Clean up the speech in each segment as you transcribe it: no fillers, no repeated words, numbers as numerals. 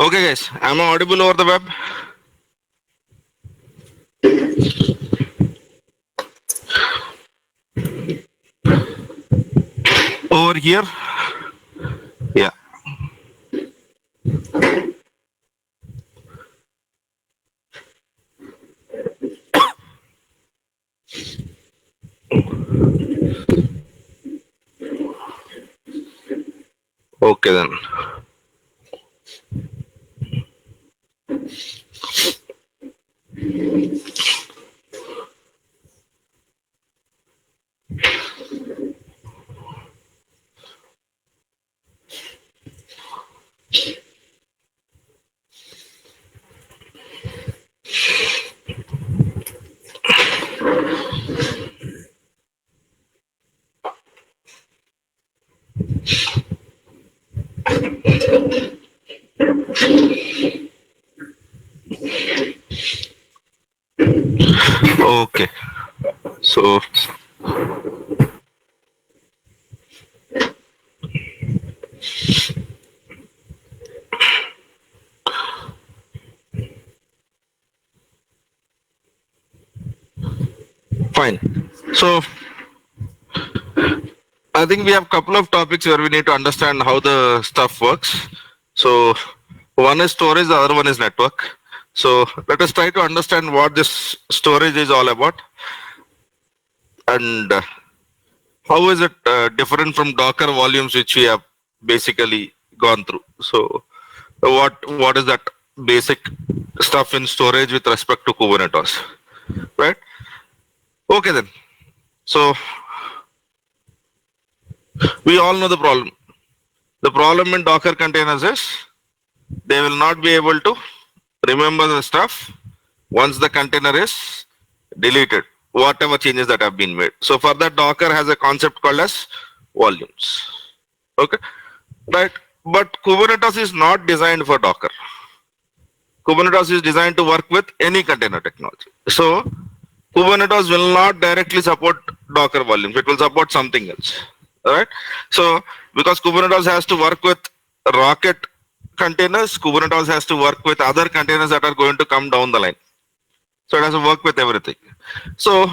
Okay, guys, am I audible over the web? Over here? Yeah. Okay, then. Okay. So, fine. So, I think we have a couple of topics where we need to understand how the stuff works. So, one is storage, the other one is network. So, let us try to understand what this storage is all about and how is it different from Docker volumes, which we have basically gone through. So, what is that basic stuff in storage with respect to Kubernetes, right? Okay, then. So, we all know the problem. The problem in Docker containers is they will not be able to remember the stuff once the container is deleted, whatever changes that have been made. So for that, Docker has a concept called as volumes. Okay, right? But Kubernetes is not designed for Docker. Kubernetes is designed to work with any container technology. So Kubernetes will not directly support Docker volumes. It will support something else. All right. So because Kubernetes has to work with Rocket containers, Kubernetes has to work with other containers that are going to come down the line. So it has to work with everything. So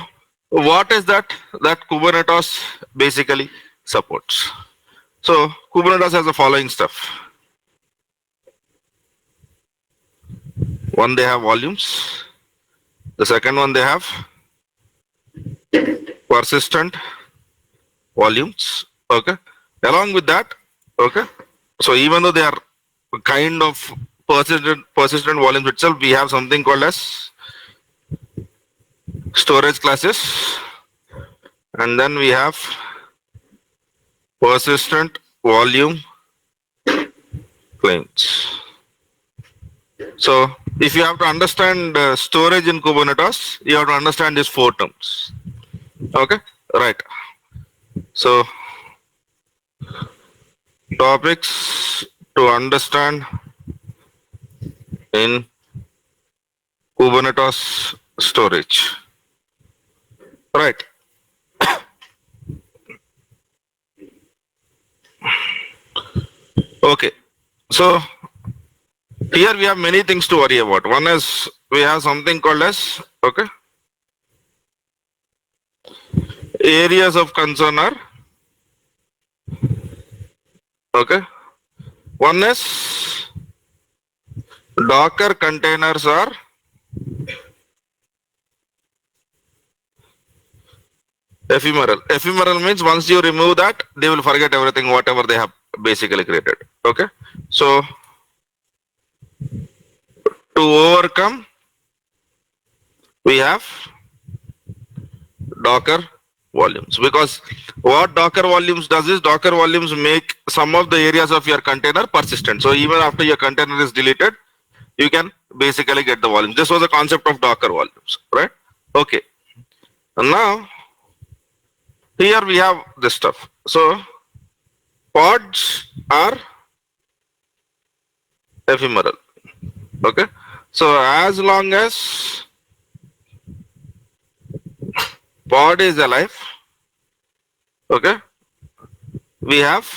what is that Kubernetes basically supports? So Kubernetes has the following stuff. One, they have volumes. The second one, they have persistent volumes. Okay. Along with that, okay. So even though they are kind of persistent volumes itself, we have something called as storage classes, and then we have persistent volume claims. So if you have to understand storage in Kubernetes, you have to understand these four terms. Okay, right. So topics to understand in Kubernetes storage. Right. Okay. So here we have many things to worry about. One is we have something called as, okay, areas of concern are, okay, one is Docker containers are ephemeral. Ephemeral means once you remove that, they will forget everything, whatever they have basically created. Okay. So to overcome, we have Docker volumes, because what Docker volumes does is Docker volumes make some of the areas of your container persistent. So even after your container is deleted, you can basically get the volumes. This was the concept of Docker volumes, right? Okay. And now here we have this stuff. So pods are ephemeral. Okay. So as long as pod is alive, okay, we have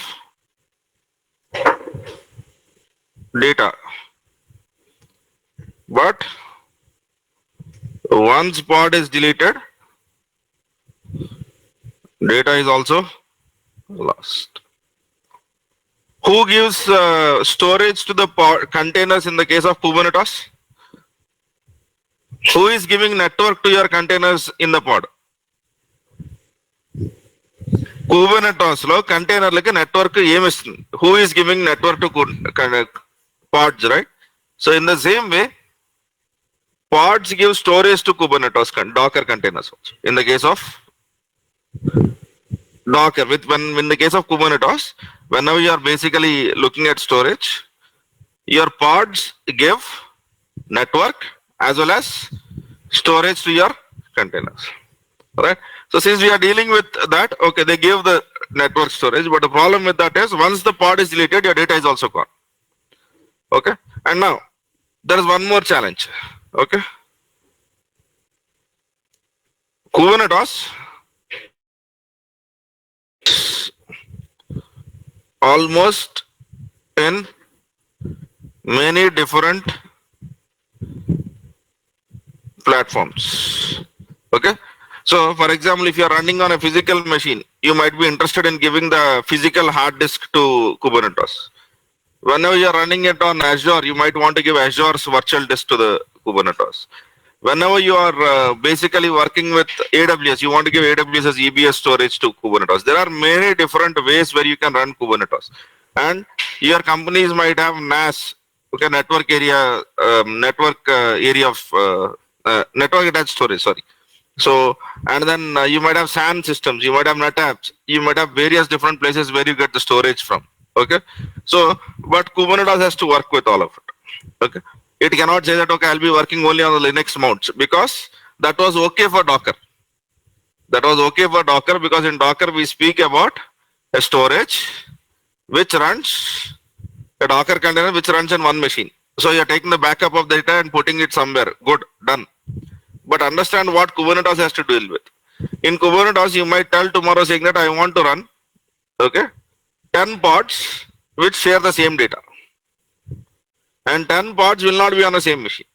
data. But once pod is deleted, data is also lost. Who gives storage to the pod containers in the case of Kubernetes? Who is giving network to your containers in the pod? Kubernetes lo container like a network ఏమిస్తుంది? Who is giving network to pods, right? So in the same way, pods give storage to Kubernetes Docker containers also. In the case of Docker, when in the case of Kubernetes, whenever you are basically looking at storage, your pods give network as well as storage to your containers, right? So since we are dealing with that, okay, they give the network storage, but the problem with that is once the pod is deleted, your data is also gone. Okay, and now there is one more challenge. Okay, Kubernetes almost in many different platforms. Okay, so for example, if you are running on a physical machine, you might be interested in giving the physical hard disk to Kubernetes. Whenever you are running it on Azure, you might want to give Azure's virtual disk to the Kubernetes. Whenever you are basically working with AWS, you want to give AWS as EBS storage to Kubernetes. There are many different ways where you can run Kubernetes, and your companies might have NAS, okay, network area of network attached storage. Sorry. So, and then you might have SAN systems, you might have NetApps, you might have various different places where you get the storage from. Okay, so but Kubernetes has to work with all of it. Okay, it cannot say that okay, I'll be working only on the Linux mounts, because that was okay for Docker. That was okay for Docker because in Docker we speak about a storage which runs a Docker container which runs in one machine. So you're taking the backup of the data and putting it somewhere. Good, done. But understand what Kubernetes has to deal with. In Kubernetes, you might tell tomorrow saying that I want to run, okay, 10 pods which share the same data. And 10 pods will not be on the same machine.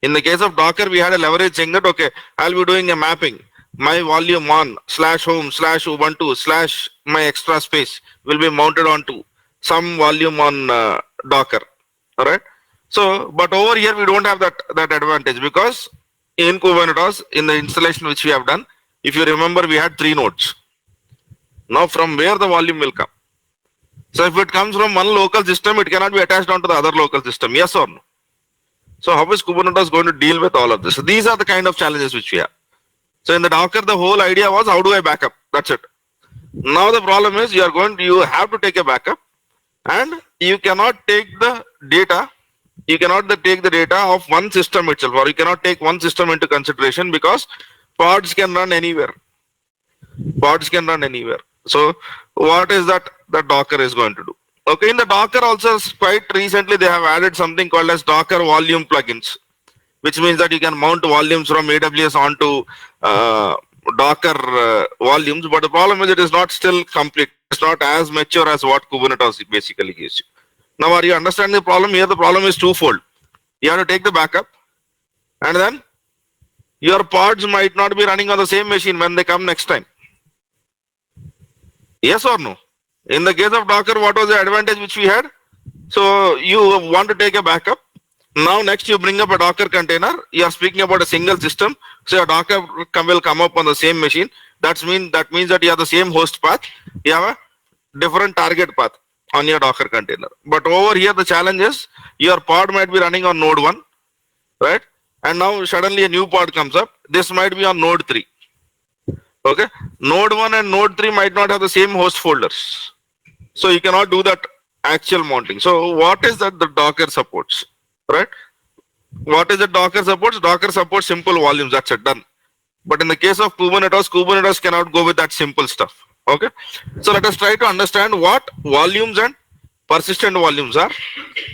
In the case of Docker, we had a leverage saying that, okay, I'll be doing a mapping. My volume on /home/ubuntu/ my extra space will be mounted onto some volume on Docker. All right. So, but over here, we don't have that advantage, because in Kubernetes, in the installation which we have done, if you remember, we had 3 nodes. Now, from where the volume will come? So, if it comes from one local system, it cannot be attached onto the other local system. Yes or no? So, how is Kubernetes going to deal with all of this? So, these are the kind of challenges which we have. So, in the Docker, the whole idea was how do I back up? That's it. Now, the problem is you have to take a backup, and you cannot take the data. You cannot take the data of one system itself, or you cannot take one system into consideration, because pods can run anywhere. Pods can run anywhere. So what is that Docker is going to do? Okay, in the Docker also quite recently they have added something called as Docker volume plugins, which means that you can mount volumes from AWS onto Docker volumes. But the problem is it is not still complete. It's not as mature as what Kubernetes basically gives you. Now, are you understanding the problem here? The problem is twofold. You have to take the backup, and then your pods might not be running on the same machine when they come next time. Yes or no? In the case of Docker, what was the advantage which we had? So you want to take a backup. Now next you bring up a Docker container. You are speaking about a single system. So your Docker will come up on the same machine. That means that you have the same host path. You have a different target path on your Docker container. But over here the challenge is your pod might be running on node 1, right? And now suddenly a new pod comes up. This might be on node 3. Okay, node 1 and node 3 might not have the same host folders. So you cannot do that actual mounting. So what is that the Docker supports, right? What is it Docker supports? Docker supports simple volumes. That's it, done. But in the case of Kubernetes cannot go with that simple stuff. Okay, so let us try to understand what volumes and persistent volumes are,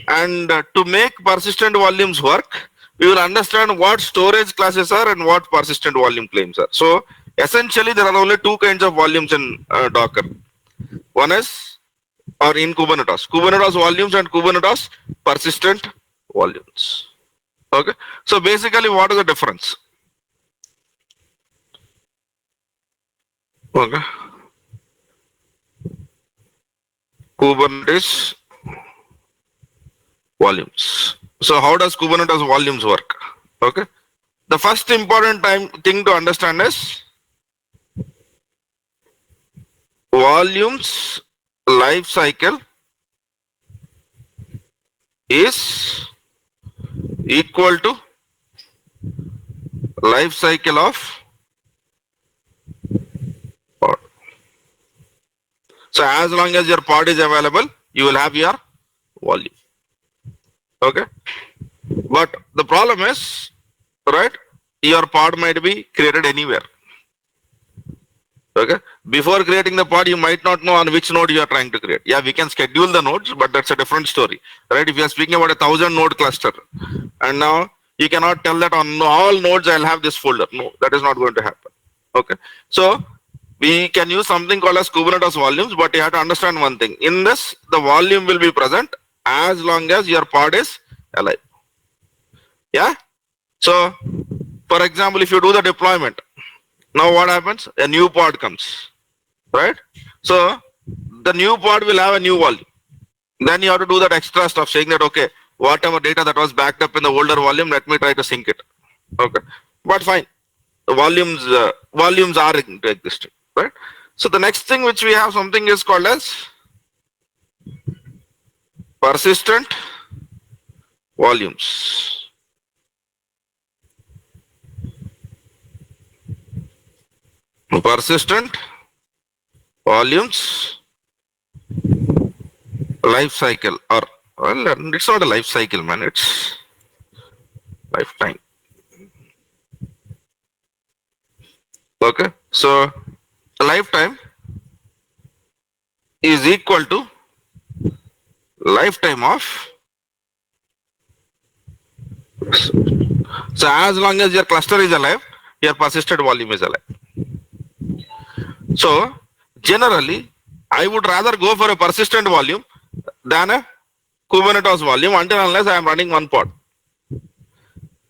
and to make persistent volumes work, we will understand what storage classes are and what persistent volume claims are. So essentially there are only 2 kinds of volumes in Docker. One is or in Kubernetes. Kubernetes volumes and Kubernetes persistent volumes. Okay. So basically, what is the difference? Okay. Kubernetes volumes. So how does Kubernetes volumes work? Okay. The first important thing to understand is volumes life cycle is equal to life cycle of pod. So as long as your pod is available, you will have your volume. Okay. But the problem is, right, your pod might be created anywhere. Okay. Before creating the pod, you might not know on which node you are trying to create. Yeah, we can schedule the nodes, but that's a different story. Right. If you are speaking about 1,000 node cluster, and now you cannot tell that on all nodes I'll have this folder. No, that is not going to happen. Okay. So we can use something called as Kubernetes volumes, but you have to understand one thing. In this, the volume will be present as long as your pod is alive. Yeah. So, for example, if you do the deployment, now what happens? A new pod comes, right? So the new pod will have a new volume. Then you have to do that extra stuff, saying that, okay, whatever data that was backed up in the older volume, let me try to sync it. Okay, but fine, the volumes are existing, right? So the next thing which we have something is called as persistent volumes. Persistent volumes life cycle, or well, it's not a life cycle, man, it's lifetime. Okay, so lifetime is equal to lifetime of, so as long as your cluster is alive, your persistent volume is alive. So generally, I would rather go for a persistent volume than a Kubernetes volume until unless I am running one pod.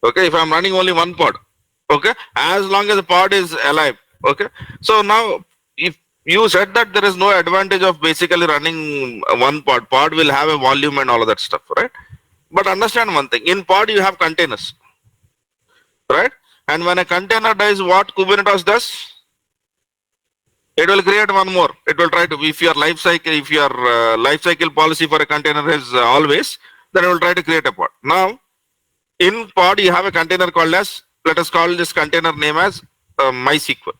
Okay, if I am running only one pod, okay, as long as the pod is alive. Okay, so now if you said that there is no advantage of basically running one pod, pod will have a volume and all of that stuff, right? But understand one thing, in pod you have containers, right? And when a container dies, what Kubernetes does? It will create one more. It will try to, if your life cycle policy for a container is always, then it will try to create a pod. Now, in pod, you have a container called as, let us call this container name as MySQL.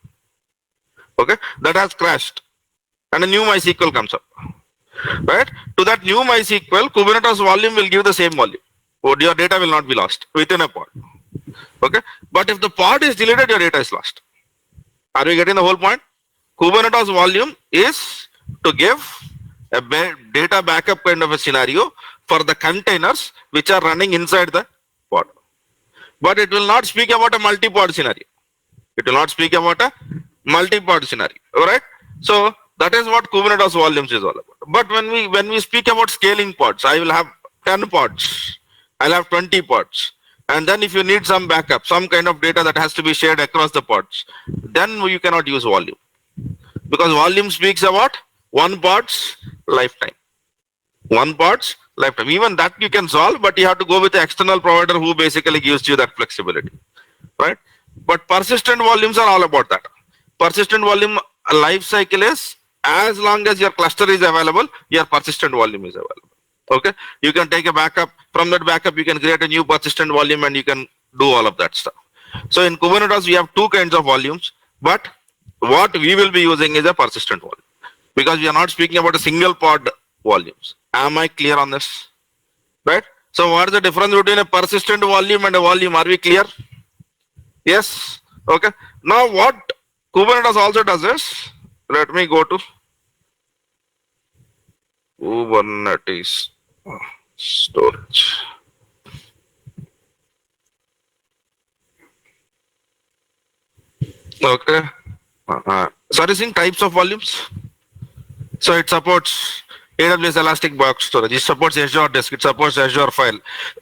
Okay, that has crashed, and a new MySQL comes up. Right? To that new MySQL, Kubernetes volume will give the same volume. Your data will not be lost within a pod. Okay, but if the pod is deleted, your data is lost. Are we getting the whole point? Kubernetes volume is to give a data backup kind of a scenario for the containers which are running inside the pod. But it will not speak about a multi-pod scenario. It will not speak about a multi-pod scenario. Alright? So that is what Kubernetes volumes is all about. But when we speak about scaling pods, I will have 10 pods. I'll have 20 pods. And then if you need some backup, some kind of data that has to be shared across the pods, then you cannot use volume. Because volume speaks about one pod's lifetime. One pod's lifetime. Even that you can solve, but you have to go with the external provider who basically gives you that flexibility. Right? But persistent volumes are all about that. Persistent volume life cycle is as long as your cluster is available, your persistent volume is available. Okay? You can take a backup. From that backup, you can create a new persistent volume and you can do all of that stuff. So in Kubernetes, we have two kinds of volumes, but what we will be using is a persistent volume because we are not speaking about a single pod volumes. Am I clear on this? Right? So what is the difference between a persistent volume and a volume? Are we clear? Yes. Okay. Now what Kubernetes also does is, let me go to Kubernetes storage. Okay. So are you seeing types of volumes? So it supports AWS Elastic Block Storage. It supports Azure Disk. It supports Azure File.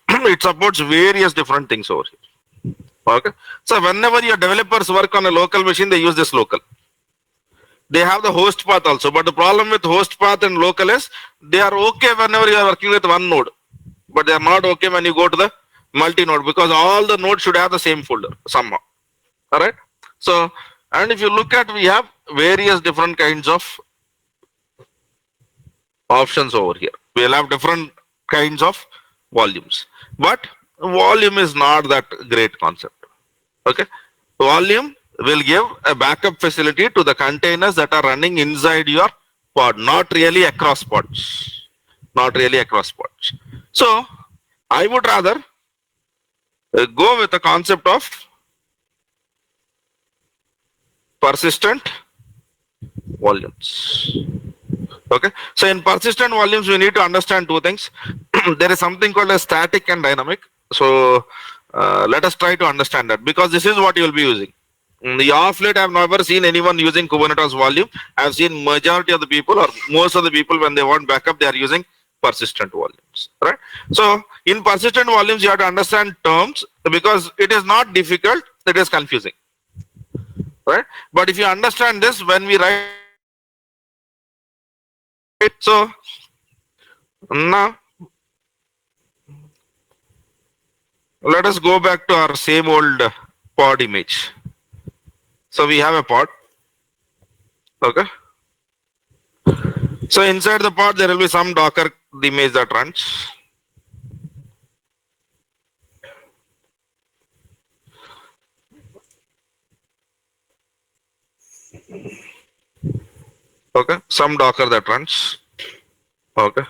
It supports various different things over here. Okay. So whenever your developers work on a local machine, they use this local. They have the host path also, but the problem with host path and local is they are okay whenever you are working with one node, but they are not okay when you go to the multi-node, because all the nodes should have the same folder somehow. All right. So, and if you look at, we have various different kinds of options over here. We'll have different kinds of volumes, but volume is not that great concept. Okay. Volume will give a backup facility to the containers that are running inside your pod, not really across pods. Not really across pods. So I would rather go with the concept of persistent volumes. Okay. So in persistent volumes, we need to understand two things. There is something called as static and dynamic. So let us try to understand that, because this is what you will be using. The off late, I have never seen anyone using Kubernetes volume. I have seen majority of the people, or most of the people, when they want backup, they are using persistent volumes. Right. So in persistent volumes, you have to understand terms, because it is not difficult, it is confusing. Right. But if you understand this, when we write, so now let us go back to our same old pod image. So we have a pod. Okay. So inside the pod, there will be some Docker image that runs. Okay. Some Docker that runs. Okay.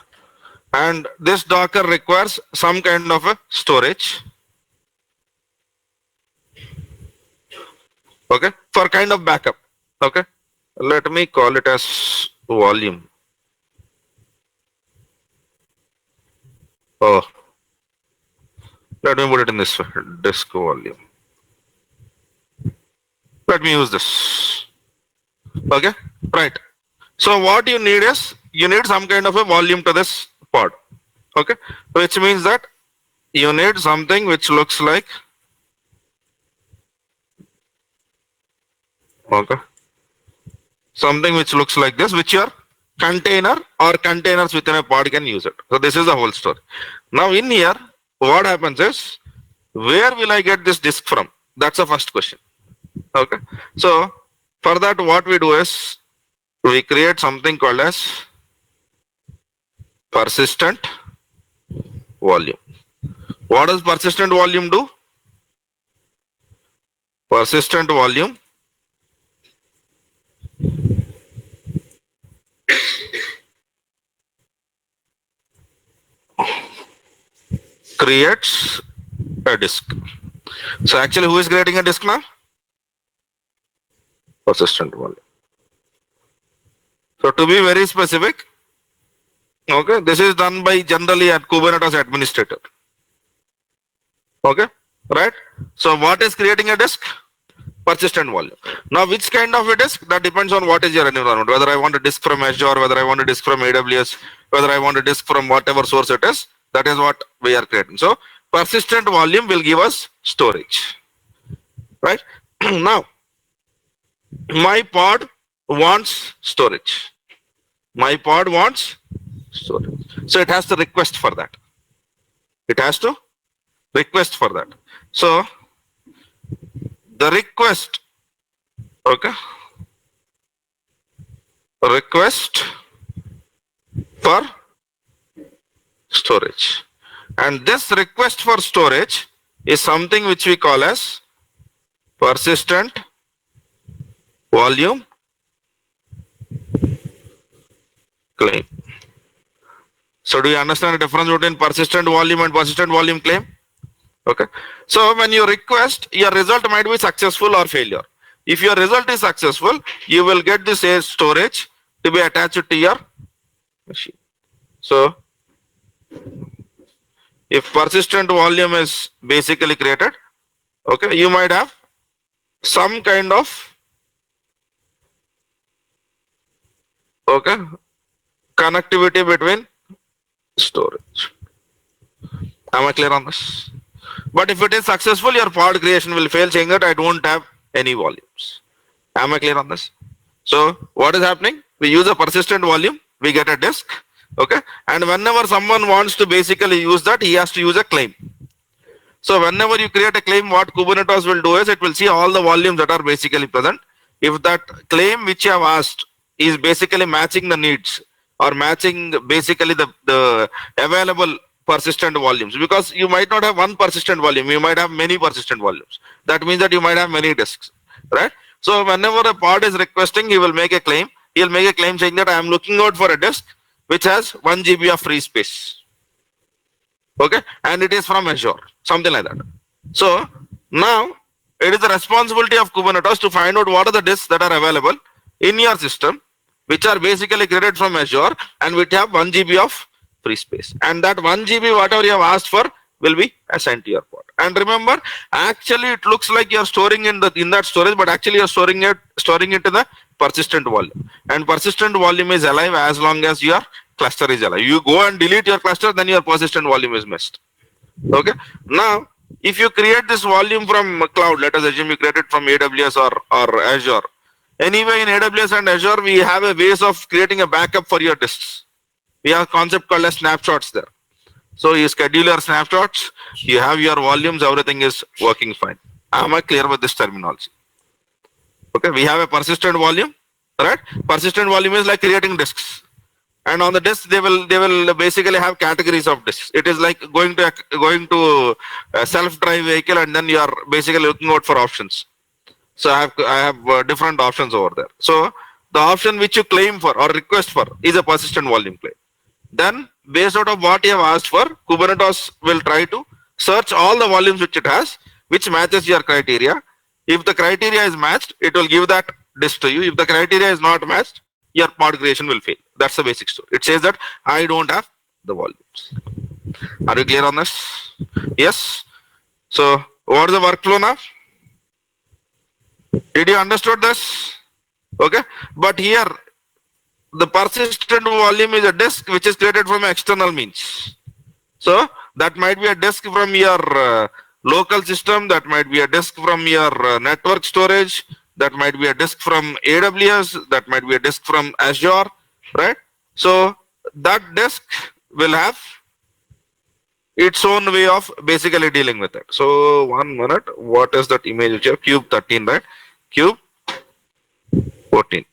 And this Docker requires some kind of a storage. Okay. For kind of backup. Okay. Let me call it as volume. Oh, let me put it in this way, disk volume. Let me use this. Okay, right. So what you need is, you need some kind of a volume to this pod. Okay, which means that you need something which looks like, okay, something which looks like this, which your container or containers within a pod can use it. So this is the whole story. Now in here, what happens is, where will I get this disk from? That's the first question. Okay. So for that, what we do is, we create something called as persistent volume. What does persistent volume do? Persistent volume creates a disk. So actually, who is creating a disk now? Persistent volume. So to be very specific, okay, this is done by generally at Kubernetes administrator. Okay, right? So what is creating a disk? Persistent volume. Now which kind of a disk? That depends on what is your environment. Whether I want a disk from Azure, whether I want a disk from AWS, whether I want a disk from whatever source it is, that is what we are creating. So persistent volume will give us storage. Right? Now, my pod wants storage. My pod wants storage. So it has to request for that. It has to request for that. So the request, okay, request for storage. And this request for storage is something which we call as persistent volume claim. So do you understand the difference between persistent volume and persistent volume claim? Okay. So when you request, your result might be successful or failure. If your result is successful, you will get this as storage to be attached to your machine. So if persistent volume is basically created, okay, you might have some kind of, okay, connectivity between storage. Am I clear on this? But if it is successful, your pod creation will fail, saying that I don't have any volumes. Am I clear on this? So what is happening? We use a persistent volume, we get a disk, okay? And whenever someone wants to basically use that, he has to use a claim. So whenever you create a claim, what Kubernetes will do is it will see all the volumes that are basically present. If that claim which you have asked is basically matching the needs or matching basically the available persistent volumes, because you might not have one persistent volume, you might have many persistent volumes. That means that you might have many disks, right? So whenever a pod is requesting, he will make a claim. He'll make a claim saying that I am looking out for a disk which has 1 GB of free space. Okay, and it is from Azure, something like that. So now it is the responsibility of Kubernetes to find out what are the disks that are available in your system, which are basically created from Azure and which have 1 GB of free space. And that 1 GB, whatever you have asked for, will be assigned to your pod. And remember, actually it looks like you are storing in that storage, but actually you are storing it in the persistent volume. And persistent volume is alive as long as your cluster is alive. You go and delete your cluster, then your persistent volume is missed. Okay. Now, if you create this volume from cloud, let us assume you create it from AWS or Azure. Anyway, in AWS and Azure, we have a ways of creating a backup for your disks. We have a concept called as snapshots there. So you schedule your snapshots, you have your volumes, everything is working fine. Am I clear with this terminology? Okay, we have a persistent volume, right? Persistent volume is like creating disks. And on the disk, they will basically have categories of disks. It is like going to a self-drive vehicle, and then you are basically looking out for options. So I have different options over there. So the option which you claim for or request for is a persistent volume claim. Then based out of what you have asked for, Kubernetes will try to search all the volumes which it has, which matches your criteria. If the criteria is matched, it will give that disk to you. If the criteria is not matched, your pod creation will fail. That's the basic story. It says that I don't have the volumes. Are you clear on this? Yes. So what is the workflow now? Did you understood this? Okay. But here the persistent volume is a disk which is created from external means. So that might be a disk from your local system, that might be a disk from your network storage, that might be a disk from AWS, that might be a disk from Azure, right? So that disk will have its own way of basically dealing with it. So 1 minute, what is that image which you have? Cube 13, right? Cube 14.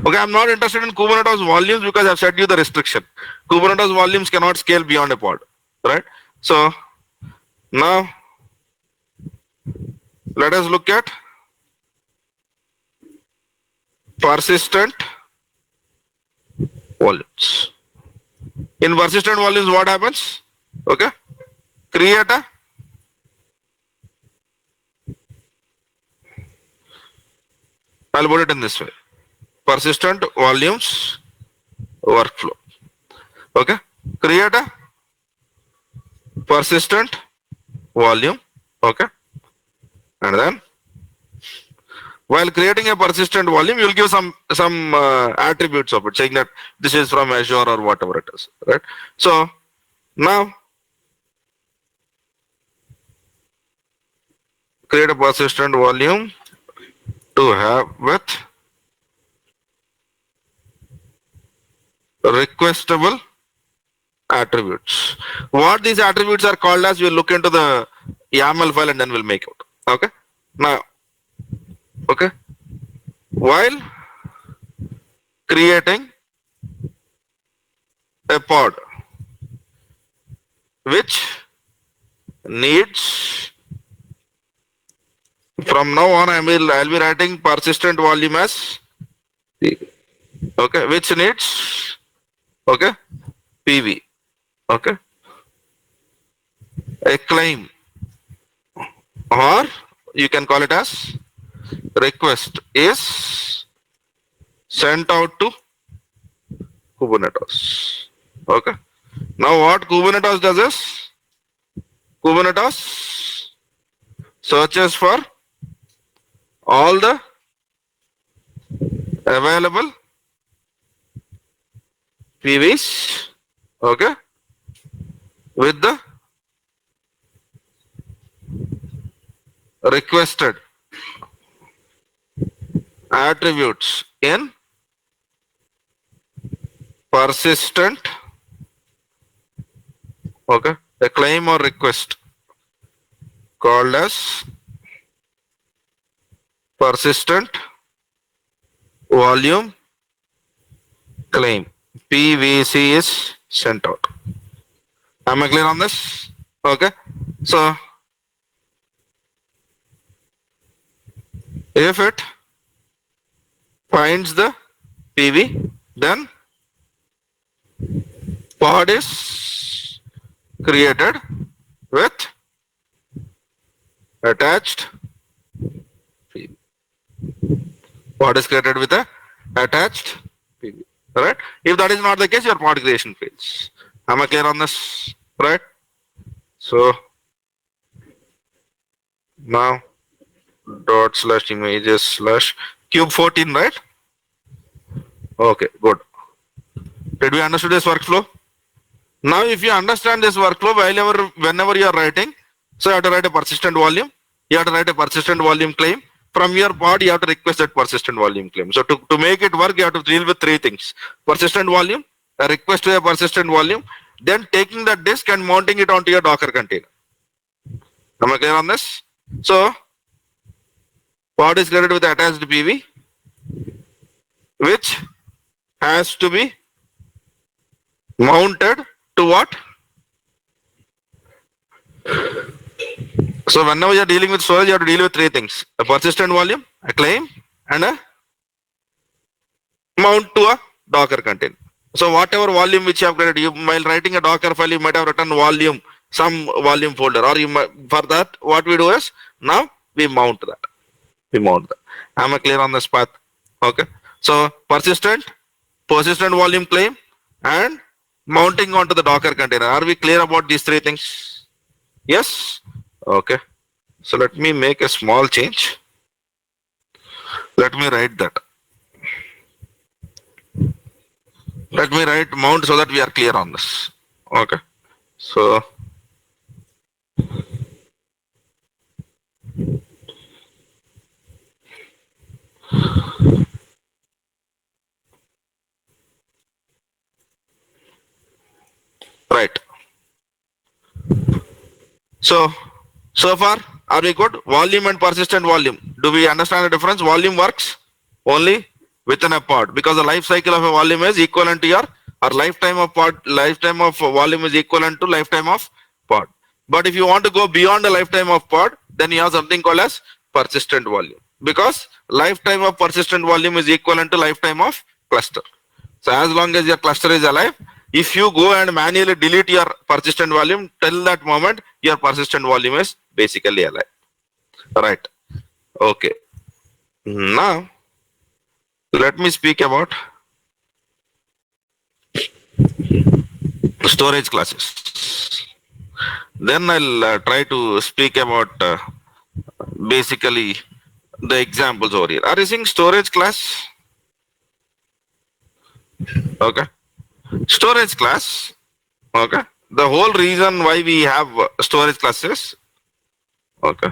Okay, I'm not interested in Kubernetes volumes because I've set you the restriction. Kubernetes volumes cannot scale beyond a pod, right? So now let us look at persistent volumes. In persistent volumes, what happens? Okay, create a I'll put it in this way. Persistent volumes workflow. Okay, create a persistent volume. Okay, and then while creating a persistent volume, you will give some attributes of it, saying that this is from Azure or whatever it is, right? So now create a persistent volume to have with requestable attributes. What these attributes are called as, we'll look into the YAML file and then we'll make it. Okay. Now, okay, while creating a pod which needs, from now on I'll be writing persistent volume as okay, which needs okay PV, okay, a claim, or you can call it as request is sent out to Kubernetes. Okay. Now what Kubernetes does is Kubernetes searches for all the available PVs, okay, with the requested attributes in persistent, okay, a claim or request called as persistent volume claim. PVC is sent out. Am I clear on this? Okay. So if it finds the PV, then pod is created with attached PV. Pod is created with a attached PV. Right? If that is not the case, your pod creation fails. Am I clear on this? Right? So now dot slash images slash cube 14, right? Okay, good. Did we understand this workflow? Now, if you understand this workflow, whenever you are writing, so you have to write a persistent volume, you have to write a persistent volume claim. From your pod, you have to request that persistent volume claim. So to make it work, you have to deal with three things: persistent volume, a request to a persistent volume, then taking that disk and mounting it onto your Docker container. Am I clear on this? So pod is created with attached PV, which has to be mounted to what? So whenever you are dealing with storage, you have to deal with three things: a persistent volume, a claim, and a mount to a Docker container. So whatever volume which you have created, while writing a Docker file, you might have written volume, some volume folder, or for that, what we do is now we mount that. We mount that. Am I clear on this path? Okay. So persistent volume claim, and mounting onto the Docker container. Are we clear about these three things? Yes? Okay. So let me make a small change. Let me write that. Let me write mount so that we are clear on this. Okay. So right. So far, are we good? Volume and persistent volume. Do we understand the difference? Volume works only within a pod, because the life cycle of a volume is equivalent to your, or lifetime of volume is equivalent to lifetime of pod. But if you want to go beyond the lifetime of pod, then you have something called as persistent volume, because lifetime of persistent volume is equivalent to lifetime of cluster. So as long as your cluster is alive, if you go and manually delete your persistent volume, till that moment your persistent volume is basically alive. Right. Okay. Now let me speak about storage classes. Then I'll try to speak about basically the examples over here. Are you seeing storage class? Okay. Storage class. Okay. The whole reason why we have storage classes. Okay.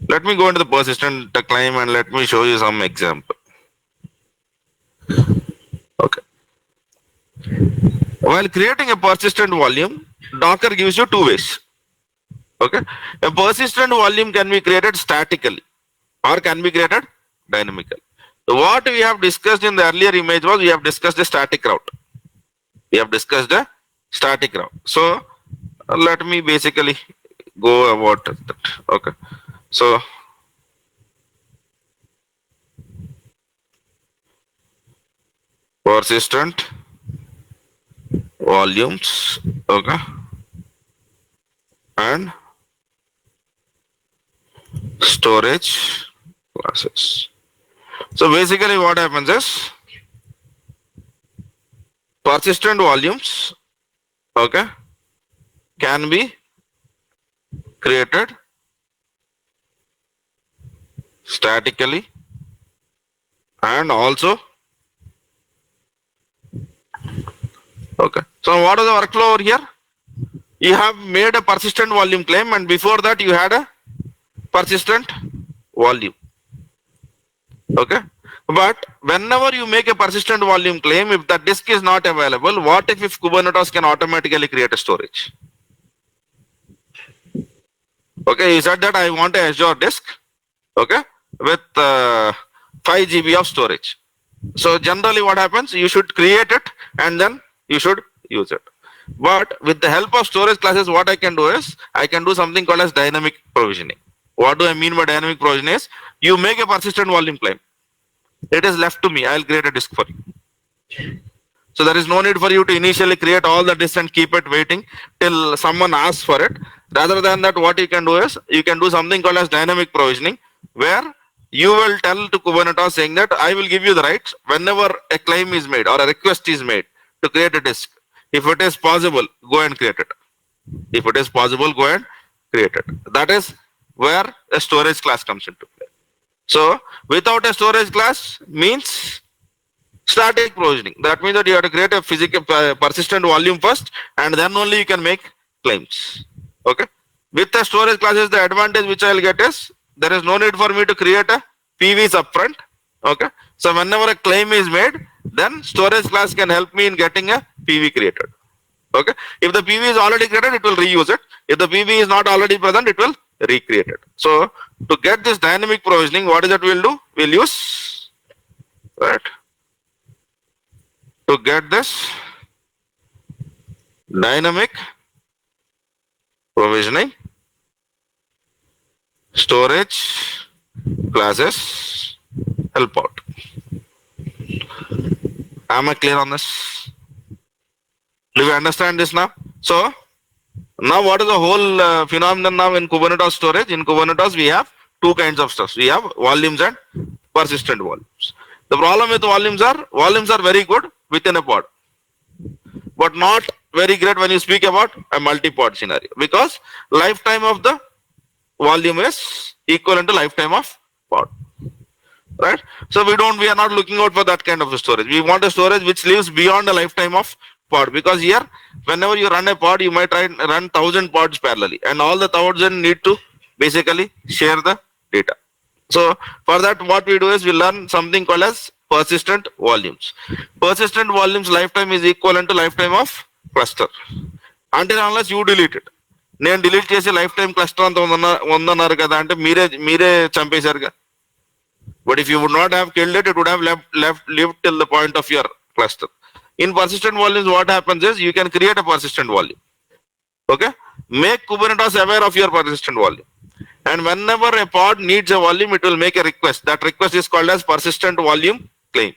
Let me go into the persistent claim and let me show you some example. Okay. While creating a persistent volume, Docker gives you two ways. Okay. A persistent volume can be created statically or can be created dynamically. So what we have discussed in the earlier image was, we have discussed a static route. We have discussed a static route. So let me basically go about that. Okay. So persistent volumes, okay, and storage classes. So basically what happens is, persistent volumes, okay, can be created statically and also Okay. So what is the workflow over here? You have made a persistent volume claim, and before that you had a persistent volume. Okay. But whenever you make a persistent volume claim, if the disk is not available, what if Kubernetes can automatically create a storage? Okay, you said that I want a Azure disk, okay, with 5 GB of storage. So generally what happens, you should create it and then you should use it. But with the help of storage classes, what I can do is, I can do something called as dynamic provisioning. What do I mean by dynamic provisioning is, you make a persistent volume claim. It is left to me, I'll create a disk for you. So there is no need for you to initially create all the disks and keep it waiting till someone asks for it. Rather than that, what you can do is, you can do something called as dynamic provisioning, where you will tell to Kubernetes saying that I will give you the rights whenever a claim is made or a request is made to create a disk. If it is possible, go and create it. If it is possible, go and create it. That is where a storage class comes into play. So without a storage class means static provisioning. That means that you have to create a physical persistent volume first, and then only you can make claims. Okay. With the storage classes, the advantage which I will get is, there is no need for me to create a PVs upfront. Okay. So whenever a claim is made, then storage class can help me in getting a PV created. Okay. If the PV is already created, it will reuse it. If the PV is not already present, it will recreate it. So to get this dynamic provisioning, what is that we'll do? We'll use, right, to get this dynamic provisioning, storage classes help out. Am I clear on this? Do you understand this now? So now what is the whole phenomenon now in Kubernetes storage? In Kubernetes we have two kinds of stuff. We have volumes and persistent volumes. The problem with volumes are very good within a pod, but not very great when you speak about a multi-pod scenario, because lifetime of the volume is equivalent to lifetime of pod, right? So we are not looking out for that kind of a storage. We want a storage which lives beyond the lifetime of pod, because here whenever you run a pod, you might run 1,000 pods parallelly, and all the 1,000 need to basically share the data. So for that, what we do is we learn something called as persistent volumes. Persistent volumes lifetime is equivalent to lifetime of cluster, until unless you delete it. నేను delete చేసి life time cluster అంత ఉందన్నారు కదా అంటే మీరే చంపేశారుగా. But if you would not have killed it, it would have lived till the point of your cluster. In persistent volumes, what happens is, you can create a persistent volume. Okay, make Kubernetes aware of your persistent volume, and whenever a pod needs a volume, it will make a request. That request is called as persistent volume claim.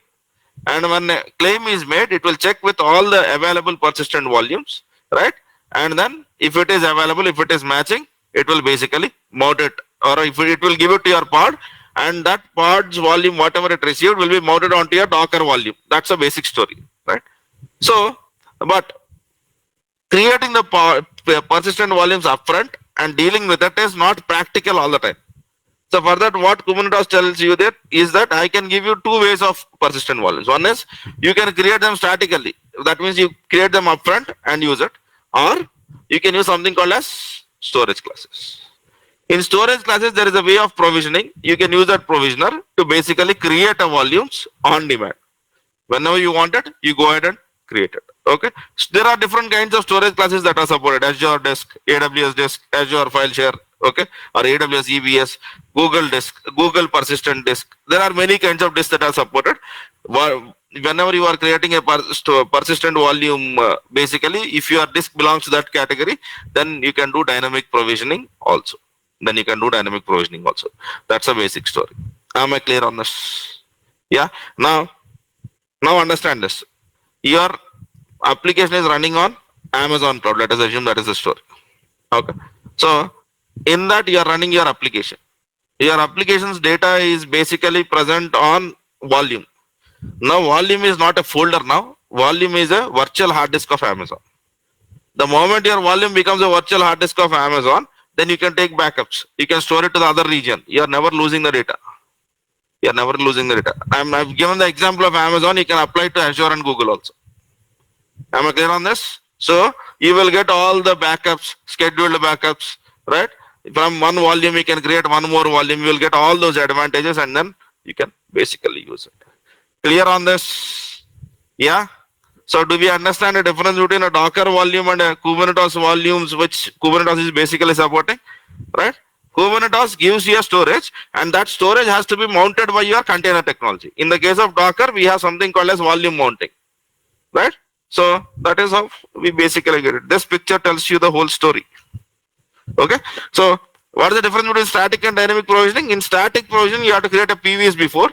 And when a claim is made, it will check with all the available persistent volumes, right? And then if it is available, if it is matching, it will basically mount it, or if it will give it to your pod, and that pod's volume, whatever it received, will be mounted onto your Docker volume. That's a basic story, right? So, but creating the persistent volumes upfront and dealing with it is not practical all the time. So for that, what Kubernetes tells you there is that I can give you two ways of persistent volumes. One is, you can create them statically. That means you create them upfront and use it, or you can use something called as storage classes. In storage classes, there is a way of provisioning. You can use that provisioner to basically create a volumes on demand. Whenever you want it, you go ahead and create it. Okay. So there are different kinds of storage classes that are supported: Azure Disk, AWS Disk, Azure File Share, okay, or AWS EBS, Google Disk, Google Persistent Disk. There are many kinds of disks that are supported. Whenever you are creating a persistent volume, basically, if your disk belongs to that category, then you can do dynamic provisioning also. That's a basic story. Am I clear on this? Yeah. Now understand this. Your application is running on Amazon cloud. Let us assume that is the story. Okay. So in that, you are running your application. Your application's data is basically present on volume. Now volume is not a folder now. Volume is a virtual hard disk of Amazon. The moment your volume becomes a virtual hard disk of Amazon, then you can take backups. You can store it to the other region. You are never losing the data. I've given the example of Amazon. You can apply it to Azure and Google also. Am I clear on this? So you will get all the backups, scheduled backups, right? From one volume, you can create one more volume. You will get all those advantages, and then you can basically use it. Clear on this? Yeah. So do we understand the difference between a Docker volume and a Kubernetes volumes, which Kubernetes is basically supporting, right? Kubernetes gives you a storage, and that storage has to be mounted by your container technology. In the case of Docker, we have something called as volume mounting, right? So that is how we basically get it. This picture tells you the whole story. Okay. So what is the difference between static and dynamic provisioning? In static provisioning, you have to create a PVs before.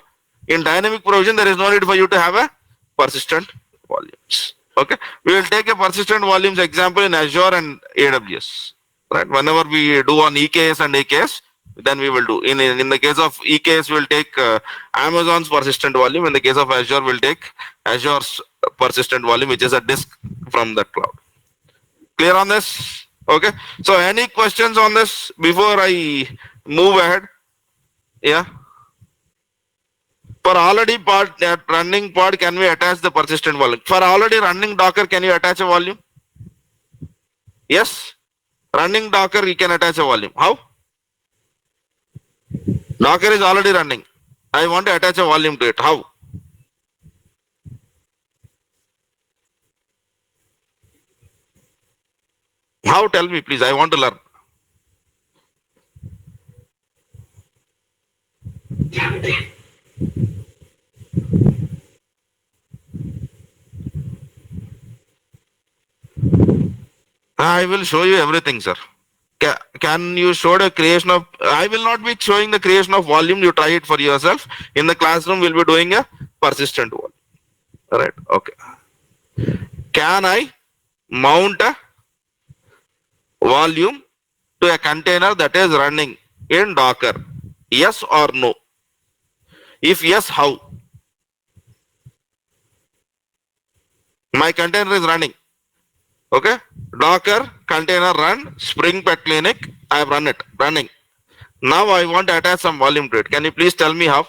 In dynamic provision, there is no need for you to have a persistent volumes. Okay. We will take a persistent volumes example in Azure and AWS. Right. Whenever we do on EKS and AKS, then we will do. In the case of EKS, we will take Amazon's persistent volume. In the case of Azure, we'll take Azure's persistent volume, which is a disk from that cloud. Clear on this? Okay. So any questions on this before I move ahead? Yeah. For already part that running pod, can we attach the persistent volume? For already running Docker, can you attach a volume? Yes. Running Docker, you can attach a volume. How? Docker is already running. I want to attach a volume to it. How? How? Tell me, please. I want to learn. I will show you everything, sir. Can you show the creation of? I will not be showing the creation of volume. You try it for yourself. In the classroom, we'll be doing a persistent volume. Right. Okay. Can I mount a volume to a container that is running in Docker? Yes or no? If yes, how? My container is running. Okay. Docker container run Spring Pet Clinic. I have run it. Running. Now I want to attach some volume to it. Can you please tell me how?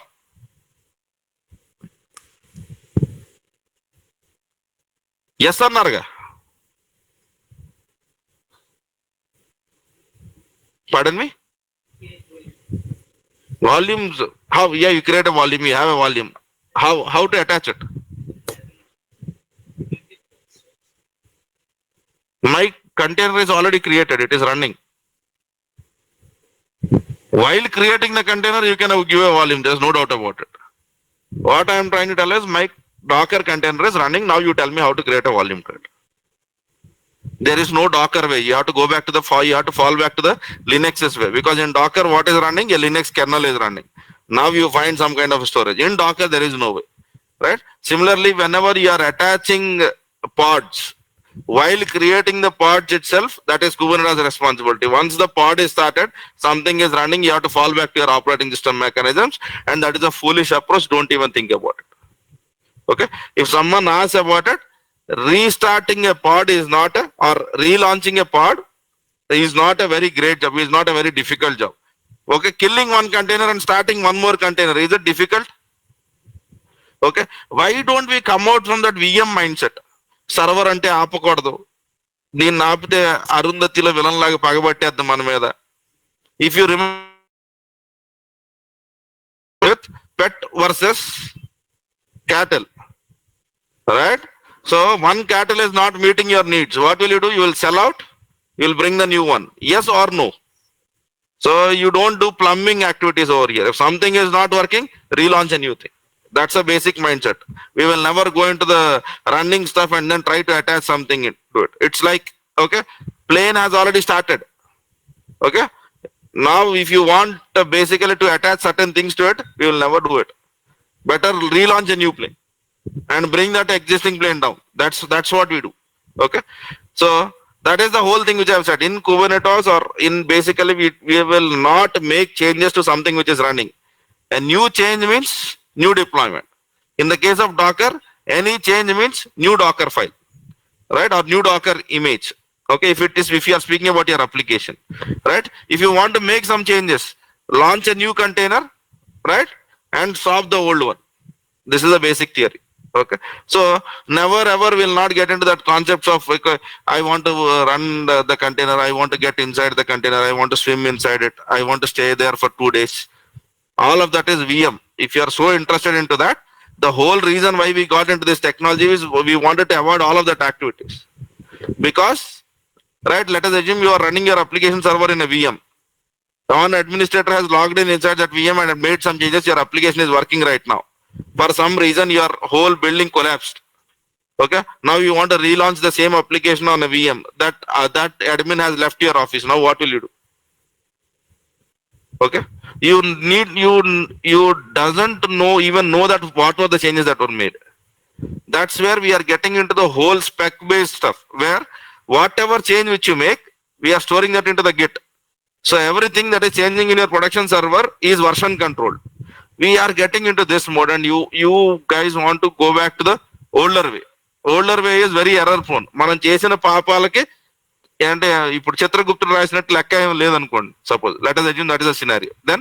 Yes or no? Pardon me? Volumes. How? Yeah, you create a volume. You have a volume. How to attach it? My container is already created. It is running. While creating the container, you can give a volume. There's no doubt about it. What I am trying to tell is my Docker container is running. Now you tell me how to create a volume to it. There is no Docker way. You have to go back to the you have to fall back to the Linux's way, because in Docker, what is running? A Linux kernel is running. Now you find some kind of storage. In Docker, there is no way, right? Similarly, whenever you are attaching pods, while creating the pods itself, that is Kubernetes responsibility. Once the pod is started, something is running, you have to fall back to your operating system mechanisms, and that is a foolish approach. Don't even think about it. Okay. If someone asks about it, restarting a pod is not a, or relaunching a pod is not a very great job. Is not a very difficult job. Okay. Killing one container and starting one more container, is it difficult? Okay. Why don't we come out from that VM mindset? Server ante ఆపకూడదు, దీన్ని ఆపితే అరుంధతిలో villain లాగా పగబట్టేద్దాం మన మీద. If you remember with pet versus cattle, right? So one cattle is not meeting your needs. What will you do? You will sell out. You will bring the new one. Yes or no? So you don't do plumbing activities over here. If something is not working, relaunch a new thing. That's a basic mindset. We will never go into the running stuff and then try to attach something into it. It's like, okay, plane has already started. Okay. Now, if you want basically to attach certain things to it, we will never do it. Better relaunch a new plane and bring that existing plane down. That's what we do. Okay. So that is the whole thing which I have said. In Kubernetes, or in basically we will not make changes to something which is running. A new change means new deployment. In the case of Docker, any change means new Docker file, right? Or new Docker image. Okay, if you are speaking about your application, right? If you want to make some changes, launch a new container, right? And stop the old one. This is a basic theory. Okay, so never ever will not get into that concepts of like, I want to run the container, I want to get inside the container, I want to swim inside it, I want to stay there for 2 days. All of that is VM. If you are so interested into that, the whole reason why we got into this technology is we wanted to avoid all of that activities. Because, right, let us assume you are running your application server in a VM. One administrator has logged in inside that VM and made some changes. Your application is working right now. For some reason, your whole building collapsed. Okay. Now you want to relaunch the same application on a VM. That admin has left your office. Now what will you do? Okay. You doesn't know that what were the changes that were made. That's where we are getting into the whole spec based stuff, where whatever change which you make, we are storing that into the Git. So everything that is changing in your production server is version controlled. We are getting into this mode, and you guys want to go back to the older way. Older way is very error prone. మనం చేసిన పాపాలకి అంటే ఇప్పుడు చిత్రగుప్తుడు రాసినట్టు లెక్క ఏం లేదనుకోండి. Suppose let us assume that is a scenario. Then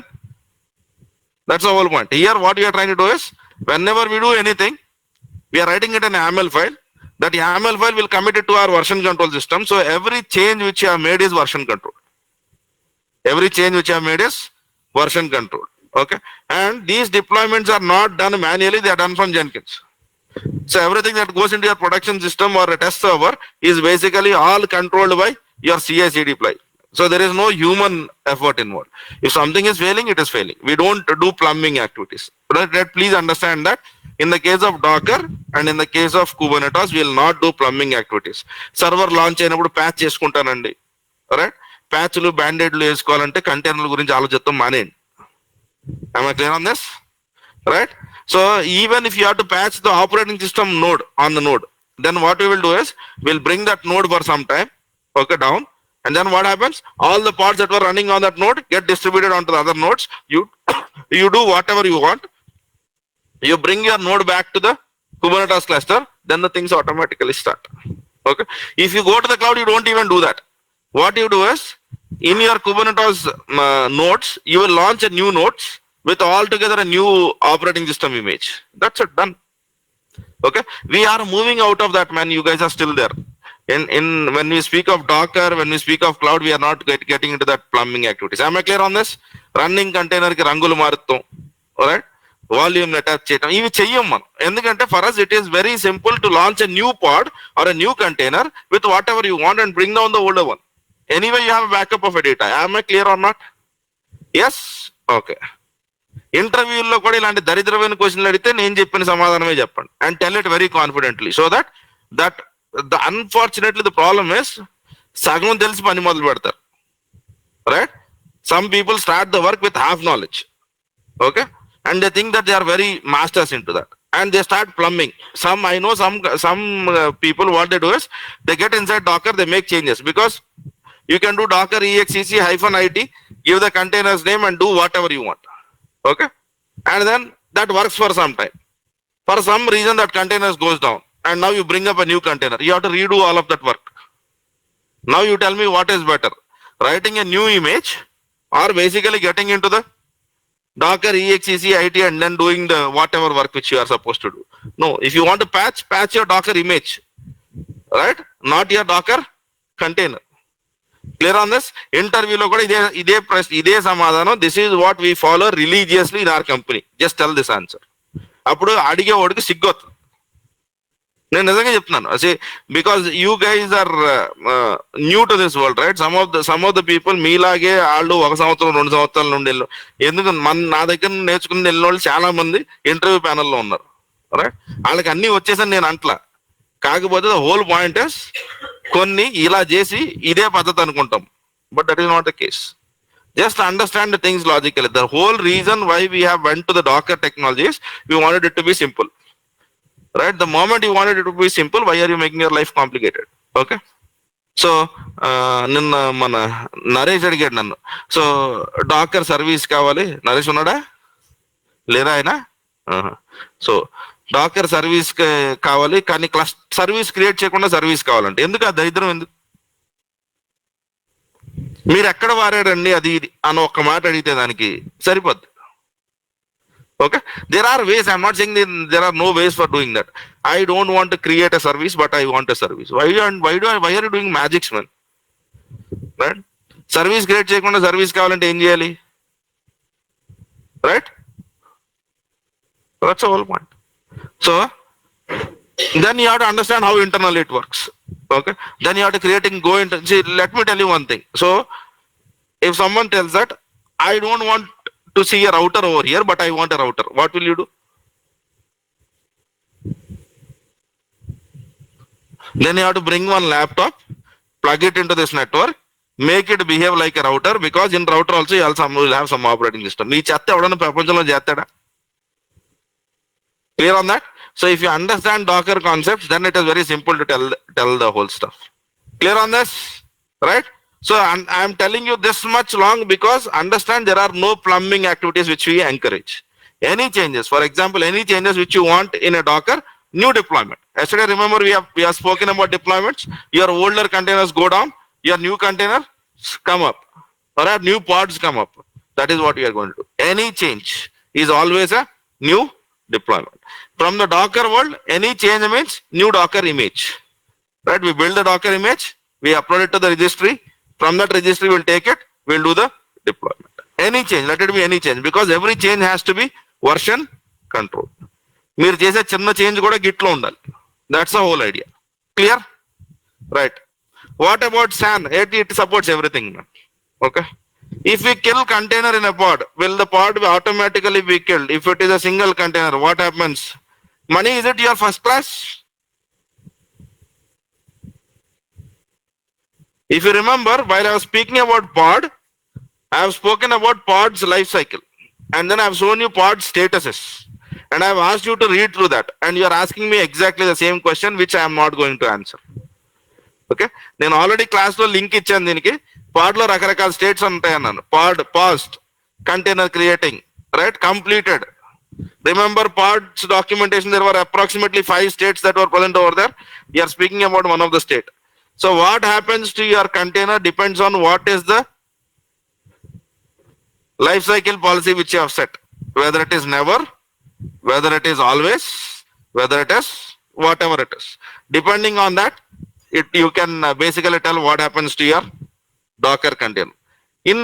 that's the whole point. Here what we are trying to do is, whenever we do anything, we are writing it in an YAML file. That YAML file will commit it to our version control system. So every change which you have made is version control. Every change which I have made is version control. Okay, and these deployments are not done manually; they are done from Jenkins. So everything that goes into your production system or a test server is basically all controlled by your CI/CD pipeline. So there is no human effort involved. If something is failing, it is failing. We don't do plumbing activities. But please understand that in the case of Docker and in the case of Kubernetes, we will not do plumbing activities. Server launch అయినప్పుడు patch చేసుకుంటానండి. Alright? ప్యాచ్లు బ్యాండేడ్లు వేసుకోవాలంటే కంటైనర్ల గురించి ఆలోచిస్తాం మానేయండి. Am I clear on this? Right? So even if you have to patch the operating system node on the node, then what we will do is we'll bring that node for some time, okay, down, and then what happens? All the pods that were running on that node get distributed onto the other nodes. You do whatever you want. You bring your node back to the Kubernetes cluster, then the things automatically start. Okay. If you go to the cloud, you don't even do that. What you do is, in your Kubernetes nodes, you will launch a new nodes with altogether a new operating system image. That's it, done. Okay, we are moving out of that, man. You guys are still there. In when we speak of Docker, when we speak of cloud, we are not getting into that plumbing activities. Am I clear on this? Running container ki rangulu marutam, alright? Volume attach చేయటం ఇవి చెయ్యం మనం. ఎందుకంటే for us it is very simple to launch a new pod or a new container with whatever you want and bring down the older one. Anyway, you have a backup of a data. Am I clear or not? Yes? Okay. ఇంటర్వ్యూల్లో కూడా ఇలాంటి దరిద్రమైన క్వశ్చన్లు అడిగితే నేను చెప్పిన సమాధానమే చెప్పండి and tell it very confidently so that the unfortunately the problem is సగం తెలిసి పని మొదలు పెడతారు right some people start the work with half knowledge okay and they think that they are very masters in to that and they start plumbing. I know some people, what they do is they get inside Docker, they make changes because you can do Docker exec-it, give the container's name and do whatever you want. Okay, and then that works for some time. For some reason that container goes down and now you bring up a new container. You have to redo all of that work. Now you tell me what is better, writing a new image or basically getting into the Docker exec-it and then doing the whatever work which you are supposed to do. No, if you want to patch your Docker image, right? Not your Docker container. Clear on this? Interview lo kuda ide samadhanam. This is what we follow religiously in our company. Just tell this answer. Appudu adige vodiki siggotu. నేను నిజంగా చెప్తున్నాను అసే because you guys are new to this world right some of the people మీలాగే వాళ్ళు 1 సంవత్సరం 2 సంవత్సరాల నుండి ఎందుకు నా దగ్గర నేర్చుకుని వెళ్ళిన వాళ్ళు చాలా మంది ఇంటర్వ్యూ ప్యానల్లో ఉన్నారు రైట్ వాళ్ళకి అన్ని వచ్చేసని నేను అంట్లా కాకపోతే ద హోల్ పాయింట్ ఇస్ కొన్ని ఇలా చేసి ఇదే పద్ధతి అనుకుంటాం but that is not the case just understand the things logically the whole reason why we have went to the docker technologies we wanted it to be simple. Right, the moment you wanted it to be simple, why are you making your life complicated? Okay, so నిన్న మన నరేష్ అడిగాడు నన్ను so Dakar service కావాలి నరేష్ ఉన్నాడా లేదా ఆయన so Dakar service కావాలి కానీ సర్వీస్ క్రియేట్ చేయకుండా సర్వీస్ కావాలంటే ఎందుకు ఆ దరిద్రం ఎందుకు మీరు ఎక్కడ వాడారండి అది అని ఒక్క మాట అడిగితే దానికి సరిపోద్ది Okay, there are ways. I'm not saying that there are no ways for doing that. I don't want to create a service, but I want a service. Why are you doing magics, man? Right? Service create చేయకుండా service కావాలంటే ఏం చేయాలి? Right? That's the whole point. So then you have to understand how internally it works. Okay, then you have to creating go into. See, let me tell you one thing. So if someone tells that I don't want to see a router over here, but I want a router, what will you do? Then you have to bring one laptop, plug it into this network, make it behave like a router, because in router also you also will have some operating system. ఈ చెత్త ఎవడన్నా ప్రపంచంలో చేస్తాడా? Clear on that? So if you understand Docker concepts, then it is very simple to tell the whole stuff. Clear on this? Right? So I'm telling you this much long because understand there are no plumbing activities which we encourage. Any changes, for example, any changes which you want in a Docker, new deployment. Yesterday, remember we have spoken about deployments. Your older containers go down, your new containers come up, or new pods come up. That is what we are going to do. Any change is always a new deployment. From the Docker world, any change means new Docker image. Right? We build the Docker image, we upload it to the registry. From that registry, we'll take it, we'll do the deployment. Any change, let it be any change, because every change has to be version control. మీరు చేసే చిన్న change కూడా గిట్లో ఉండాలి. That's the whole idea. Clear? Right. What about SAN? It supports everything. Okay. If we kill container in a pod, will the pod automatically be killed? If it is a single container, what happens? Money, is it your first class? If you remember, while I was speaking about pod, I have spoken about pod's life cycle, and then I have shown you pod statuses, and I have asked you to read through that, and you are asking me exactly the same question, which I am not going to answer. Okay, నేను already class లో link ఇచ్చాను దీనికి. Pod లో రకరకాల states ఉంటాయి అన్నాను. Pod past, container creating, right, completed. Remember pod's documentation, there were approximately 5 states that were present over there. We are speaking about one of the state. So what happens to your container depends on what is the life cycle policy which you have set. Whether it is never, whether it is always, whether it is whatever it is. Depending on that, you can basically tell what happens to your Docker container. In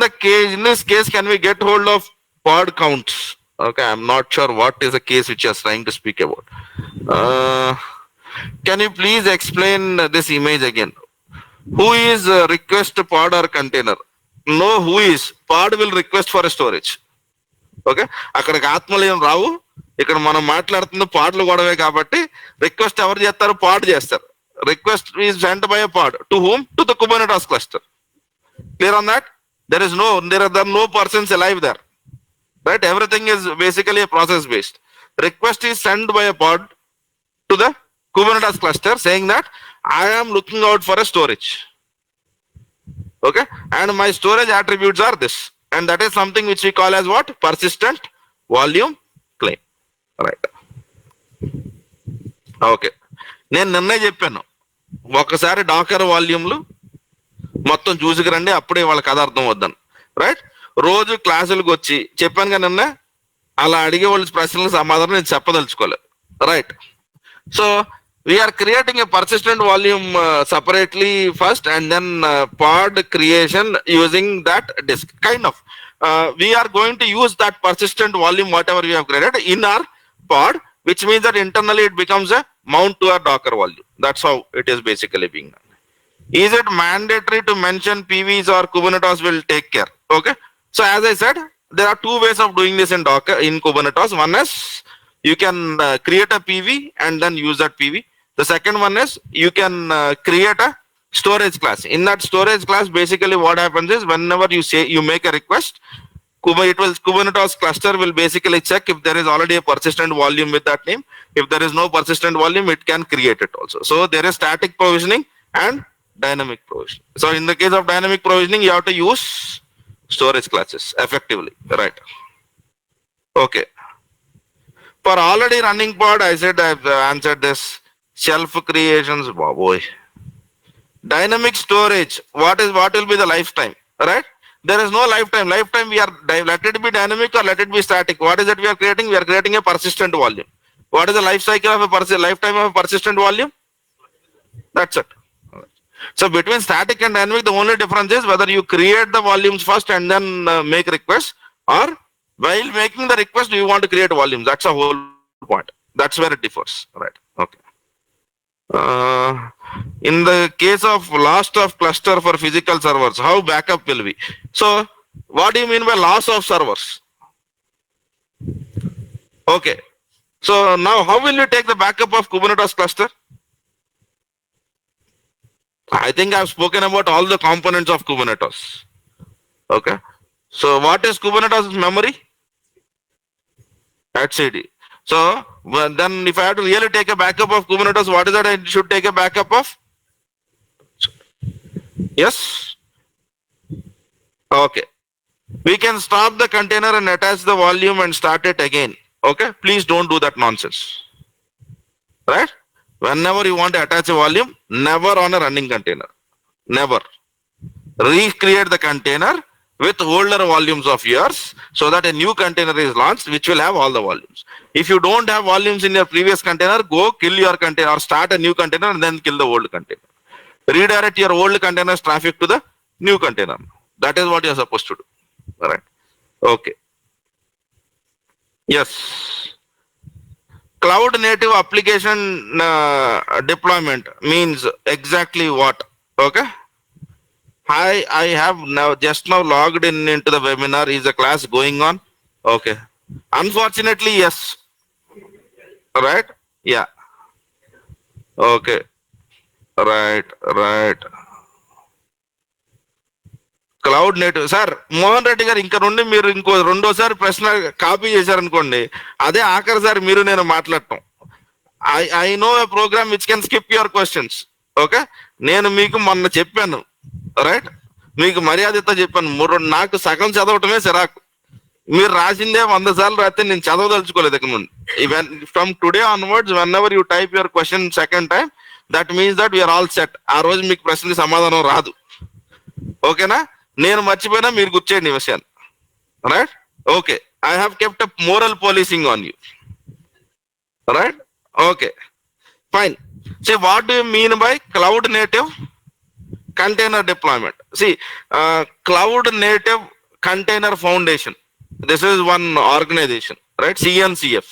this case, can we get hold of pod counts? Okay, I'm not sure what is the case which you are trying to speak about. Can you please explain this image again? Who is request pod or container? No, who is. Pod will request for a storage. Okay, అక్కడికి ఆత్మలు ఏం రావు. ఇక్కడ మనం మాట్లాడుతున్న పాడ్లు కూడావే కాబట్టి request ఎవరు చేస్తారు? పాడ్ చేస్తారు. Request is sent by a pod. To whom? To the Kubernetes cluster. Clear on that? There are no persons alive there. Right? Everything is basically a process based. Request is sent by a pod to the Kubernetes cluster saying that I am looking out for a storage. Okay, and my storage attributes are this, and that is something which we call as what? Persistent volume claim. Right. Okay, నేను నిన్నే చెప్పాను, ఒకసారి Dakar వాల్యూమ్లు మొత్తం చూసుకురండి, అప్పుడే వాళ్ళకి కథ అర్థం వద్దాను. Right? రోజు క్లాసులకు వచ్చి చెప్పాను కదా నిన్న, అలా అడిగే వాళ్ళ ప్రశ్నలకు సమాధానం నేను చెప్పదలుచుకోలేదు. Right? So we are creating a persistent volume separately first, and then pod creation using that disk. Kind of we are going to use that persistent volume whatever we have created in our pod, which means that internally it becomes a mount to our Docker volume. That's how it is basically being done. Is it mandatory to mention PVs or Kubernetes will take care? Okay, so as I said, there are 2 ways of doing this in Docker, in Kubernetes. One is you can create a PV and then use that PV. The second one is you can create a storage class. In that storage class, basically what happens is whenever you make a request, Kubernetes cluster will basically check if there is already a persistent volume with that name. If there is no persistent volume, it can create it also. So there is static provisioning and dynamic provisioning. So in the case of dynamic provisioning, you have to use storage classes effectively. Right? Okay. For already running pod, I said I've answered this. Shelf creations, boy. Dynamic storage, what will be the lifetime? Right? There is no lifetime. Lifetime we are let it be dynamic or let it be static. What is it we are creating? We are creating a persistent volume. What is the life cycle of a lifetime of a persistent volume? That's it. So between static and dynamic, the only difference is whether you create the volumes first and then make requests, or while making the request, you want to create volumes. That's the whole point. That's where it differs. Right. Okay. In the case of loss of cluster for physical servers, how backup will be? So what do you mean by loss of servers? Okay. So now how will you take the backup of Kubernetes cluster? I think I've spoken about all the components of Kubernetes. Okay. So what is Kubernetes memory? etcd. So then if I have to really take a backup of Kubernetes, what is that I should take a backup of? Yes. Okay. We can stop the container and attach the volume and start it again. Okay. Please don't do that nonsense. Right? Whenever you want to attach a volume, never on a running container. Never. Recreate the container with older volumes of yours so that a new container is launched which will have all the volumes. If you don't have volumes in your previous container, go kill your container or start a new container and then kill the old container. Redirect your old container's traffic to the new container. That is what you are supposed to do. All right. Okay. Yes. Cloud native application deployment means exactly what? Okay. I have now just now logged into the webinar. Is the class going on? Okay. Unfortunately, yes. Right? Yeah. Okay. Right. Cloud native sir Mohan Reddy గారు ఇంకా నుండి మీరు ఇంకో రెండోసారి ప్రశ్న copy చేశారనుకోండి, అదే ఆఖరిసారి మీరు నేను మాట్లాడటం. I know a program which can skip your questions. Okay, నేను మీకు మొన్న చెప్పాను, రైట్? మీకు మర్యాదతో చెప్పాను, నాకు సగం చదవటమే సిరాకు. మీరు రాసిందే 100 సార్లు రాస్తే నేను చదవదలుచుకోలేదు ఇక్కడ నుండి. From today onwards whenever you type your question second time, that means that we are all set. ఆ రోజు మీకు ప్రశ్నకి సమాధానం రాదు. ఓకేనా? నేను మర్చిపోయినా మీరు గుర్చేయండి ఈ విషయాన్ని. Right? Okay, I have kept a moral policing on you. Right? Okay, fine. See, what do you mean by cloud native container deployment? See, cloud native container foundation, this is one organization, right? CNCF,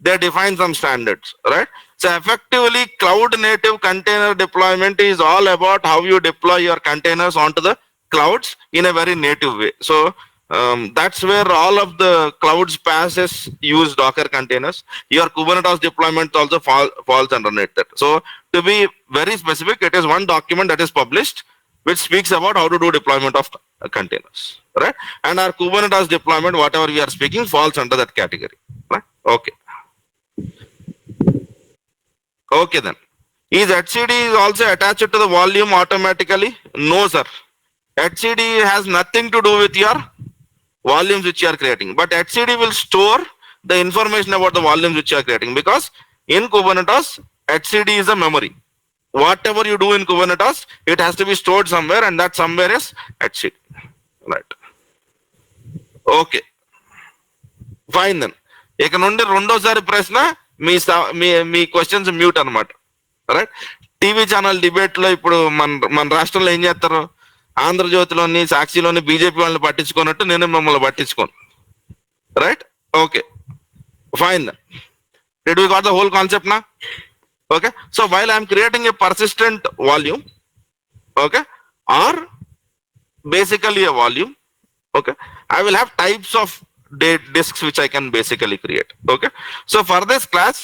they define some standards, right? So effectively cloud native container deployment is all about how you deploy your containers onto the clouds in a very native way. So that's where all of the clouds passes use Docker containers. Your Kubernetes deployment also falls underneath that. So to be very specific, it is one document that is published which speaks about how to do deployment of containers, right? And our Kubernetes deployment, whatever we are speaking, falls under that category, right? Okay. Okay then. Is etcd is also attached to the volume automatically? No, sir. etcd has nothing to do with your volumes which you are creating, but etcd will store the information about the volumes which you are creating, because in Kubernetes etcd is a memory. Whatever you do in Kubernetes, it has to be stored somewhere, and that somewhere is etcd, right? Okay, fine then. ఇక నుండి రెండోసారి ప్రశ్న మీ questions mute అనమాట, right? TV channel debate లో ఇప్పుడు మన రాష్ట్రంలో ఏం చేస్తారు, ఆంధ్రజ్యోతిలోని సాక్షిలోని బీజేపీ వాళ్ళని పట్టించుకున్నట్టు నేను మిమ్మల్ని పట్టించుకోను, right? Okay, fine. Did we got the whole concept now? Okay, so while I am creating a persistent volume, okay, or basically a volume, okay, I will have types of disks which I can basically create. Okay, so for this class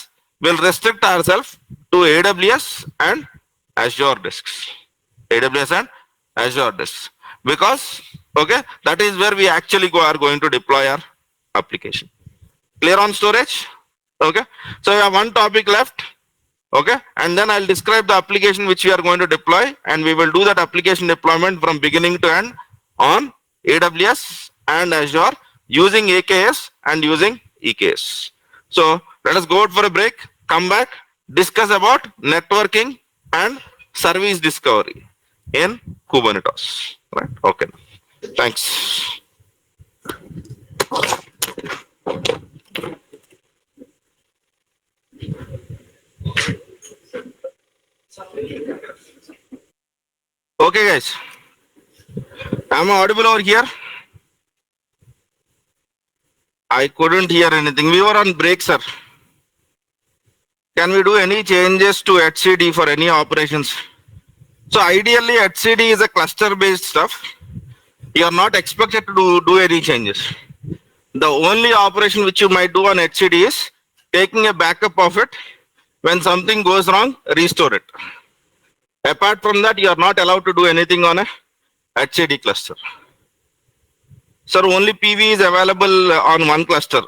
we'll restrict ourselves to AWS and Azure disks. AWS and Azure disks, because okay, that is where we actually are going to deploy our application. Clear on storage? Okay, so we have one topic left. Okay, and then I'll describe the application which we are going to deploy, and we will do that application deployment from beginning to end on AWS and Azure using AKS and using EKS. So let us go out for a break, come back, discuss about networking and service discovery in Kubernetes, right? Okay. Thanks. Okay, guys. Am I audible over here? I couldn't hear anything. We were on break, sir. Can we do any changes to HCD for any operations? So ideally, HCD is a cluster-based stuff. You are not expected to do any changes. The only operation which you might do on HCD is taking a backup of it. When something goes wrong, restore it. Apart from that, you are not allowed to do anything on a HCD cluster. Sir, only PV is available on one cluster.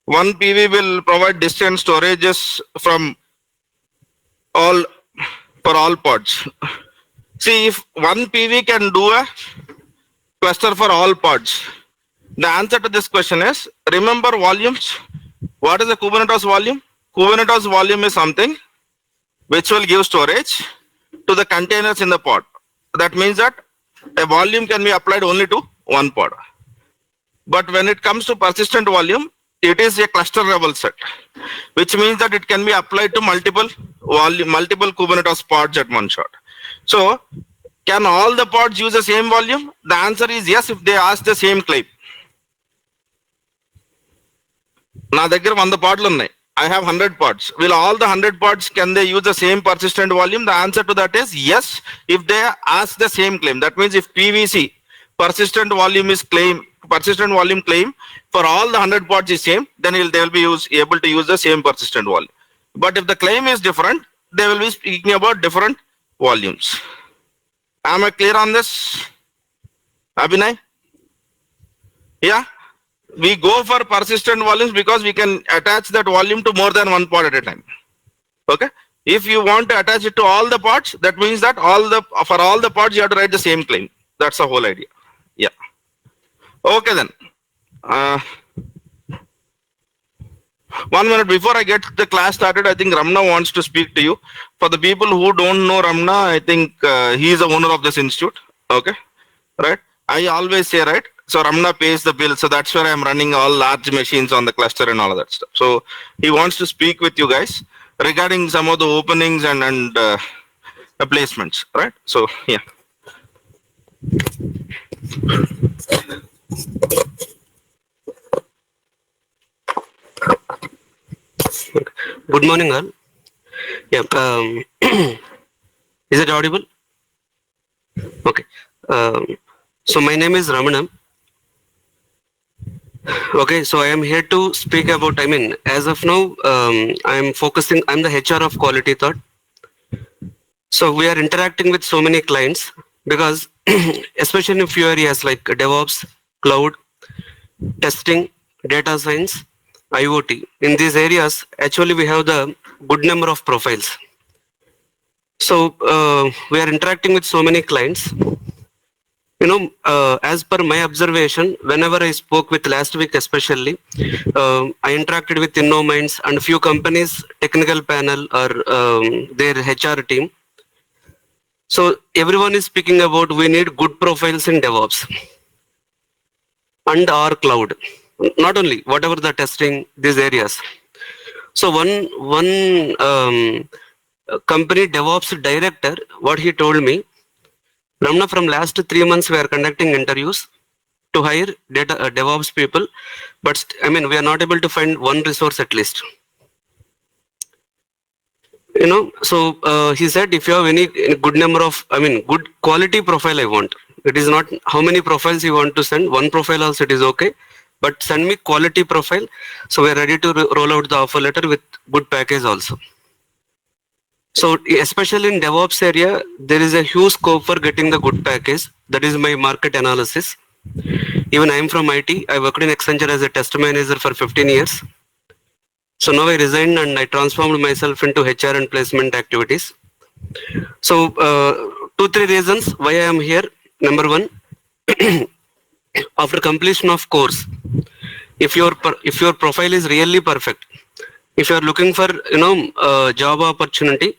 One PV will provide distant storages from all for all pods. See, if one PV can do a cluster for all pods, the answer to this question is, remember volumes. What is a Kubernetes volume? Kubernetes volume is something which will give storage to the containers in the pod. That means that a volume can be applied only to one pod. But when it comes to persistent volume, it is a cluster level set, which means that it can be applied to multiple Kubernetes pods at one shot. So, can all the pods use the same volume? The answer is yes, if they ask the same claim. నా దగ్గర 100 పాడ్లు ఉన్నాయి. I have 100 pods. Will all the 100 pods, can they use the same persistent volume? The answer to that is yes, if they ask the same claim. That means if PVC persistent volume claim for all the 100 pods is same, then they will be able to use the same persistent volume. But if the claim is different, they will be speaking about different volumes. Am I clear on this, Abhinay? Yeah. We go for persistent volumes because we can attach that volume to more than one pod at a time. Okay. If you want to attach it to all the pods, that means that for all the pods you have to write the same claim. That's the whole idea. Yeah. Okay then. 1 minute before I get the class started, I think Ramna wants to speak to you. For the people who don't know Ramna, I think he is the owner of this institute. Okay. Right. I always say, right, so Ramna pays the bill, so that's where I'm running all large machines on the cluster and all of that stuff. So he wants to speak with you guys regarding some of the openings and placements, right? So yeah. Good morning, all. Yeah. Is it audible? Okay. So my name is Ramana. Okay, so I am here to speak about, as of now, I'm the HR of Quality Thought. So we are interacting with so many clients because especially in few areas like DevOps, cloud, testing, data science, IoT. In these areas, actually we have the good number of profiles. So we are interacting with so many clients. As per my observation, whenever I spoke with last week especially, I interacted with InnoMinds and few companies, technical panel or their HR team. So everyone is speaking about we need good profiles in DevOps and our cloud. Not only, whatever the testing, these areas. So one company DevOps director, what he told me, Ramna, from last 3 months we are conducting interviews to hire DevOps people, but we are not able to find one resource at least. So he said, if you have any good number of, good quality profile I want. It is not how many profiles you want to send. One profile also it is okay, but send me quality profile. So we are ready to roll out the offer letter with good package also. So especially in DevOps area, there is a huge scope for getting the good package. That is my market analysis. Even I am from IT. I worked in Accenture as a test manager for 15 years. So now I resigned and I transformed myself into HR and placement activities. So 2-3 reasons why I am here. Number one, after completion of course, if your profile is really perfect, if you are looking for job opportunity,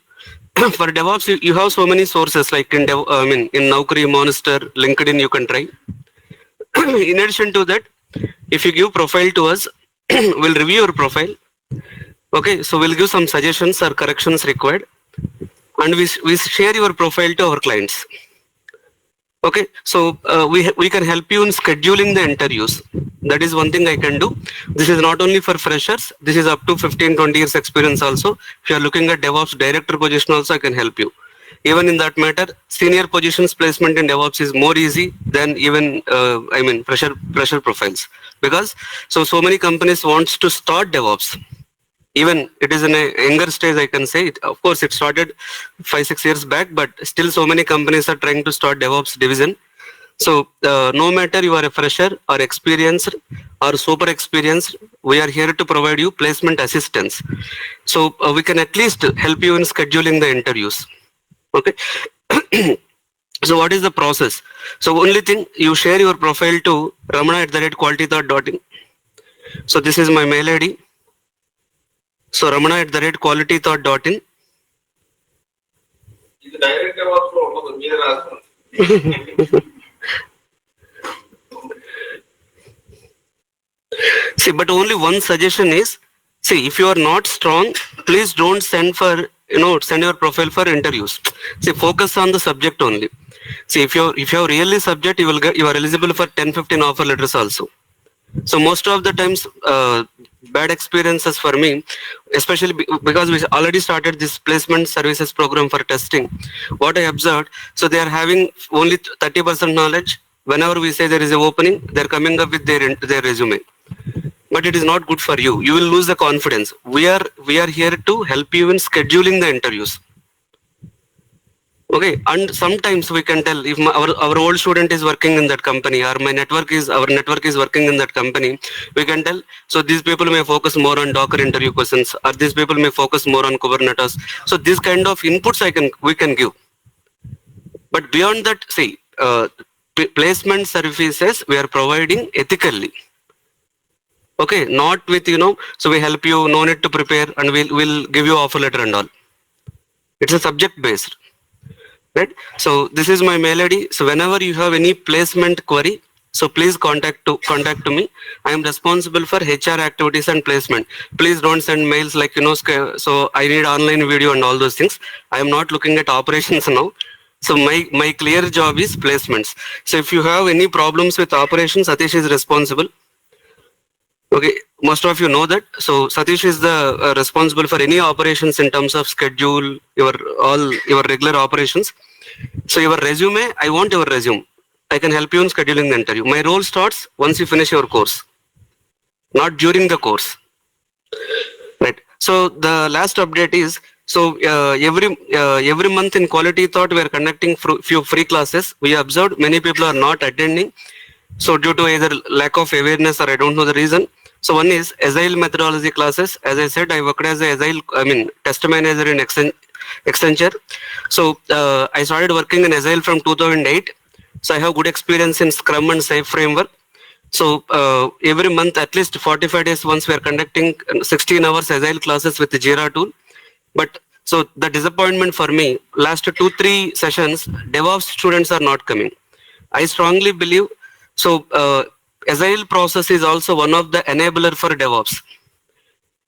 For DevOps, you have so many sources like in in Naukri, Monster, LinkedIn, you can try. In addition to that, if you give profile to us, we'll review your profile. Okay, so we'll give some suggestions or corrections required, and we share your profile to our clients. Okay, so we can help you in scheduling the interviews. That is one thing I can do. This is not only for freshers. This is up to 15-20 years experience also. If you are looking at DevOps director position also, I can help you. Even in that matter, senior positions placement in DevOps is more easy than even fresher profiles, because so many companies wants to start DevOps. Even it is in a younger stage, I can say it. Of course, it started 5-6 years back, but still so many companies are trying to start DevOps division. So no matter you are a fresher or experienced or super experienced, we are here to provide you placement assistance. So we can at least help you in scheduling the interviews. Okay. So what is the process? So only thing, you share your profile to ramana@qualitythought.in. So this is my mail ID. So ramana@qualitythought.in. ఇది direct develops లో ఉండదు, మీరే రాసుకోండి. See, but only one suggestion is, see, if you are not strong, please don't send your profile for interviews. See, focus on the subject only. See, if you are really subject, you are eligible for 10-15 offer letters also. So most of the times, bad experiences for me, especially because we already started this placement services program for testing. What I observed, so they are having only 30% knowledge. Whenever we say there is an opening, they are coming up with their resume. But it is not good for you. You will lose the confidence. We are here to help you in scheduling the interviews. Okay, and sometimes we can tell if our old student is working in that company, or our network is working in that company, we can tell, so these people may focus more on Docker interview questions, or these people may focus more on Kubernetes. So these kind of inputs we can give. But beyond that, see, placement services we are providing ethically. Okay, not with, so we help you, no need to prepare, and we'll give you offer letter and all. It's a subject based. Right? So this is my mail ID. So whenever you have any placement query, so please contact to me. I am responsible for HR activities and placement. Please don't send mails like, so I need online video and all those things. I am not looking at operations now. So my clear job is placements. So if you have any problems with operations, Satish is responsible. Okay, most of you know that. So Satish is the responsible for any operations in terms of schedule, your regular operations. So your resume, I want your resume. I can help you in scheduling the interview. My role starts once you finish your course, not during the course. Right. So the last update is, so every month in Quality Thought, we are conducting few free classes. We observed many people are not attending. So due to either lack of awareness or I don't know the reason. So one is Agile methodology classes. As I said, I worked as a test manager in Accenture. So I started working in Agile from 2008. So I have good experience in Scrum and Safe framework. So every month, at least 45 days once, we are conducting 16 hours Agile classes with the Jira tool. But so the disappointment for me, last 2-3 sessions, DevOps students are not coming. I strongly believe, so Agile process is also one of the enabler for DevOps,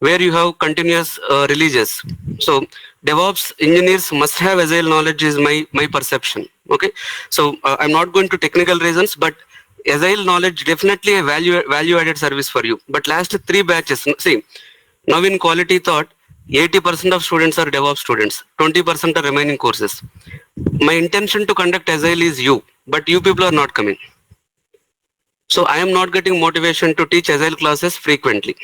where you have continuous releases. So DevOps engineers must have Agile knowledge is my perception. Okay, so I'm not going to technical reasons, but Agile knowledge definitely a value added service for you. But last 3 batches, see, now in Quality Thought, 80% of students are DevOps students, 20% are remaining courses. My intention to conduct Agile is you, but you people are not coming. So I am not getting motivation to teach Agile classes frequently.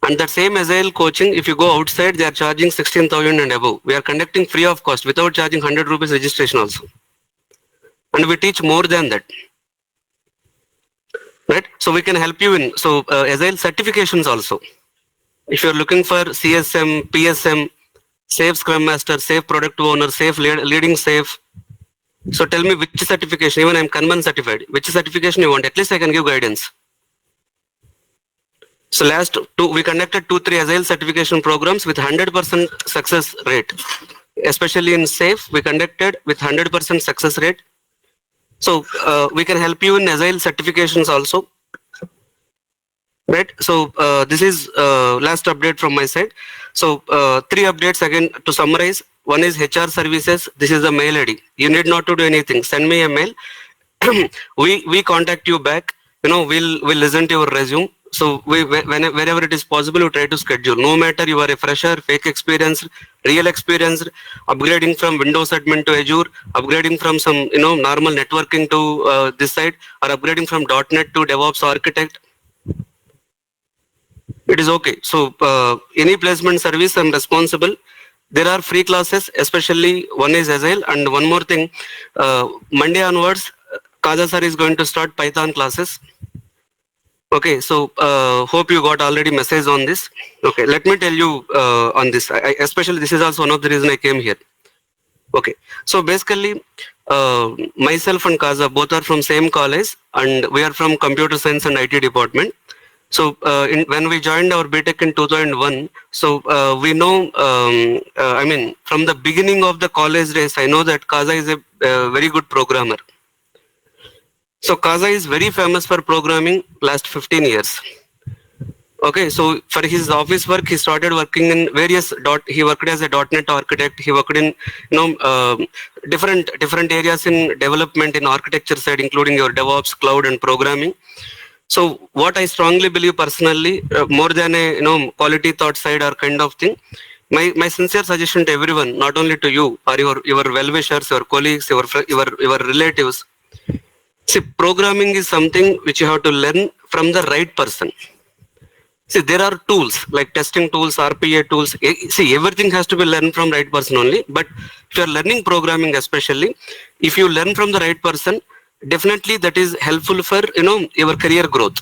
And that same Agile coaching, if you go outside, they are charging 16,000 and above. We are conducting free of cost without charging 100 rupees registration also. And we teach more than that. Right? So we can help you in Agile certifications also. If you are looking for CSM, PSM, Safe Scrum Master, Safe Product Owner, Safe Leading Safe. So tell me which certification, even I am Kanban certified, which certification you want, at least I can give guidance. So we conducted 2-3 Agile certification programs with 100% success rate. especially in SAFE, we conducted with 100% success rate. So we can help you in Agile certifications also. Right. So this is last update from my side. So three updates again to summarize. One is HR services. This is the mail ID. You need not to do anything. Send me a mail. we contact you back. We'll listen to your resume. So wherever it is possible, we try to schedule. No matter you are a fresher, fake experience, real experience, upgrading from Windows admin to Azure, upgrading from some normal networking to this side, or upgrading from .NET to DevOps architect. It is okay. So any placement service, I'm responsible. There are free classes, especially one is Agile, and one more thing, Monday onwards, Kaza sir is going to start Python classes. Okay, so hope you got already message on this. Okay, let me tell you on this. Especially this is also one of the reason I came here. Okay, so basically, myself and Kaza both are from same college, and we are from computer science and IT department. So when we joined our BTech in 2001, so we know, from the beginning of the college days, I know that Kaza is a very good programmer. So Kaza is very famous for programming last 15 years. Okay, so for his office work, he started working in various he worked as a .NET architect. He worked in different areas in development in architecture side, including your DevOps, cloud, and programming. So what I strongly believe personally, more than a quality thought side or kind of thing, my sincere suggestion to everyone, not only to you or your well-wishers, your colleagues, your relatives. See, programming is something which you have to learn from the right person. See, there are tools like testing tools, RPA tools. See, everything has to be learned from right person only. But if you are learning programming, especially, if you learn from the right person, definitely that is helpful for your career growth.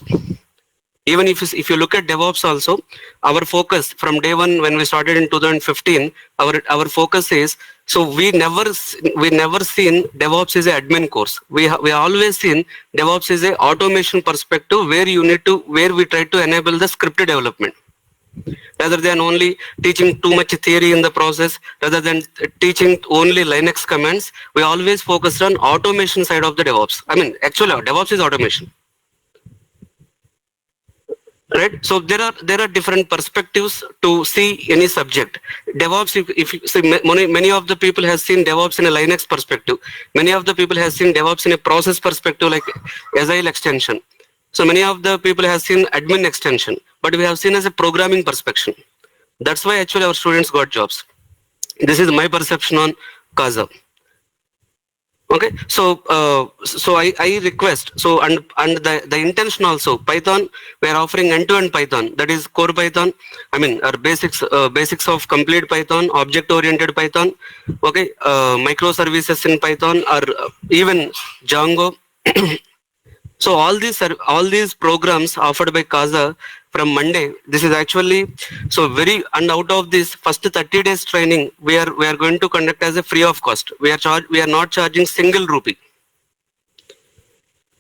Even if you look at DevOps also, our focus from day one when we started in 2015, our focus is, so we never seen DevOps is an admin course. We always seen DevOps is a automation perspective where we try to enable the script development. Rather than only teaching too much theory in the process, rather than teaching only Linux commands, we always focused on automation side of the DevOps. Actually, DevOps is automation. Right. So there are different perspectives to see any subject. DevOps, if you see, many of the people have seen DevOps in a Linux perspective. Many of the people have seen DevOps in a process perspective, like Agile extension. So many of the people have seen admin extension, but we have seen as a programming perspective. That's why actually our students got jobs. This is my perception on Kaza. Okay, so I request, so and the intention also, Python, we are offering end-to-end Python, that is core Python, our basics of complete Python, object-oriented Python, okay, microservices in Python, or even Django. So all these programs offered by Kaza from Monday, this is actually and out of this first 30 days training, we are going to conduct as a free of cost. We are not charging single rupee.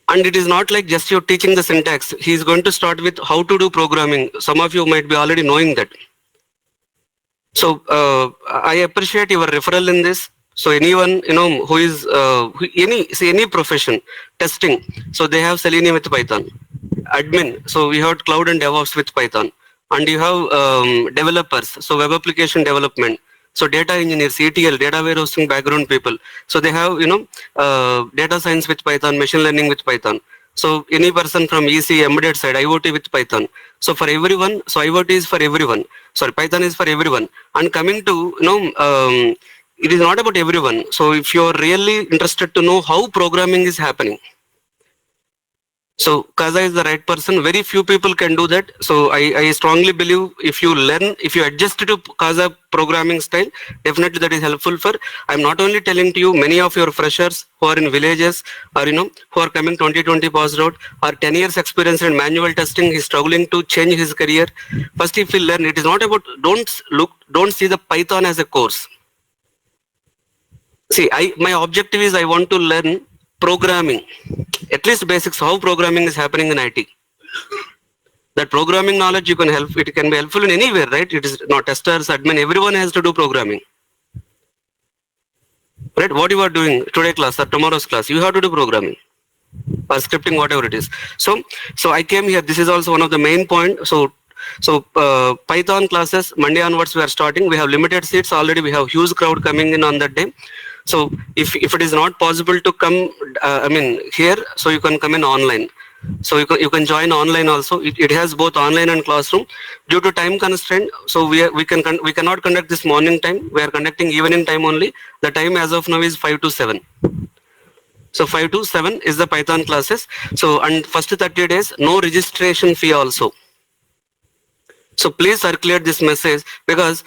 And it is not like just you're teaching the syntax. He is going to start with how to do programming. Some of you might be already knowing that. So I appreciate your referral in this. So anyone who is any profession, testing, so they have Selenium with Python. Admin, so we have cloud and DevOps with Python, and you have developers, so web application development, so data engineers, ETL, data warehousing background people, so they have data science with Python, machine learning with Python. So any person from EC, embedded side, IoT with Python. So for everyone, so IoT is for everyone. Sorry, Python is for everyone. And coming to it is not about everyone. So if you are really interested to know how programming is happening, so Kaza is the right person. Very few people can do that. So I strongly believe if you adjust to Kaza programming style, definitely that is helpful for. I'm not only telling to you, many of your freshers who are in villages, or who are coming 2020 passed out, or 10 years experience in manual testing, he's struggling to change his career. First, if you learn, it is not about, don't see the Python as a course. See, my objective is I want to learn programming, at least basics, how programming is happening in IT. That programming knowledge it can be helpful in anywhere, right? It is not testers, admin, everyone has to do programming. right? What you are doing today class or tomorrow's class, you have to do programming or scripting, whatever it is. So I came here. This is also one of the main point. So Python classes Monday onwards we are starting. We have limited seats already. We have huge crowd coming in on that day. So if it is not possible to come, here, so you can come in online. So you can join online also. It has both online and classroom. Due to time constraint, so we cannot conduct this morning time. We are conducting evening time only. The time as of now is 5 to 7. So 5 to 7 is the Python classes. So and first 30 days, no registration fee also. So please circulate this message, because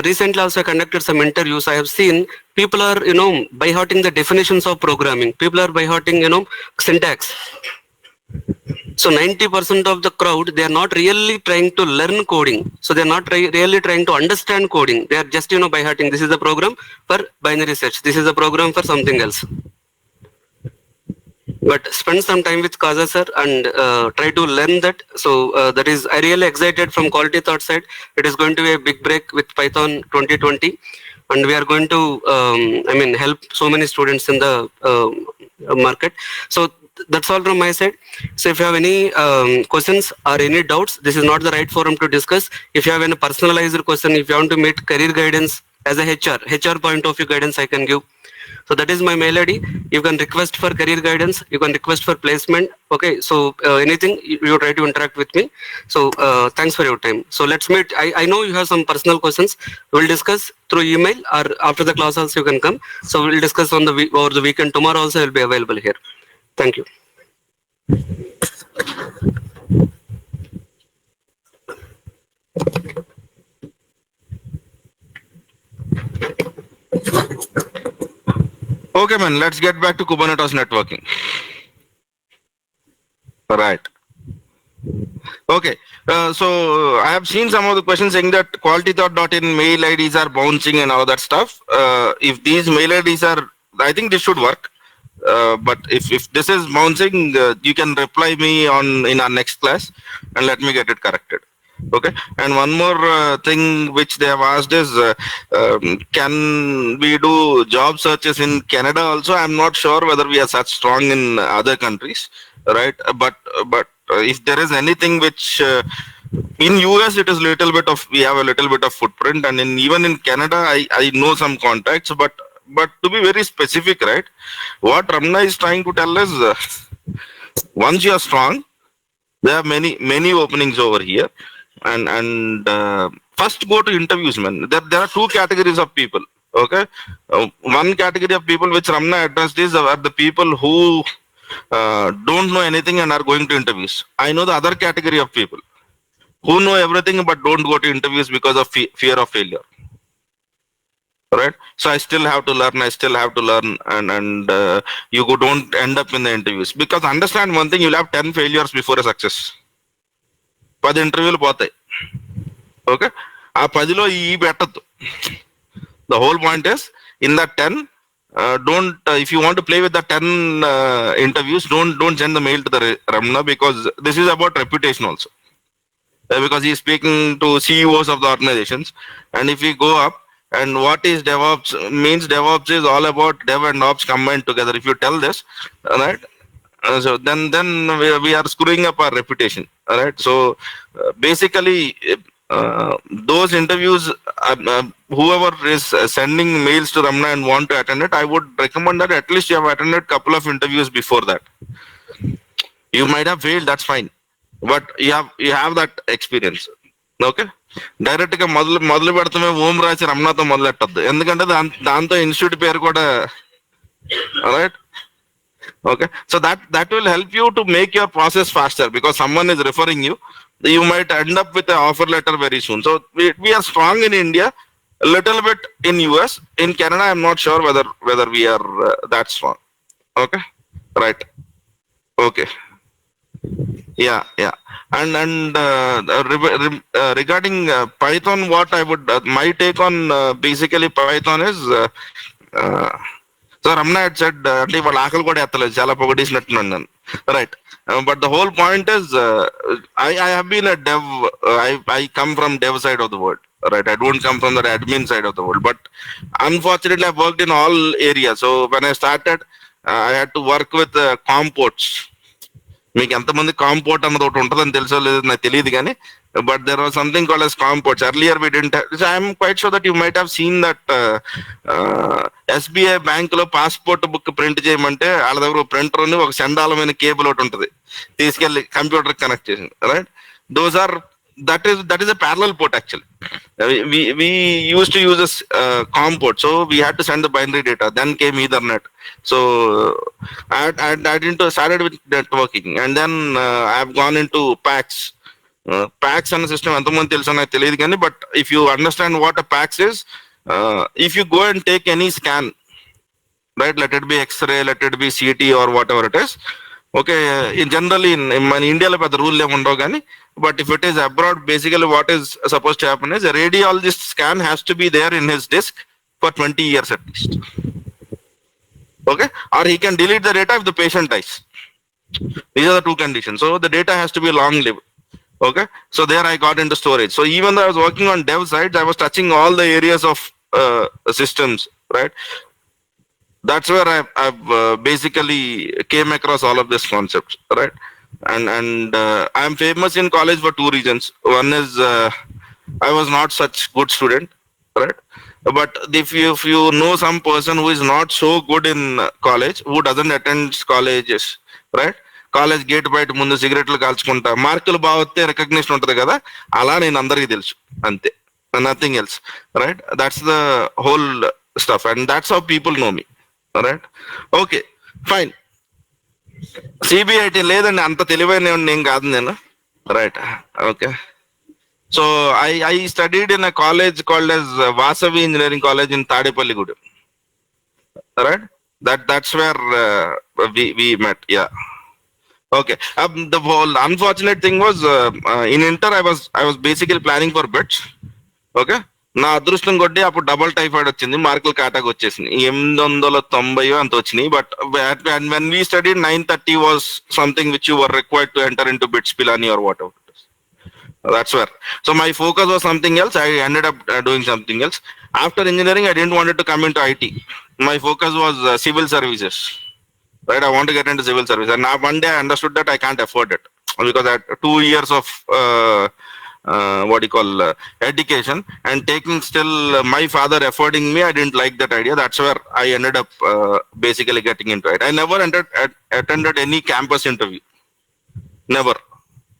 recently also I conducted some interviews. I have seen people are by hearting the definitions of programming. People are by hearting syntax. So 90% of the crowd, they are not really trying to learn coding. So they are not really trying to understand coding. They are just by hearting. This is the program for binary search. This is the program for something else. But spend some time with Kaza sir and try to learn that. So that is, I really excited from Quality Thought side. It is going to be a big break with Python 2020, and we are going to help so many students in the market. So that's all from my side. So if you have any questions or any doubts, this is not the right forum to discuss. If you have any personalized question, if you want to meet career guidance as a HR point of view guidance, I can give. So that is my mail ID. You can request for career guidance. You can request for placement. Okay. So anything you try to interact with me. So thanks for your time. So let's meet. I know you have some personal questions. We'll discuss through email, or after the class also you can come. So we'll discuss on over the weekend. Tomorrow also I will be available here. Thank you. Okay, man, let's get back to Kubernetes networking. Right. Okay. So I have seen some of the questions saying that qualitythought.in mail IDs are bouncing and all that stuff. If these mail IDs are, I think this should work. But if this is bouncing, you can reply me in our next class and let me get it corrected. Okay. And one more thing which they have asked is, can we do job searches in Canada also? I'm not sure whether we are such strong in other countries, right? But if there is anything which in US, it is we have a little bit of footprint, and even in Canada, I know some contacts, but to be very specific, right? What Ramna is trying to tell is, once you are strong, there are many openings over here, and first go to interviews, man. There are two categories of people. Okay, one category of people which Ramna addressed are the people who don't know anything and are going to interviews. I know the other category of people who know everything but don't go to interviews because of fear of failure. Right? So I still have to learn, and you don't end up in the interviews. Because understand one thing, you'll have 10 failures before a success. 10 interviews పోతాయి. Okay? ఆ 10లో ఈ పెట్టద్దు. The whole point is, in that 10, if you want to play with the 10 interviews, don't send the mail to the Ramna, because this is about reputation also. Because he is speaking to CEOs of the organizations, and if we go up, and what is DevOps means, DevOps is all about Dev and Ops combined together. If you tell this, right, so then we are screwing up our reputation. All right. So basically, those interviews, whoever is sending mails to Ramna and want to attend it, I would recommend that at least you have attended a couple of interviews before that. You might have failed, that's fine, but you have that experience. Okay, direct గా మొదలు పెడతామే ఓం రాసి రమణతో మొదలెట్టద్దు, ఎందుకంటే దాంతో institute పేరు కూడా. Right? Okay, so that will help you to make your process faster, because someone is referring you. You might end up with an offer letter very soon. So we are strong in India, a little bit in US. In Canada, I'm not sure whether we are that strong. Okay, right? Okay. Yeah. And regarding Python, what I would my take on basically Python is, so Ramna had said అంటే వాళ్ళ ఆకలి కూడా ఎత్తలేదు, చాలా పొగడేసినట్టున్నాను నేను. Right? But the whole point is, I have been a dev. I come from dev side of the world. right? I don't come from the admin side of the world, but unfortunately I've worked in all areas. So when I started, I had to work with compots. మీకు ఎంతమంది కాంపోర్ట్ అన్నది ఒకటి ఉంటుందని తెలుసో లేదు నాకు తెలియదు కానీ, but there was something called as compots. Earlier we didn't have, so I'm quite sure that you might have seen that SBI bank లో పాస్పోర్ట్ బుక్ ప్రింట్ చేయమంటే వాళ్ళ దగ్గర ప్రింటర్ ఉంది, ఒక చండాలమైన కేబుల్ ఒకటి ఉంటుంది, తీసుకెళ్లి కంప్యూటర్ కనెక్ట్ చేసింది, right? Those are that is a parallel port actually. We used to use COM port, so we had to send the binary data. Then came Ethernet. So I didn't started with networking, and then I have gone into PAX. PAX and system అంతమంది తెలుసు నాకు తెలియదు కానీ, but if you understand what a PAX is, if you go and take any scan, right, let it be X-ray, let it be CT or whatever it is, okay, in generally మన ఇండియాలో పెద్ద rule ఏమి ఉండవు కానీ, but if it is abroad, basically what is supposed to happen is a radiologist scan has to be there in his disk for 20 years at least, okay, or he can delete the data if the patient dies. These are the two conditions. So the data has to be long lived, okay. So there I got into storage. So even though I was working on dev sides, I was touching all the areas of systems, right? That's where I've basically came across all of these concepts, right? And I'm famous in college for two reasons. One is I was not such good student, right? But if you know some person who is not so good in college, who doesn't attend colleges, right? College gate బయట ముందు సిగరెట్లు కాల్చుకుంటా, మార్కులు బాగా వస్తే recognition ఉంటుంది కదా, అలా నేను అందరికీ తెలుసు, అంతే, nothing else, right? That's the whole stuff and that's how people know me, right? Okay, fine. CBIT లేదండి, అంత తెలివైన ఏం కాదు నేను, right? Okay. So I studied in a college called as Vasavi engineering college in Tadepalligudem, right? That's where we met, yeah. Okay. The whole unfortunate thing was in inter I was basically planning for bits. Okay. నా అదృష్టం కొట్టి అప్పుడు double typhoid వచ్చింది, మార్కులు కాటాకు వచ్చేసింది, 890 అంత వచ్చినాయి. But when we study 930 was something which you were required to enter in to BITS Pilani or whatever. That's where. So my focus was something else. I ended up doing something else. After engineering, I didn't want to come into IT. My focus was civil services. Right, I want to get into civil service, and now one day I understood that I can't afford it because I had 2 years of what you call education and taking still my father affording me. I didn't like that idea. That's where I ended up basically getting into it. I never attended any campus interview, never,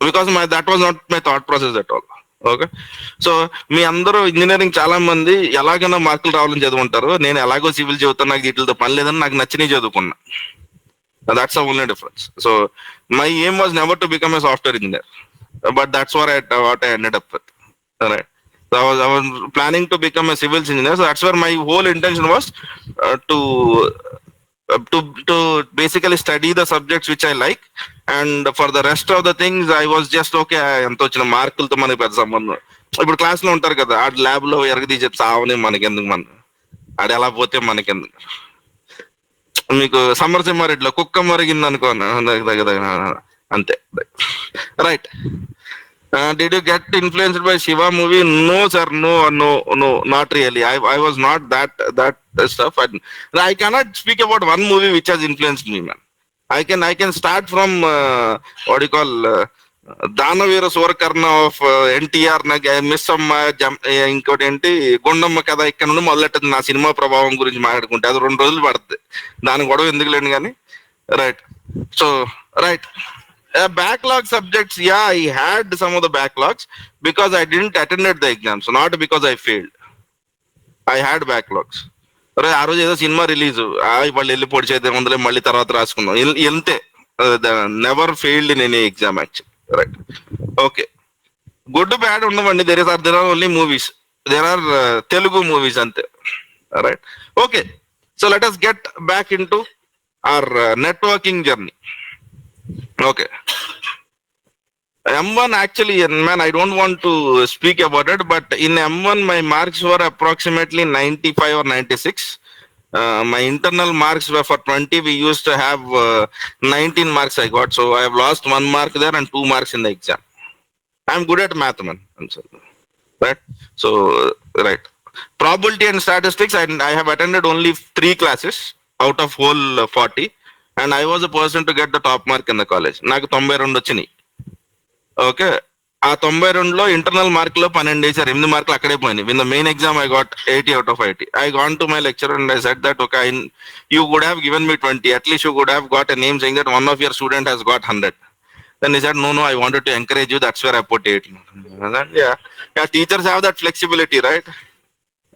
because that was not my thought process at all. Okay. So మీ అందరూ engineering చాలా మంది ఎలాగైనా మార్కులు రావాలని చదువుకుంటారు, నేను ఎలాగో సివిల్ చదువుతాను, నాకు వీటితో పని లేదని నాకు నచ్చినవి చదువుకున్నా. That's the only difference. So my aim was never to become a software engineer, but that's what I ended up with. All right. So I was planning to become a civil engineer. So that's where my whole intention was to basically study the subjects which I like, and for the rest of the things I was just okay. ఎంత వచ్చిన మార్కులతో మనకి పెద్ద సంబంధం. ఇప్పుడు class లో ఉంటారు కదా, ఆ ల్యాబ్ లో ఎరగదీ చెప్తే సావని మనకెందుకు, ఆడ ఎలా పోతే మనకెందుకు. మీకు సమరసింహారెడ్డిలో కుక్క మరిగింది అనుకో, అంతే, right? Did you get influenced by Shiva movie? No sir, no, not really. I was not that stuff. I cannot speak about one movie which has influenced me, man. I can start from what do you call Danaveera Soora Karna of NTR. నాకు miss అమ్మ, ఇంకోటి ఏంటి గుండమ్మ కథ, ఇక్కడ నుండి మొదలెట్టదు నా cinema ప్రభావం గురించి మాట్లాడుకుంటే అది 2 రోజులు పడుతుంది, దాని గొడవ ఎందుకు లేండి కానీ, right? So right, backlog subjects, yeah, I had some of the backlogs because I didn't attended the exams, not because I failed. I had backlogs. ఆ రోజు ఏదో సినిమా రిలీజ్, వాళ్ళు వెళ్ళి పొడి చేద్దాం ముందులే మళ్ళీ తర్వాత రాసుకుందాం, వెళ్తే never failed in any exam actual, right? Okay, good bad ఉండవండి, there are only movies, there are Telugu movies అంతే, right? Okay, so let us get back into our networking journey. Okay. M1 actually, man, I don't want to speak about it, but in M1 my marks were approximately 95 or 96. My internal marks were for 20. We used to have 19 marks I got, so I have lost 1 mark there and 2 marks in the exam. I'm good at math, man. Right? So, right. Probability and statistics, I have attended only 3 classes out of whole 40. And I was a person to get the top mark in the college. నాకు 92 వచ్చినాయి. Okay, ఆ 92లో internal మార్కులో 12 వేసారు, 8 మార్కులు అక్కడే పోయినాయి. In the main exam I got 80 out of 80. I gone to my lecturer and I said that okay, you would have given me 20, at least you would have got a name saying that one of your student has got 100. Then he said, no, I wanted to encourage you, that's where I put 80. Said, yeah, teachers have that flexibility, right?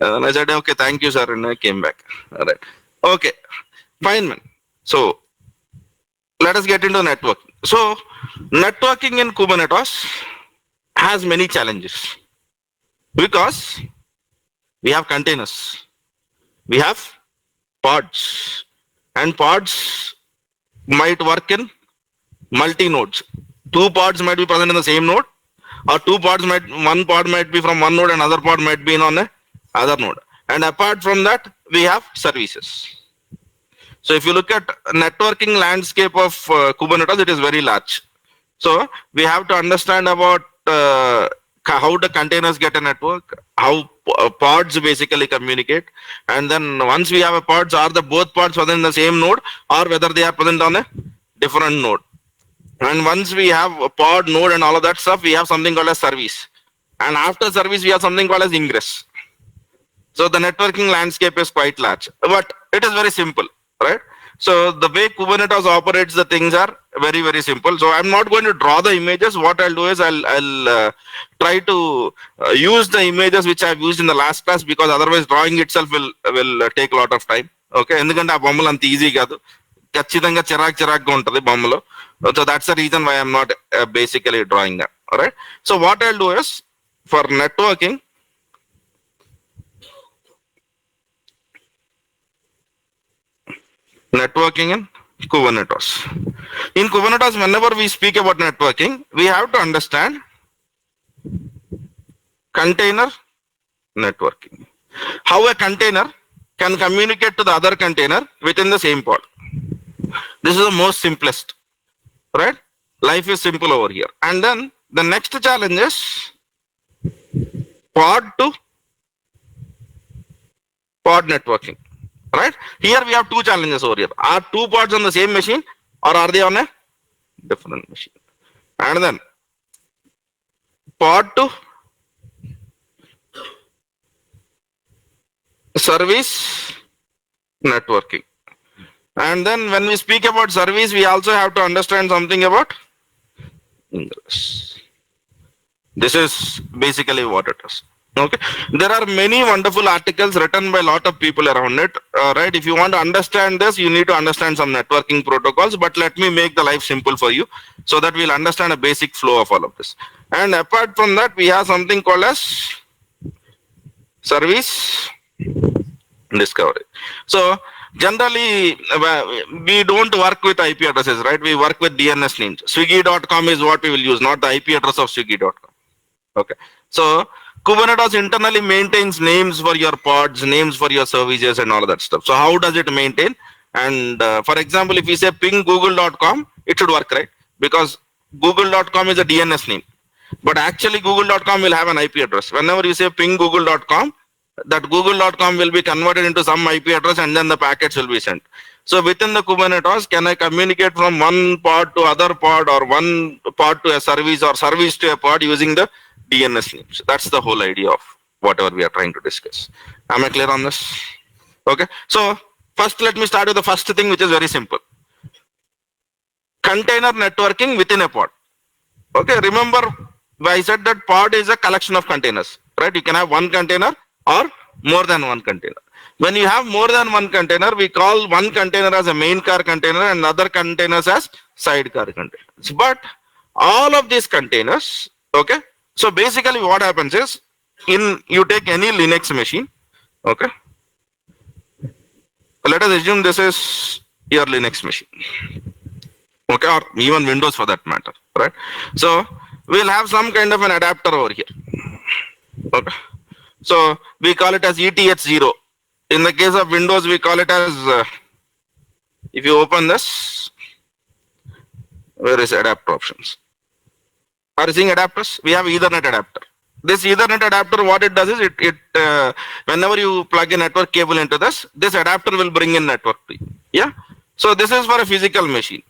And I said, okay, thank you, sir, and I came back. All right, okay, fine, man. So let us get into networking. So networking in Kubernetes has many challenges because we have containers, we have pods, and pods might work in multi nodes. 2 pods might be present in the same node, or 2 pods might, one pod might be from one node and other pod might be on a other node. And apart from that, we have services. So if you look at networking landscape of Kubernetes, it is very large. So we have to understand about how the containers get a network, how pods basically communicate, and then once we have a pods, are the both pods present in the same node or whether they are present on a different node. And once we have a pod node and all of that stuff, we have something called as service. And after service, we have something called as ingress. So the networking landscape is quite large, but it is very simple, right? So the way Kubernetes operates the things are very, very simple. So I'm not going to draw the images. What I'll do is I'll try to use the images which I've used in the last class, because otherwise drawing itself will take a lot of time. Okay, ఎందుకంటే ఆ బొమ్మలు అంత easy కాదు, ఖచ్చితంగా చిరాగ్గా ఉంటుంది బొమ్మలు. So that's the reason why I'm not basically drawing that. All right. So what I'll do is, for networking, in Kubernetes. In Kubernetes, whenever we speak about networking, we have to understand container networking. How a container can communicate to the other container within the same pod. This is the most simplest, right? Life is simple over here. And then the next challenge is pod to pod networking. Right? Here we have 2 challenges over here. Are 2 pods on the same machine or are they on a different machine? And then pod to service networking. And then when we speak about service, we also have to understand something about ingress. This is basically what it is. Okay, there are many wonderful articles written by a lot of people around it, right? If you want to understand this, you need to understand some networking protocols, but let me make the life simple for you so that we'll understand a basic flow of all of this. And apart from that, we have something called as service discovery. So generally we don't work with IP addresses, right? We work with DNS names. Swiggy.com is what we will use, not the IP address of Swiggy.com. Okay, so Kubernetes internally maintains names for your pods, names for your services and all of that stuff. So how does it maintain? And for example, if we say ping google.com, it should work, right? Because google.com is a DNS name, but actually google.com will have an IP address. Whenever you say ping google.com, that google.com will be converted into some IP address and then the packets will be sent. So within the Kubernetes, can I communicate from one pod to other pod, or one pod to a service, or service to a pod using the DNS names? That's the whole idea of whatever we are trying to discuss. Am I clear on this? Okay. So first, let me start with the first thing, which is very simple. Container networking within a pod. Okay. Remember, I said that pod is a collection of containers, right? You can have one container or more than one container. When you have more than one container, we call one container as a main car container and other containers as sidecar containers. But all of these containers, okay, so basically what happens is, you take any Linux machine, okay, let us assume this is your Linux machine, okay, or even Windows for that matter, right? So we'll have some kind of an adapter over here, okay, so we call it as ETH0. In the case of Windows, we call it as, if you open this, where is adapter options? Are you seeing adapters? We have Ethernet adapter. This Ethernet adapter, what it does is whenever you plug a network cable into this adapter will bring in network to you. Yeah. So this is for a physical machine.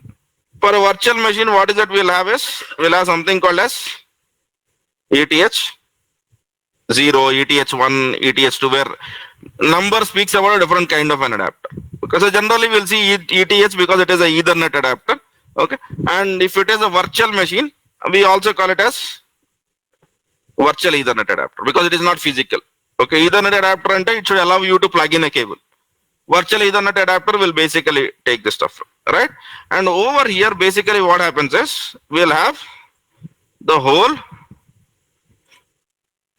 For a virtual machine, what is that we'll have is, we'll have something called as ETH 0, ETH 1, ETH 2, where number speaks about a different kind of an adapter. Because generally we'll see ETH because it is a Ethernet adapter. Okay. And if it is a virtual machine, we also call it as virtual Ethernet adapter because it is not physical. Okay. Ethernet adapter and it should allow you to plug in a cable. Virtual Ethernet adapter will basically take the stuff, right? And over here, basically what happens is, we'll have the whole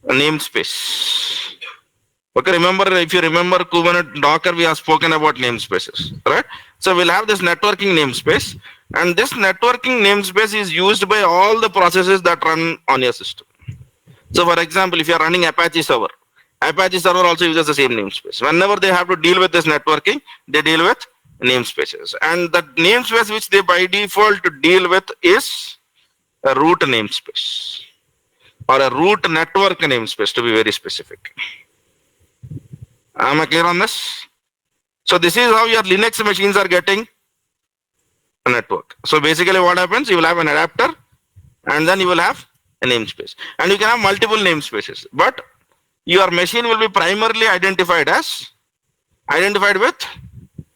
namespace. Okay, remember, if you remember Kubernetes Docker, we have spoken about namespaces, right? So we'll have this networking namespace, and this networking namespace is used by all the processes that run on your system. So for example, if you are running Apache server also uses the same namespace. Whenever they have to deal with this networking, they deal with namespaces. And the namespace which they by default deal with is a root namespace or a root network namespace, to be very specific. Am I clear on this? So this is how your Linux machines are getting a network. So basically what happens, you will have an adapter and then you will have a namespace. And you can have multiple namespaces, but your machine will be primarily identified with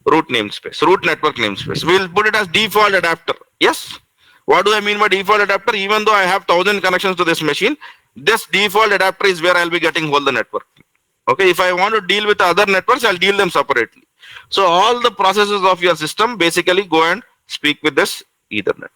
root namespace, root network namespace. We'll put it as default adapter. Yes. What do I mean by default adapter? Even though I have 1000 connections to this machine, this default adapter is where I'll be getting all the network. Okay. If I want to deal with other networks, I'll deal them separately. So all the processes of your system basically go and speak with this Ethernet.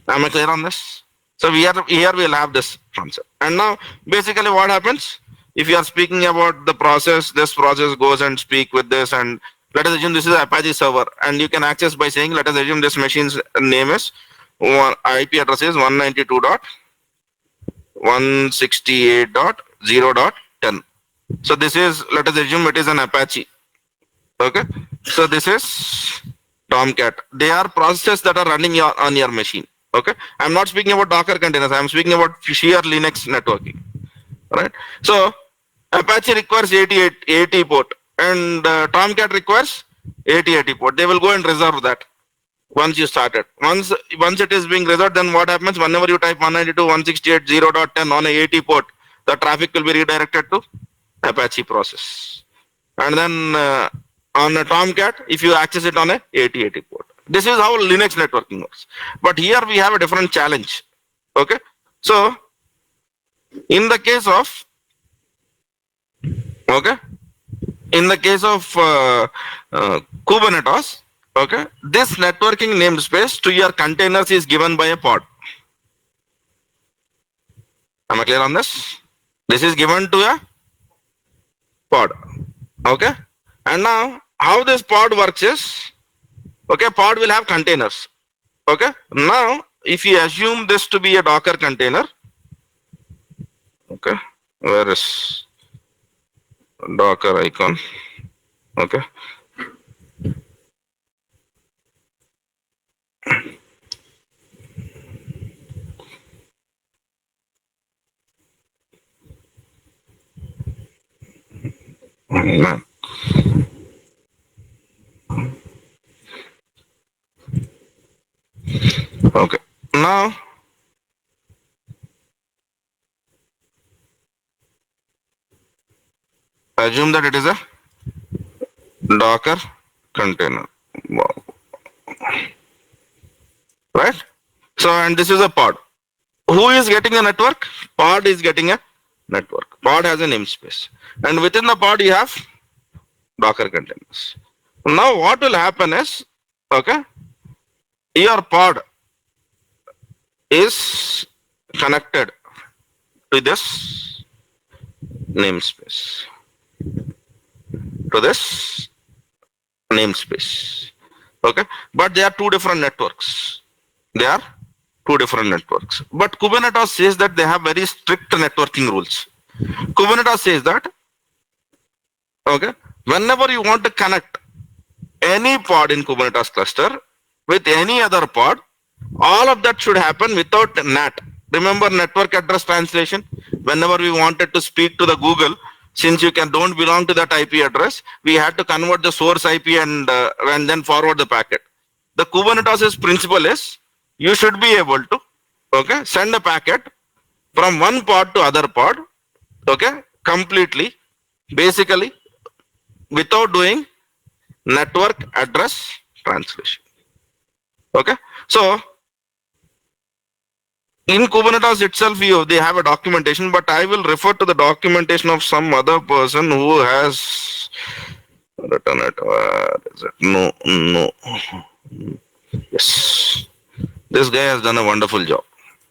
Am I clear on this? So here we'll have this concept. And now basically what happens? If you are speaking about the process, this process goes and speak with this, and let us assume this is Apache server, and you can access by saying, let us assume this machine's name is, IP address is 192.168.0.10. So this is, let us assume it is an Apache. Okay. So this is Tomcat. They are processes that are running on your machine. Okay. I'm not speaking about Docker containers. I'm speaking about sheer Linux networking. Right. So Apache requires 80 port and Tomcat requires 80 port. They will go and reserve that once you start it. Once it is being reserved, then what happens? Whenever you type 192.168.0.10 on a 80 port, the traffic will be redirected to Apache process. And then on a Tomcat, if you access it on a 80 port. This is how Linux networking works. But here we have a different challenge. Okay. So in the case of Kubernetes, okay, this networking namespace to your containers is given by a pod. Am I clear on this? This is given to a pod. Okay. And now how this pod works is, okay, pod will have containers. Okay. Now if you assume this to be a Docker container, okay, where is Docker icon? Okay. Okay. Now assume that it is a Docker container. Wow. Right? So, and this is a pod. Who is getting a network? Pod is getting a network. Pod has a namespace. And within the pod you have Docker containers. Now what will happen is, okay, your pod is connected to this namespace. Okay, but they are two different networks. But Kubernetes says that they have very strict networking rules. Kubernetes says that, okay, whenever you want to connect any pod in Kubernetes cluster with any other pod, all of that should happen without NAT. remember network address translation? Whenever we wanted to speak to the Google, since you don't belong to that IP address, we had to convert the source IP and then forward the packet. The Kubernetes principle is you should be able to, okay, send a packet from one pod to other pod, okay, completely, basically, without doing network address translation. Okay, so in Kubernetes itself, they have a documentation, but I will refer to the documentation of some other person who has written it. Where is it? No. Yes, this guy has done a wonderful job.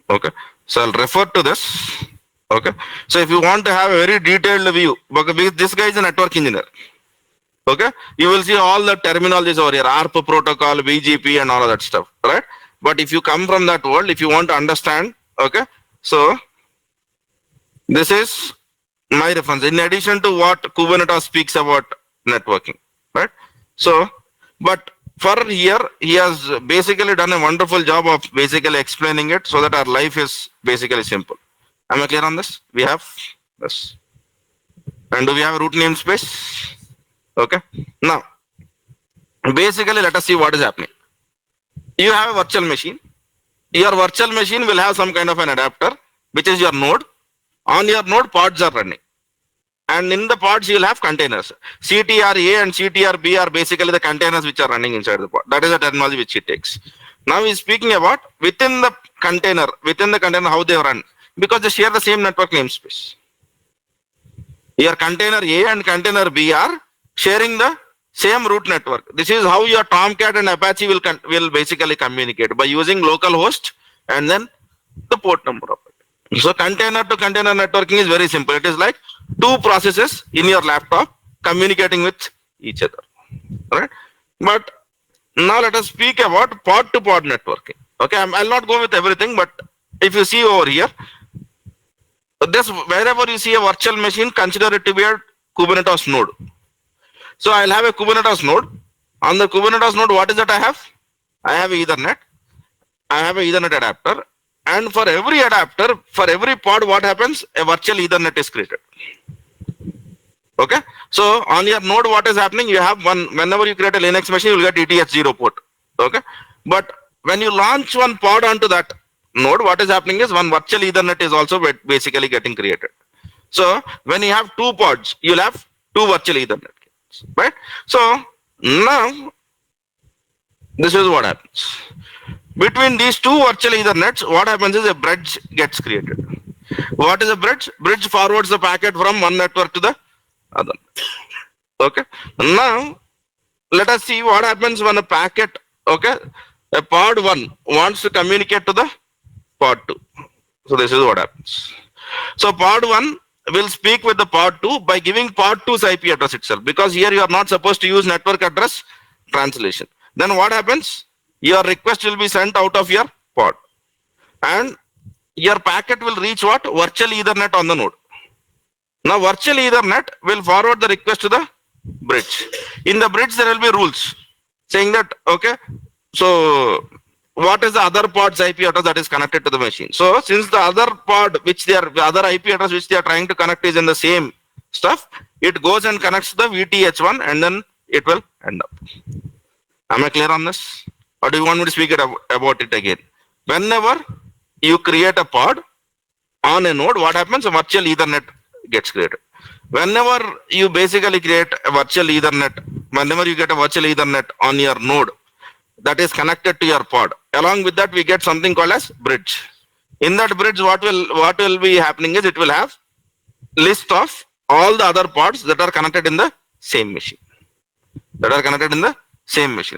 Okay, so I'll refer to this. Okay, so if you want to have a very detailed view, because this guy is a network engineer. Okay, you will see all the terminologies over here, ARP protocol, BGP and all of that stuff, right? But if you come from that world, if you want to understand, okay, so this is my reference in addition to what Kubernetes speaks about networking, right? So, but for here, he has basically done a wonderful job of basically explaining it so that our life is basically simple. Am I clear on this? We have this. And do we have a root namespace? Okay. Now, basically, let us see what is happening. You have a virtual machine. Your virtual machine will have some kind of an adapter, which is your node. On your node, pods are running. And in the pods, you'll have containers. CTR-A and CTR-B are basically the containers which are running inside the pod. That is the terminology which it takes. Now he's speaking about within the container, how they run. Because they share the same network namespace. Your container A and container B are sharing the same root network. This is how your Tomcat and Apache will basically communicate by using localhost and then the port number of it. So container to container networking is very simple. It is like two processes in your laptop communicating with each other, right? But now let us speak about pod to pod networking. Okay, I'll not go with everything, but if you see over here, this wherever you see a virtual machine, consider it to be a Kubernetes node. So I'll have a Kubernetes node. On the Kubernetes node, what is that I have? I have Ethernet. I have a Ethernet adapter. And for every adapter, for every pod, what happens? A virtual Ethernet is created. Okay. So on your node, what is happening? You have one, whenever you create a Linux machine, you will get ETH0 port. Okay. But when you launch one pod onto that node, what is happening is one virtual Ethernet is also basically getting created. So when you have two pods, you'll have two virtual Ethernet. Right? So now this is what happens. Between these two virtual Ethernets, what happens is a bridge gets created. What is a bridge? Bridge forwards the packet from one network to the other. Okay. Now let us see what happens when a packet, okay, a pod 1 wants to communicate to the pod 2. So this is what happens. So pod 1 will speak with the pod 2 by giving pod 2's IP address itself, because here you are not supposed to use network address translation. Then what happens? Your request will be sent out of your pod and your packet will reach what? Virtual Ethernet on the node. Now virtual Ethernet will forward the request to the bridge. In the bridge there will be rules saying that, okay, so what is the other pod's IP address that is connected to the machine? So since the other pod the other IP address which they are trying to connect is in the same stuff, it goes and connects to the VTH1 and then it will end up. Am I clear on this? Or do you want me to speak about it again? Whenever you create a pod on a node, what happens? A virtual Ethernet gets created. Whenever you basically create a virtual Ethernet, whenever you get a virtual Ethernet on your node that is connected to your pod, along with that we get something called as bridge. In that bridge, what will be happening is it will have list of all the other pods that are connected in the same machine.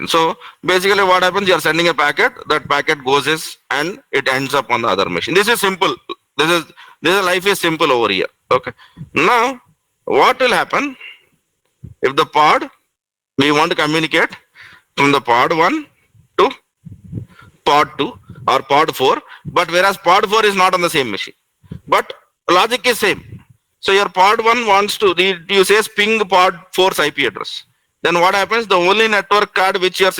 So basically what happens, you are sending a packet, that packet goes and it ends up on the other machine. This is simple. This life is simple over here. Okay. Now what will happen if the pod, we want to communicate from the pod 1 to pod 2 or pod 4, but whereas pod 4 is not on the same machine, but logic is same. So your pod 1 wants to, you say ping pod 4's IP address. Then what happens? The only network card which your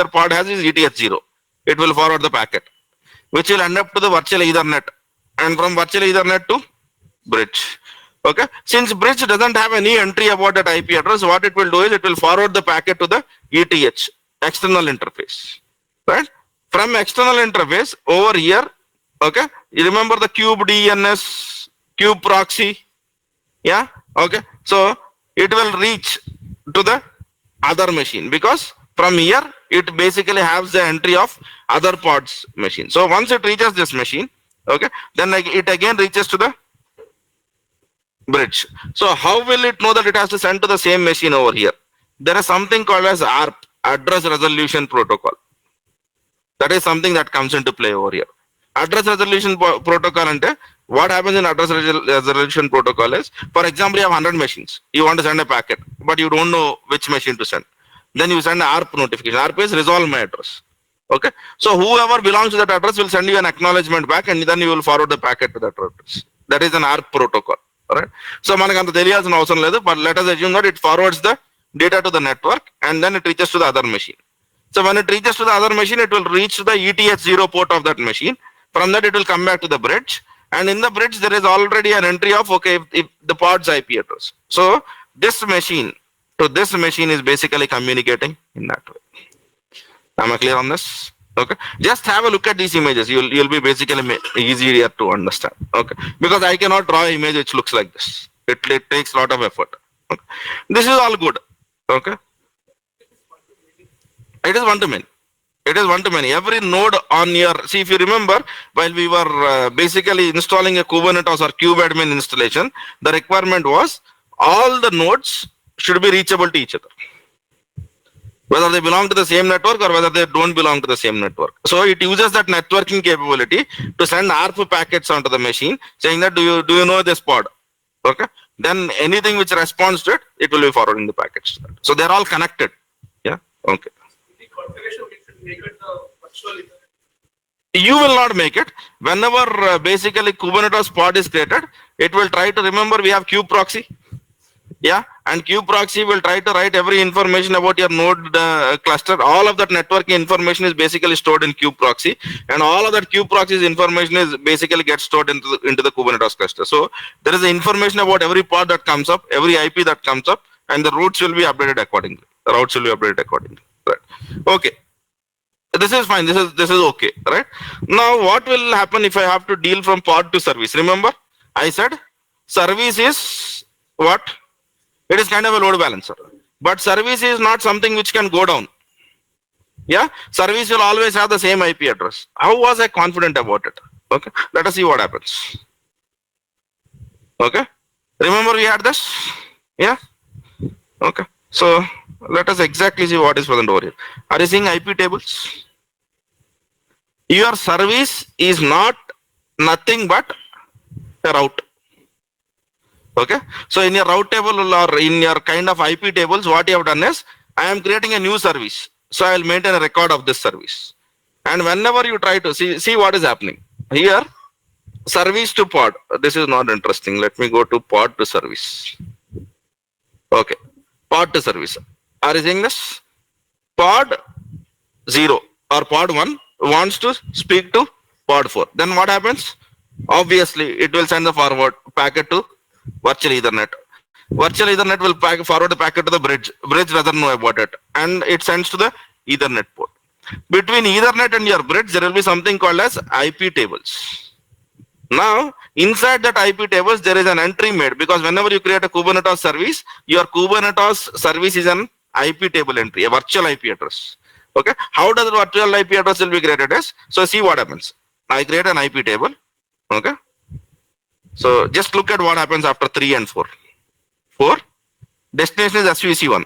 pod has is ETH0. It will forward the packet. which will end up to the virtual Ethernet, and from virtual Ethernet to bridge. Okay, since bridge doesn't have any entry about that IP address, what it will do is it will forward the packet to the ETH, external interface, right? From external interface over here, okay, you remember the cube DNS, cube proxy, yeah, okay, so it will reach to the other machine, because from here it basically has the entry of other pods machine. So once it reaches this machine, okay, then it again reaches to the bridge. So how will it know that it has to send to the same machine over here? There is something called as ARP, address resolution protocol. That is something that comes into play over here. Address resolution protocol ante what happens in address resolution protocol is, for example, you have 100 machines. You want to send a packet, but you don't know which machine to send. Then you send an ARP notification. ARP is resolve my address. Okay. So whoever belongs to that address will send you an acknowledgement back, and then you will forward the packet to that address. That is an ARP protocol. Alright. So మనకు అంత తెలియాల్సిన అవసరం లేదు, but let us assume that it forwards the data to the network and then it reaches to the other machine. So when it reaches to the other machine, it will reach to the ETH0 port of that machine. From that, it will come back to the bridge, and in the bridge there is already an entry of, okay, if the pod's IP address. So this machine to this machine is basically communicating in that way. Am I clear on this? Okay, just have a look at these images. You'll be basically easier to understand. Okay, because I cannot draw an image which looks like this. It takes a lot of effort. Okay. This is all good. Okay, it is one to many. It is one to many. Every node on your, see, if you remember, while we were basically installing a Kubernetes or kubeadmin installation, the requirement was all the nodes should be reachable to each other, whether they belong to the same network or whether they don't belong to the same network. So it uses that networking capability to send ARP packets onto the machine, saying that do you know this pod? Okay, then anything which responds to it, it will be forwarding the packets to that. So they're all connected. Yeah. Okay. The configuration we should make it the virtual Ethernet. You will not make it. Whenever basically Kubernetes pod is created, it will try to remember we have kube proxy. Yeah, and kube proxy will try to write every information about your node cluster. All of that networking information is basically stored in kube proxy, and all of that kube proxy's information is basically gets stored into the Kubernetes cluster. So there is the information about every pod that comes up, every IP that comes up, and the routes will be updated accordingly. The routes will be updated accordingly. Right. Okay. This is fine. This is okay. Right. Now, what will happen if I have to deal from pod to service? Remember, I said service is what? It is kind of a load balancer, but service is not something which can go down. Yeah, service will always have the same IP address. How was I confident about it? Okay, let us see what happens. Okay, remember we had this? Yeah. Okay, so let us exactly see what is present over here. Are you seeing IP tables? Your service is not nothing but a route. Okay, so in your route table or in your kind of IP tables, what you have done is I am creating a new service. So I will maintain a record of this service. And whenever you try to see what is happening here, service to pod. This is not interesting. Let me go to pod to service. Okay, pod to service. Are you seeing this? Pod 0 or pod 1 wants to speak to pod 4. Then what happens? Obviously, it will send the forward packet to virtual Ethernet. Virtual Ethernet will forward the packet to the bridge. Bridge doesn't know about it, and it sends to the Ethernet port. Between Ethernet and your bridge, there will be something called as IP tables. Now, inside that IP tables, there is an entry made, because whenever you create a Kubernetes service, your Kubernetes service is an IP table entry, a virtual IP address. Okay, how does the virtual IP address will be created as? So see what happens. I create an IP table. Okay. So just look at what happens after 3 and 4. 4, destination is SVC1.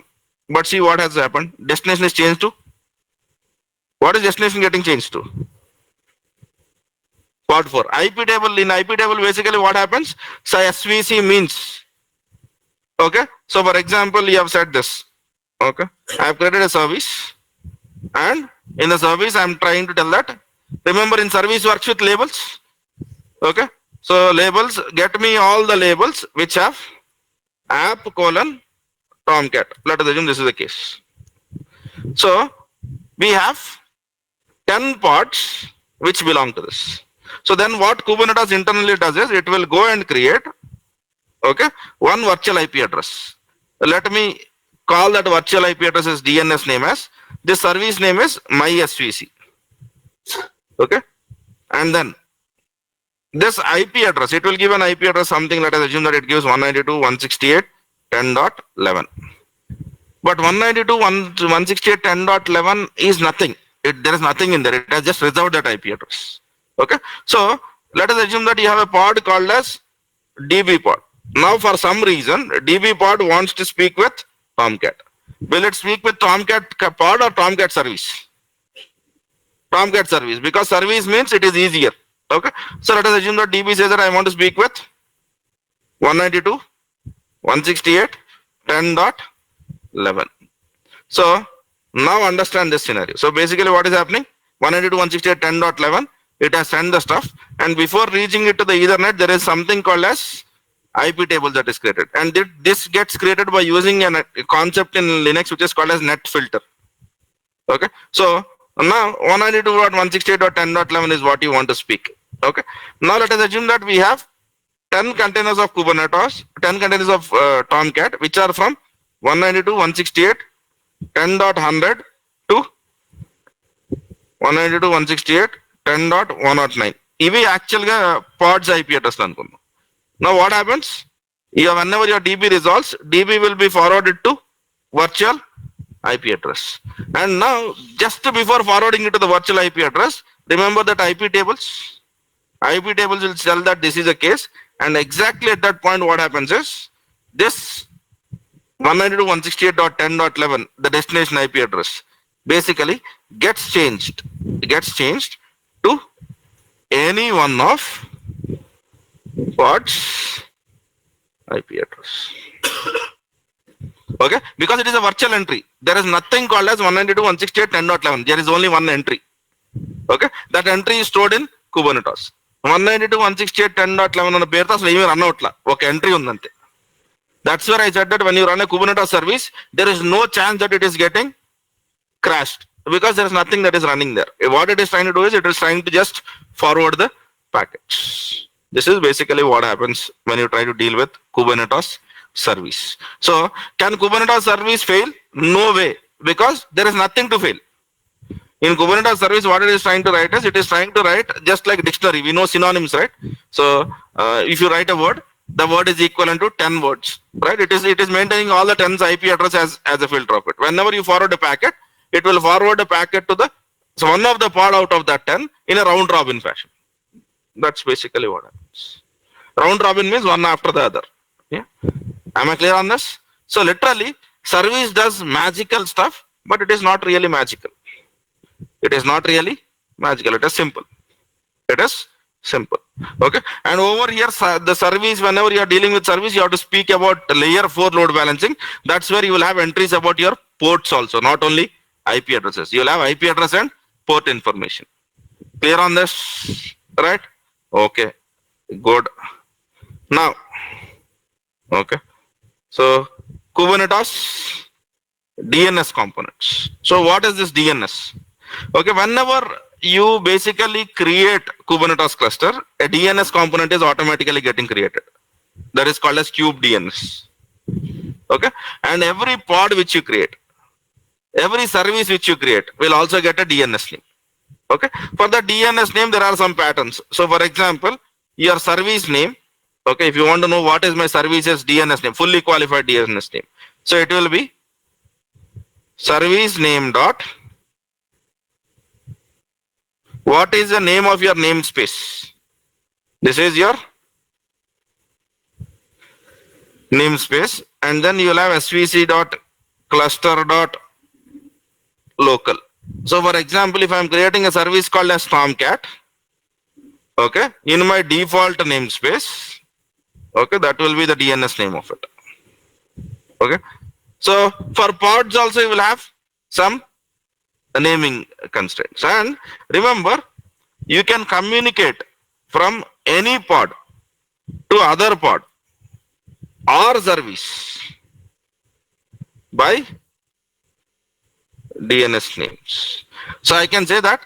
But see what has happened. Destination is changed to? What is destination getting changed to? Pod 4. IP table, in IP table basically what happens? So SVC means, okay. So for example, you have said this. Okay. I have created a service, and in the service I am trying to tell that, remember in service works with labels. Okay. So labels, get me all the labels which have app : Tomcat. Let us assume this is the case. So we have 10 pods which belong to this. So then what Kubernetes internally does is it will go and create, okay, one virtual IP address. Let me call that virtual IP address as DNS name as, this service name is my SVC. Okay. And then this IP address, it will give an IP address something, let us assume that it gives 192.168.10.11. But 192.168.10.11 is nothing. There is nothing in there. It has just reserved that IP address. Okay. So let us assume that you have a pod called as DB pod. Now for some reason, DB pod wants to speak with Tomcat. Will it speak with Tomcat pod or Tomcat service? Tomcat service, because service means it is easier. Okay. So let us assume that DB says that I want to speak with 192.168.10.11. So now understand this scenario. So basically what is happening? 192.168.10.11, it has sent the stuff, and before reaching it to the Ethernet, there is something called as IP table that is created, and this gets created by using a concept in Linux which is called as net filter. Okay. So now 192.168.10.11 is what you want to speak. Okay. Now let us assume that we have 10 containers of Kubernetes, 10 containers of Tomcat, which are from 192.168.10.100 to 192.168.10.109. ఇవి actual గా pods IP address అనుకుందాం. Now what happens? Whenever your DB resolves, DB will be forwarded to virtual IP address. And now just before forwarding it to the virtual IP address, remember that IP tables will tell that this is a case, and exactly at that point what happens is this 192.168.10.11, the destination IP address, basically gets changed to any one of pods IP address. Okay, because it is a virtual entry, there is nothing called as 192.168.10.11. there is only one entry. Okay, that entry is stored in Kubernetes. 192.168.10.11 అన్న పేరుతో అసలు ఏమీ run అవట్లా, ఒక entry ఉందంతే. That's where I said that when you run a Kubernetes service, there is no chance that it is getting crashed, because there is nothing that is running there. What it is trying to do is it is trying to just forward the packets. This is basically what happens when you try to deal with Kubernetes service. So can Kubernetes service fail? No way, because there is nothing to fail. In Kubernetes service, what it is trying to write is, it is trying to write just like dictionary. We know synonyms, right? So if you write a word, the word is equivalent to 10 words, right? It is maintaining all the 10's IP address as a filter of it. Whenever you forward a packet, it will forward a packet to the one of the pod out of that 10 in a round robin fashion. That's basically what happens. Round robin means one after the other. Yeah. Am I clear on this? So literally, service does magical stuff, but it is not really magical. It is not really magical. It is simple. It is simple. Okay. And over here, the service, whenever you are dealing with service, you have to speak about layer 4 load balancing. That's where you will have entries about your ports also, not only IP addresses. You will have IP address and port information. Clear on this? Right? Okay. Good. Now, okay. So Kubernetes DNS components. So what is this DNS? Okay, whenever you basically create Kubernetes cluster, a DNS component is automatically getting created. That is called as kube DNS. Okay, and every pod which you create, every service which you create will also get a DNS name. Okay, for the DNS name there are some patterns. So for example, your service name, okay, if you want to know what is my service's DNS name, fully qualified DNS name, so it will be service name dot, what is the name of your namespace? This is your namespace, and then you will have svc dot cluster dot local. So for example, if I am creating a service called as Tomcat, okay, in my default namespace, okay, that will be the DNS name of it. Okay, so for pods also you will have some naming constraints, and remember, you can communicate from any pod to other pod or service by DNS names. So I can say that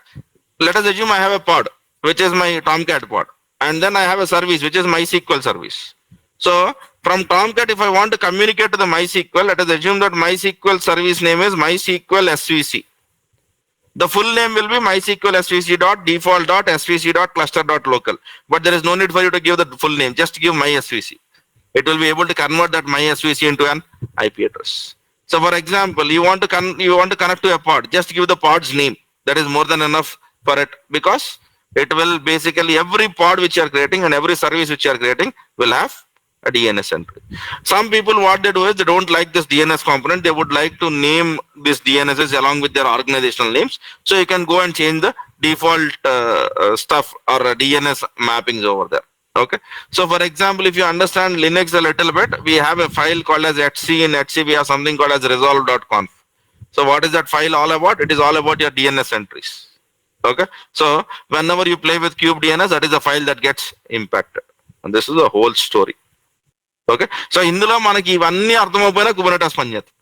let us assume I have a pod, which is my Tomcat pod, and then I have a service, which is MySQL service. So from Tomcat, if I want to communicate to the MySQL, let us assume that MySQL service name is MySQL SVC. The full name will be MySQL svc.default.svc.cluster.local. But there is no need for you to give the full name. Just give MySVC. It will be able to convert that MySVC into an IP address. So for example, you want to connect to a pod. Just give the pod's name. That is more than enough for it, because it will basically, every pod which you are creating and every service which you are creating will have a DNS entry. Some people, what they do is they don't like this DNS component. They would like to name these DNSs along with their organizational names. So you can go and change the default stuff or DNS mappings over there. Okay. So for example, if you understand Linux a little bit, we have a file called as etc. In etc we have something called as resolve.conf. So what is that file all about? It is all about your DNS entries. Okay. So whenever you play with kubedns, that is a file that gets impacted. And this is the whole story. Okay. So ఇందులో మనకి ఇవన్నీ అర్థమైపోయినా Kubernetes పనిచేస్తుంది.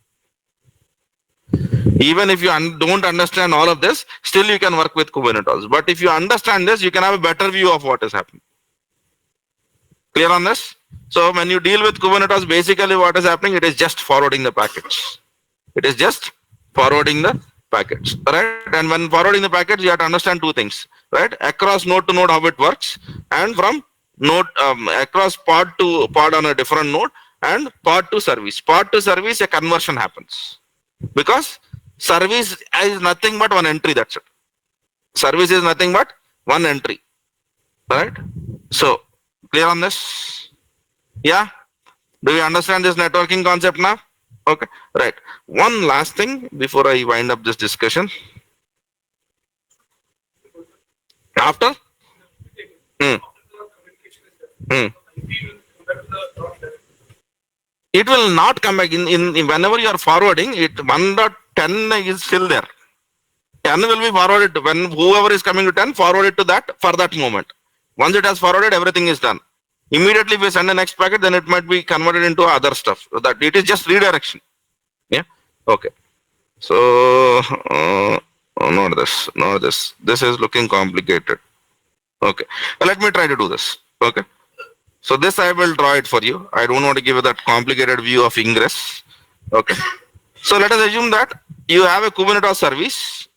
Even if you don't understand all of this, still you can work with Kubernetes. But if you understand this, you can have a better view of what is happening. Clear on this? So when you deal with Kubernetes, basically what is happening, it is just forwarding the packets. It is just forwarding the packets, right? And when forwarding the packets, you have to understand two things, right? Across node to node, how it works, and from node across pod to pod on a different node, and pod to service. Pod to service, a conversion happens, because service is nothing but one entry. That's it. Service is nothing but one entry, right? So clear on this? Yeah. Do you understand this networking concept now? Okay, right. One last thing before I wind up this discussion. After? It will not come back in whenever you are forwarding it. 1.10 is still there. 10 will be forwarded to when whoever is coming to 10, forward it to that for that moment. Once it has forwarded, everything is done. Immediately if we send the next packet, then it might be converted into other stuff. So that it is just redirection. Yeah. Okay. So not this, not this. This is looking complicated. Okay. Let me try to do this. Okay. So this I will draw it for you. I don't want to give you that complicated view of ingress. Okay. So let us assume that you have a Kubernetes service.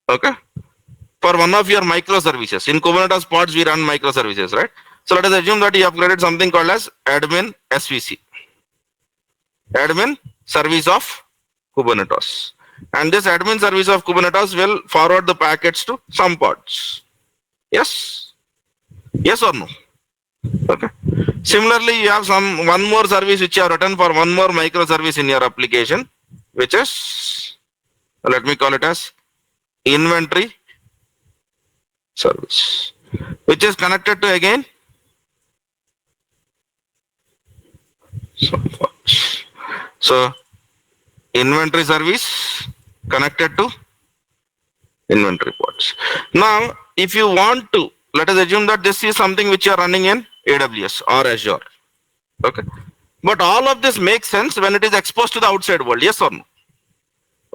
Okay. For one of your microservices. In Kubernetes pods, we run microservices, right? So let us assume that you have created something called as admin SVC. Admin service of Kubernetes. And this admin service of Kubernetes will forward the packets to some pods. Yes? Yes or no? Okay. Similarly, you have one more service which you have written for one more microservice in your application, which is, let me call it as inventory service, which is connected to again some pods. So inventory service connected to inventory pods. Now, if you want to, let us assume that this is something which you are running in AWS or Azure. Okay. But all of this makes sense when it is exposed to the outside world. Yes or no?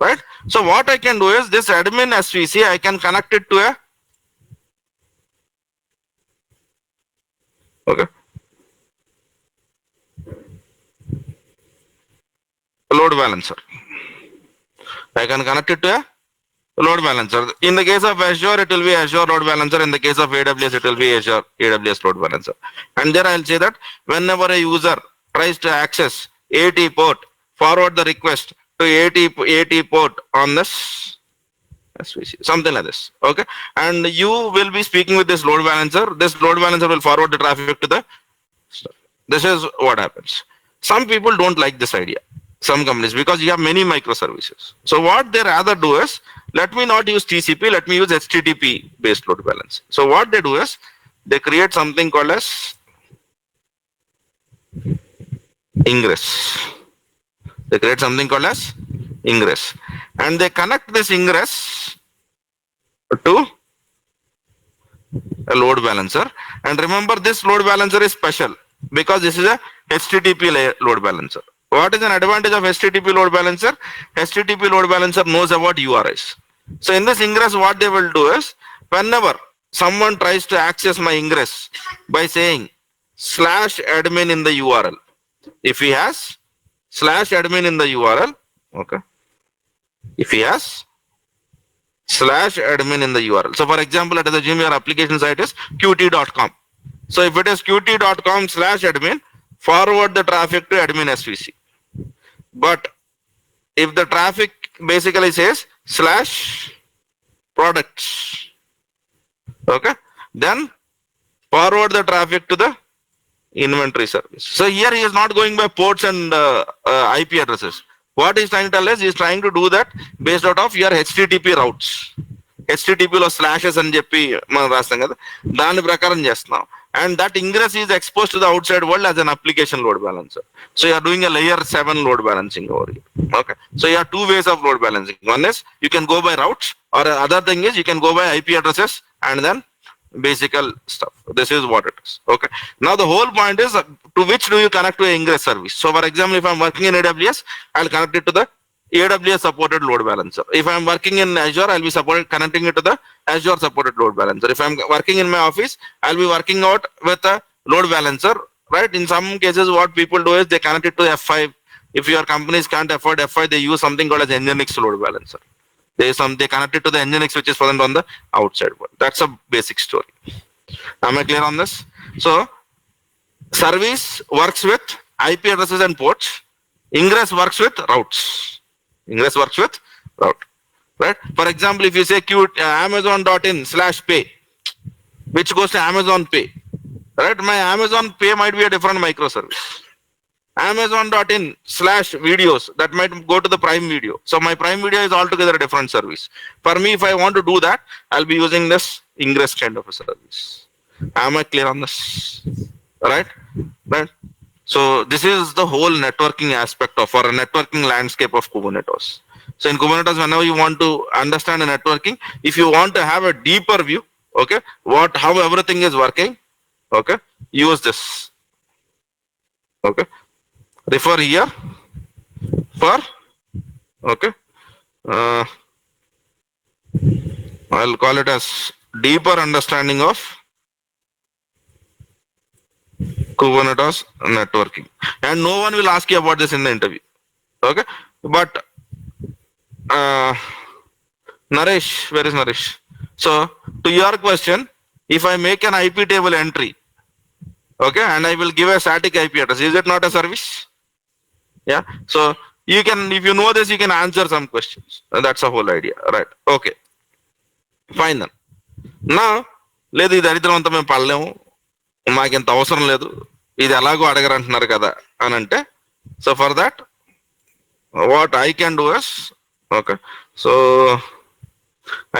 Right? So what I can do is this admin SVC, I can connect it to a load balancer. I can connect it to a load balancer. In the case of Azure, it will be Azure load balancer. In the case of AWS, it will be Azure AWS load balancer. And there I'll say that whenever a user tries to access AT port, forward the request to AT port on this SVC, something like this. Okay. And you will be speaking with this load balancer. This load balancer will forward the traffic to the stuff. This is what happens. Some people don't like this idea. Some companies, because you have many microservices. So what they rather do is, let me not use TCP, let me use HTTP based load balance. So what they do is, they create something called as ingress. They create something called as ingress. And they connect this ingress to a load balancer. And remember, this load balancer is special because this is a HTTP load balancer. What is an advantage of HTTP load balancer? HTTP load balancer knows about URIs. So in this ingress, what they will do is, whenever someone tries to access my ingress by saying /admin in the URL, if he has /admin in the URL, okay, if he has /admin in the URL. So for example, let us assume your application site is qt.com. So if it is qt.com/admin, forward the traffic to admin SVC. But if the traffic basically says /products, okay, then forward the traffic to the inventory service. So here he is not going by ports and IP addresses. What he's trying to tell us, he's trying to do that based out of your HTTP routes. HTTP లో slashes అని చెప్పి మనం రాస్తాం కదా, దాని ప్రకారం చేస్తున్నాం. And that ingress is exposed to the outside world as an application load balancer. So you are doing a layer 7 load balancing over here. Okay. So you have two ways of load balancing. One is you can go by routes, or other thing is you can go by IP addresses and then basic stuff. This is what it is. Okay. Now the whole point is to which do you connect to an ingress service. So for example, if I'm working in AWS, I'll connect it to the AWS supported load balancer. If I'm working in Azure, I'll be connecting it to the Azure supported load balancer. If I'm working in my office, I'll be working out with a load balancer, right? In some cases, what people do is they connect it to F5. If your companies can't afford F5, they use something called as Nginx load balancer. They connect it to the Nginx, which is present on the outside world. That's a basic story. Am I clear on this? So service works with IP addresses and ports. Ingress works with routes. Ingress works with route, right? For example, if you say amazon.in/pay, which goes to Amazon Pay, right? My Amazon Pay might be a different microservice. Amazon.in/videos, that might go to the Prime Video. So my Prime Video is altogether a different service. For me, if I want to do that, I'll be using this ingress kind of a service. Am I clear on this? Right? Right? So this is the whole networking aspect of, or a networking landscape of Kubernetes. So in Kubernetes, whenever you want to understand the networking, if you want to have a deeper view, okay, how everything is working, okay, use this. Okay. Refer here for, okay, I'll call it as deeper understanding of Kubernetes networking. And no one will ask you about this in the interview. Okay. But Naresh, where is Naresh? So to your question, if I make an IP table entry, okay, and I will give a static IP address, is it not a service? Yeah. So you can, if you know this, you can answer some questions. And that's the whole idea. Right. Okay. Fine then. Now, లేదు ఇది దరిద్రం అంతా మేము పడలేము, మాకింత అవసరం లేదు, ఇది ఎలాగో అడగరంటున్నారు కదా అని అంటే, so for that what I can do is, okay, so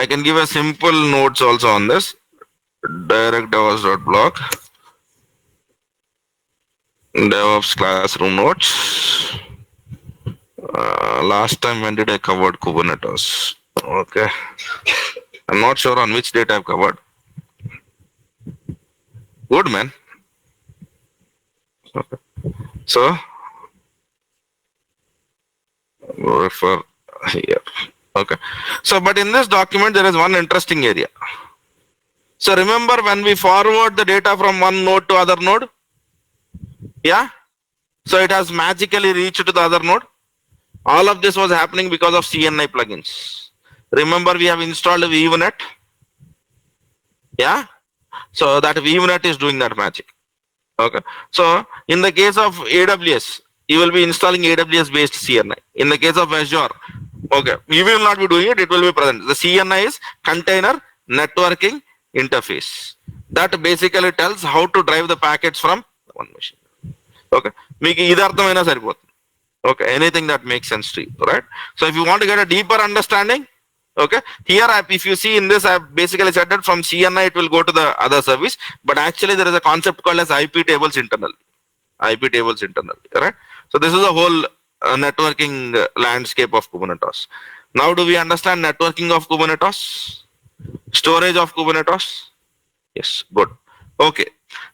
I can give a simple notes also on this. Direct DevOps.blog, DevOps classroom notes. Last time when did I covered Kubernetes? Okay, I'm not sure on which date I've covered. Good man. Okay. So refer here. Okay. So, but in this document, there is one interesting area. So remember when we forward the data from one node to other node? Yeah. So it has magically reached to the other node. All of this was happening because of CNI plugins. Remember we have installed VNet. Yeah. So that VNet is doing that magic. Okay. So in the case of AWS, you will be installing AWS based CNI. In the case of Azure, okay, you will not be doing it, it will be present. The CNI is container networking interface. That basically tells how to drive the packets from one machine. Okay. Meeku idi arthamaina saripothundi. Okay. Anything that makes sense to you, right? So if you want to get a deeper understanding, okay, here if you see in this, I have basically said that from CNI it will go to the other service, but actually there is a concept called as IP tables internally. IP tables internally, right? So this is a whole networking landscape of Kubernetes. Now do we understand networking of Kubernetes? Storage of Kubernetes? Yes, good. Okay.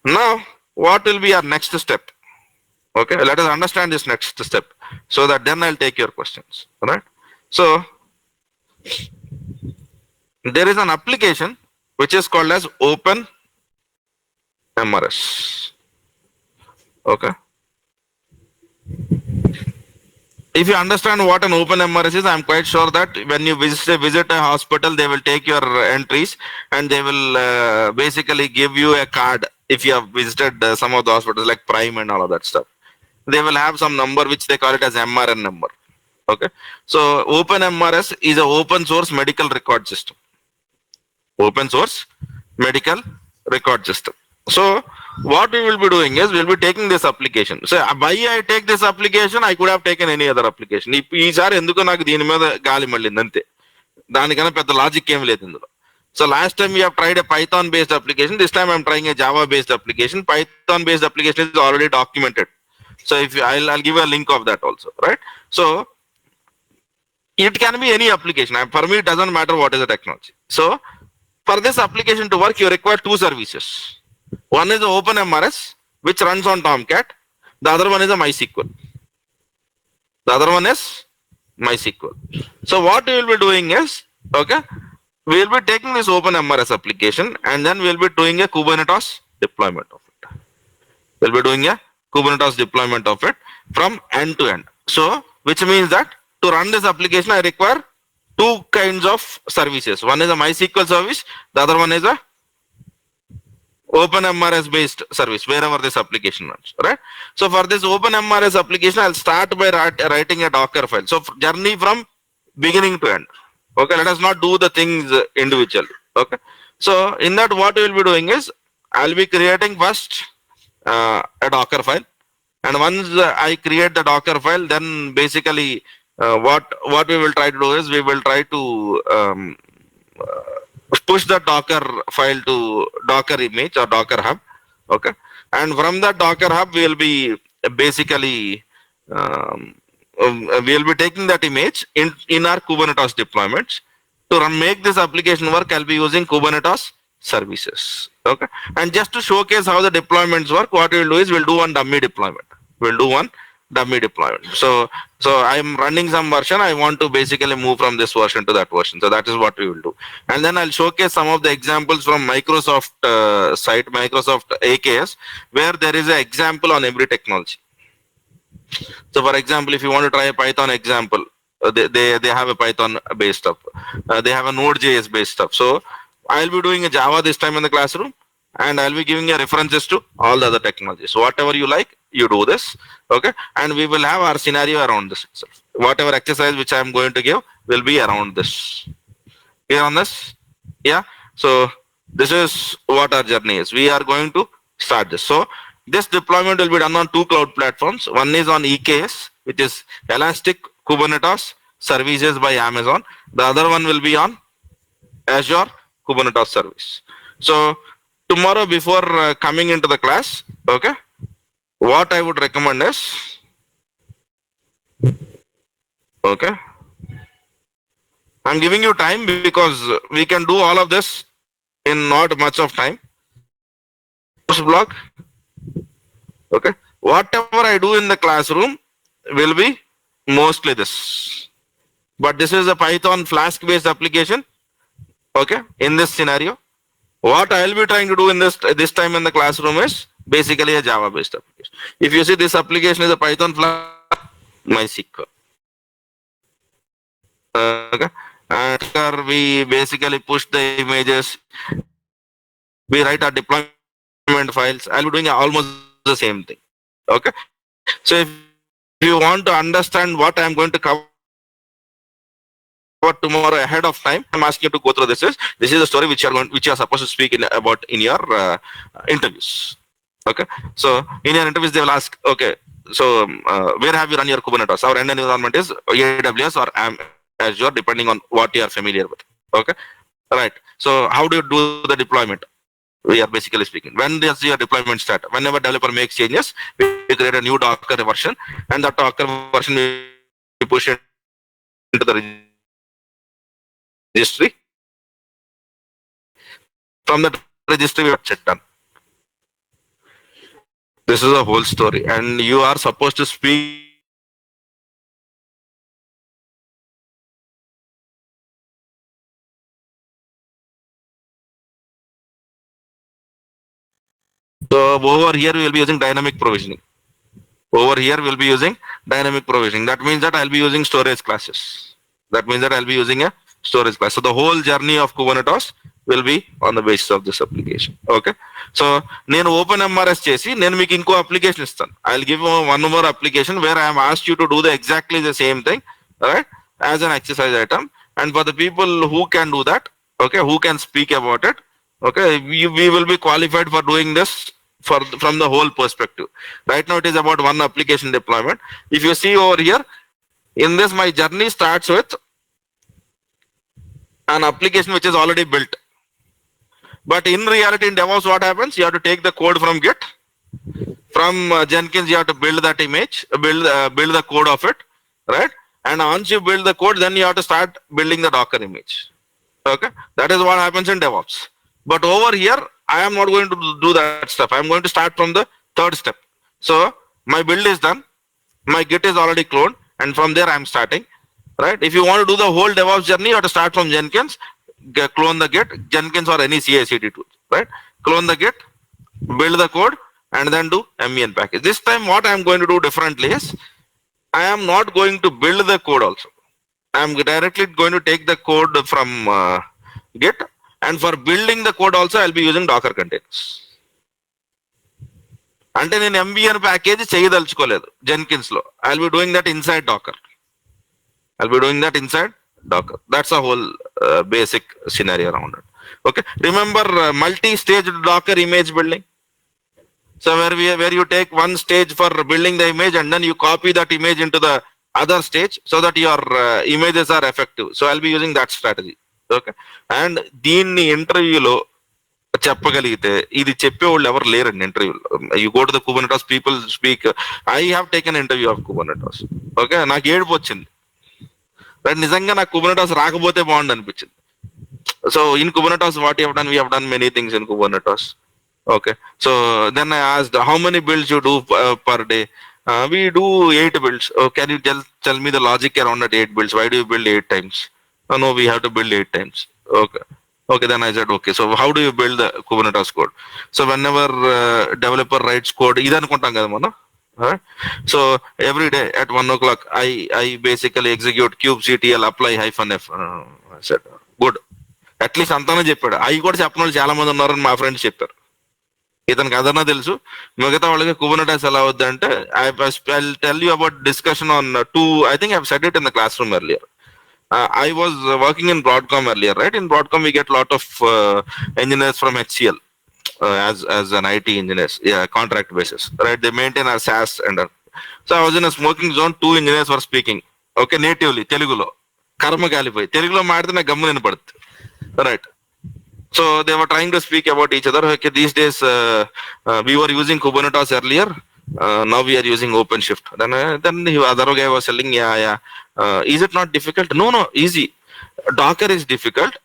Now what will be our next step? Okay, let us understand this next step so that then I'll take your questions. All right. So there is an application which is called as Open MRS. Okay. If you understand what an open MRS is, I'm quite sure that when you visit a hospital, they will take your entries and they will basically give you a card if you have visited some of the hospitals like Prime and all of that stuff. They will have some number which they call it as MRN number. Okay. So open MRS is an open source medical record system. Open source medical record system. So what we will be doing is we'll be taking this application. So why I take this application, I could have taken any other application. ఈసారి ఎందుకు నాకు దీని మీద గాలి మళ్ళింది అంతే, దానికన్నా పెద్ద logic ఏం లేదు ఇందులో. So last time we have tried a Python based application. This time I'm trying a Java based application. Python based application is already documented. So if I'll give a link of that also, right? So it can be any application. For me, it doesn't matter what is the technology. So for this application to work, you require two services. One is the OpenMRS, which runs on Tomcat. The other one is a MySQL. The other one is MySQL. So what we will be doing is, okay, we will be taking this OpenMRS application and then we will be doing a Kubernetes deployment of it. We'll be doing a Kubernetes deployment of it from end to end. So which means that to run this application, I require two kinds of services. One is a MySQL service. The other one is a OpenMRS based service, wherever this application runs, right? So for this OpenMRS application, I'll start by writing a Docker file. So journey from beginning to end. Okay, let us not do the things individually. Okay, so in that what we will be doing is I'll be creating first a Docker file, and once I create the Docker file, then basically what we will try to do is we will try to push the Docker file to Docker image or Docker hub. Okay, and from that Docker hub we will be basically we will be taking that image in our Kubernetes deployments. To make this application work, I'll be using Kubernetes services. Okay, and just to showcase how the deployments work, what we'll do is we'll do one dummy deployment. We'll do one dummy deployment. So I'm running some version. I want to basically move from this version to that version. So that is what we will do. And then I'll showcase some of the examples from Microsoft site, Microsoft AKS, where there is an example on every technology. So for example, if you want to try a Python example, they have a Python based stuff. They have a Node.js based stuff. So I'll be doing a Java this time in the classroom, and I'll be giving you references to all the other technologies. So whatever you like, you do this. Okay, and we will have our scenario around this itself. Whatever exercise which I am going to give will be around this. Clear on this? Yeah. So this is what our journey is. We are going to start this. So this deployment will be done on two cloud platforms. One is on EKS, which is Elastic Kubernetes Services by Amazon. The other one will be on Azure Kubernetes Service. So tomorrow before coming into the class, okay, what I would recommend is, okay, I'm giving you time because we can do all of this in not much of time. Post block. Okay, whatever I do in the classroom will be mostly this, but this is a Python Flask based application. Okay, in this scenario, what I'll be trying to do in this time in the classroom is basically a Java based application. If you see this application is a Python Flask, MySQL. Okay, and we basically push the images, we write our deployment files. I'll be doing almost the same thing. Okay, so if you want to understand what I'm going to cover tomorrow ahead of time, I'm asking you to go through this is the story which you are supposed to speak about in your interviews. Okay, so in your interviews they will ask, okay, so where have you run your Kubernetes? Our end environment is AWS or Azure, depending on what you are familiar with. Okay, right. So how do you do the deployment? We are basically speaking, when does your deployment start? Whenever developer makes changes, we create a new Docker version, and that Docker version we push it into the registry. From the registry we have checked done. This is a whole story, and you are supposed to speak So over here we will be using dynamic provisioning. Over here we'll be using dynamic provisioning. That means that I'll be using storage classes. That means that I'll be using a storage class. So the whole journey of Kubernetes will be on the basis of this application. Okay. So నేను open MRS చేసి నేను మీకు ఇంకో application ఇస్తాను. I'll give you one more application where I am asked you to do the exactly the same thing, right, as an exercise item. And for the people who can do that, okay, who can speak about it, okay, we will be qualified for doing this from the whole perspective. Right now it is about one application deployment. If you see over here, in this my journey starts with an application which is already built. But in reality in DevOps what happens? You have to take the code from Git. From Jenkins you have to build that image, build the code of it, right? And once you build the code, then you have to start building the Docker image. Okay, that is what happens in DevOps. But over here, I am not going to do that stuff. I am going to start from the third step. So my build is done, my Git is already cloned, and from there I am starting. Right? If you want to do the whole DevOps journey, you have to start from Jenkins, clone the Git, Jenkins or any CI/CD tool. Right? Clone the Git, build the code, and then do MEN package. This time, what I am going to do differently is, I am not going to build the code also. I am directly going to take the code from Git, and for building the code also I'll be using Docker containers. అంటే నేను MBN package చేయదలుచుకోలేదు Jenkins లో. I'll be doing that inside Docker. That's a whole basic scenario around it. Okay. Remember multi-stage Docker image building. So where you take one stage for building the image and then you copy that image into the other stage so that your images are effective. So I'll be using that strategy. Okay. And దీన్ని ఇంటర్వ్యూలో చెప్పగలిగితే, ఇది చెప్పేవాళ్ళు ఎవరు లేరండి ఇంటర్వ్యూలో. You go to the Kubernetes, people speak. I have taken interview of Kubernetes. Okay, నాకు ఏడుపు వచ్చింది. నిజంగా నాకు Kubernetes రాకపోతే బాగుండు అనిపించింది. So in Kubernetes what you have done, we have done many things in Kubernetes. Okay, so then I asked how many builds you do per day. We do 8 builds. Oh, can you tell me the logic around that 8 builds? Why do you build 8 times? No, we have to build 8 times. Okay, then I said, okay, so how do you build the Kubernetes code? So whenever developer writes code, idan kontam kada mana. So every day at 1 o'clock, I basically execute kubectl apply -f. I said, good. At least antana cheppadu. I kuda cheppana vallu chaala mandi unnaru ma friends chepparu. ఇతనికి అదన్నా తెలుసు, మిగతా వాళ్ళకి Kubernetes ఎలా అవుద్ది అంటే, I'll tell you about discussion on I think I've said it in the classroom earlier. I was working in Broadcom earlier, right? In Broadcom we get a lot of engineers from HCL as an IT engineers, contract basis, right? They maintain our SaaS and so I was in a smoking zone. 2 engineers were speaking, okay, natively Telugulo. Karma kalipoyi Telugulo maadite na gammu వినపడుద్ది, right? So they were trying to speak about each other. Okay, these days we were using Kubernetes earlier. Now we are using OpenShift. Then the other guy was telling, is it not difficult? No, easy. Docker is difficult.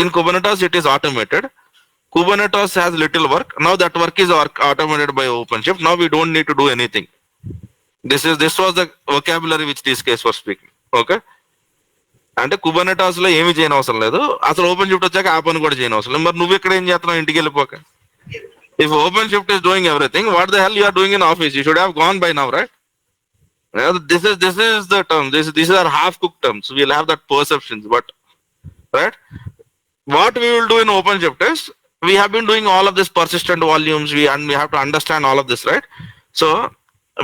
In Kubernetes, it is automated. Kubernetes has little work. Now that work is automated by OpenShift. Now we don't need to do anything. This was the vocabulary which these guys were speaking. Okay. అంటే Kubernetes లో ఏమి చేయని అవసరం లేదు, అసలు open shift వచ్చాక ఆ పని కూడా చేయని అవసరం లేదు. మరి నువ్వు ఇక్కడ ఏం చేస్తున్నావు ఇంటికి వెళ్ళిపోక? If open shift is doing everything, what the hell you are doing in office? You should have gone by now, right? This is the term. These are half cooked terms. We'll have that perceptions, but right, what we will do in OpenShift is, we have been doing all of this persistent volumes, and we have to understand all of this, right? So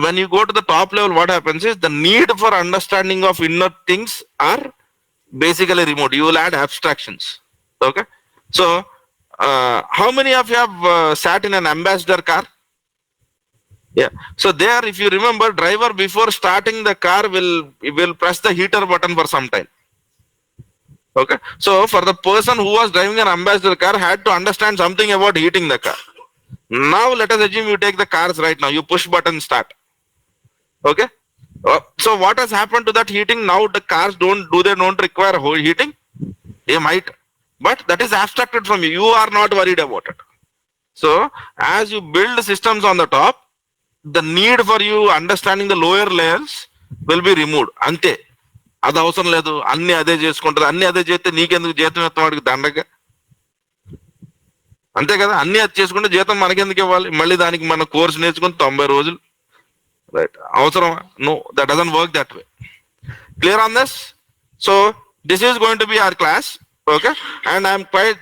when you go to the top level, what happens is the need for understanding of inner things are basically remote. You will add abstractions. Okay, so how many of you have sat in an ambassador car? Yeah, so there, if you remember, driver before starting the car will press the heater button for some time. Okay, so for the person who was driving an ambassador car, had to understand something about heating the car. Now let us assume you take the cars right now, you push button start. Okay, so what has happened to that heating? Now the cars don't require whole heating. They might, but that is abstracted from you. You are not worried about it. So as you build systems on the top, the need for you understanding the lower layers will be removed. Ante అది అవసరం లేదు, అన్ని అదే చేసుకుంటుంది. అన్ని అదే చేస్తే నీకెందుకు జీతం ఎత్తం వాడికి దండగా? అంతే కదా, అన్ని అది చేసుకుంటే జీతం మనకెందుకు ఇవ్వాలి, మళ్ళీ దానికి మన కోర్స్ నేర్చుకుని 90 రోజులు, రైట్? అవసరమా? No, that doesn't work that way. Clear on this? So this is going to be our class, okay? And I'm quite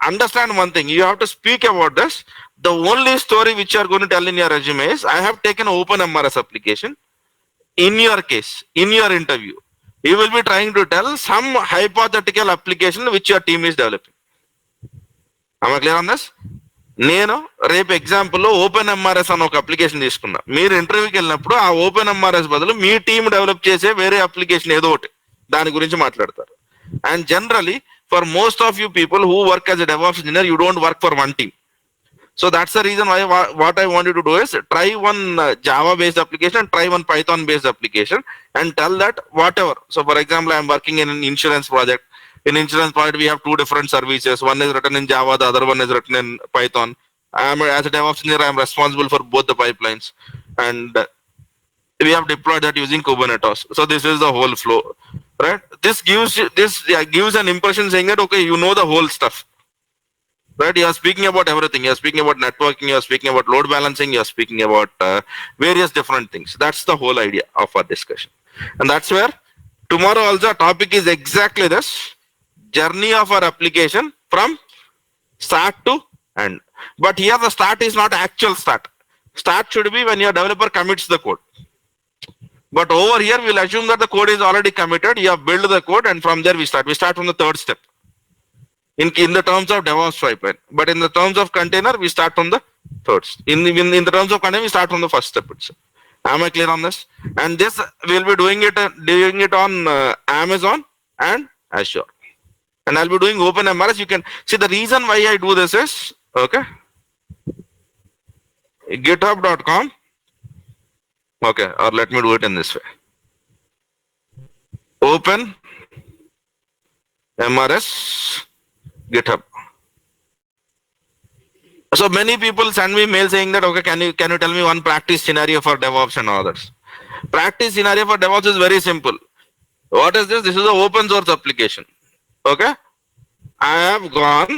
understand one thing. You have to speak about this. The only story which you are going to tell in your resume is I have taken open MRS application. In your case, in your interview, you will be trying to tell some hypothetical application which your team is developing. Am I clear on this? నేను రేపు ఎగ్జాంపుల్లో open MRS అని ఒక application తీసుకున్నా. మీరు ఇంటర్వ్యూకి వెళ్ళినప్పుడు ఆ open MRS బదులు మీ టీం డెవలప్ చేసే వేరే అప్లికేషన్ ఏదో ఒకటి దాని గురించి మాట్లాడతారు. And generally for most of you people who work as a DevOps engineer, you don't work for one team. So that's the reason why what I want you to do is try one Java based application and try one Python based application and tell that whatever. So for example, I am working in an insurance project. In insurance project, we have two different services. One is written in Java, the other one is written in Python. As a DevOps engineer, I am responsible for both the pipelines, and we have deployed that using Kubernetes. So this is the whole flow, right? This gives an impression saying that okay, you know the whole stuff. Right, you are speaking about everything. You are speaking about networking. You are speaking about load balancing. You are speaking about various different things. That's the whole idea of our discussion, and that's where tomorrow also our topic is exactly this: journey of our application from start to end. But here the start is not actual start. Start should be when your developer commits the code. But over here, we'll assume that the code is already committed. You have built the code, and from there we start. We start from the third step. In the terms of DevOps pipeline, but in the terms of container, we start from the third. In the terms of container, we start from the first step itself. Am I clear on this? And this we'll be doing it on Amazon and Azure, and I'll be doing open MRS. You can see the reason why I do this is okay. GitHub.com. Okay, or let me do it in this way. Open MRS. GitHub. So many people send me mail saying that okay, can you tell me one practice scenario for DevOps and others? Practice scenario for DevOps is very simple. What is this? This is an open source application. Okay, I have gone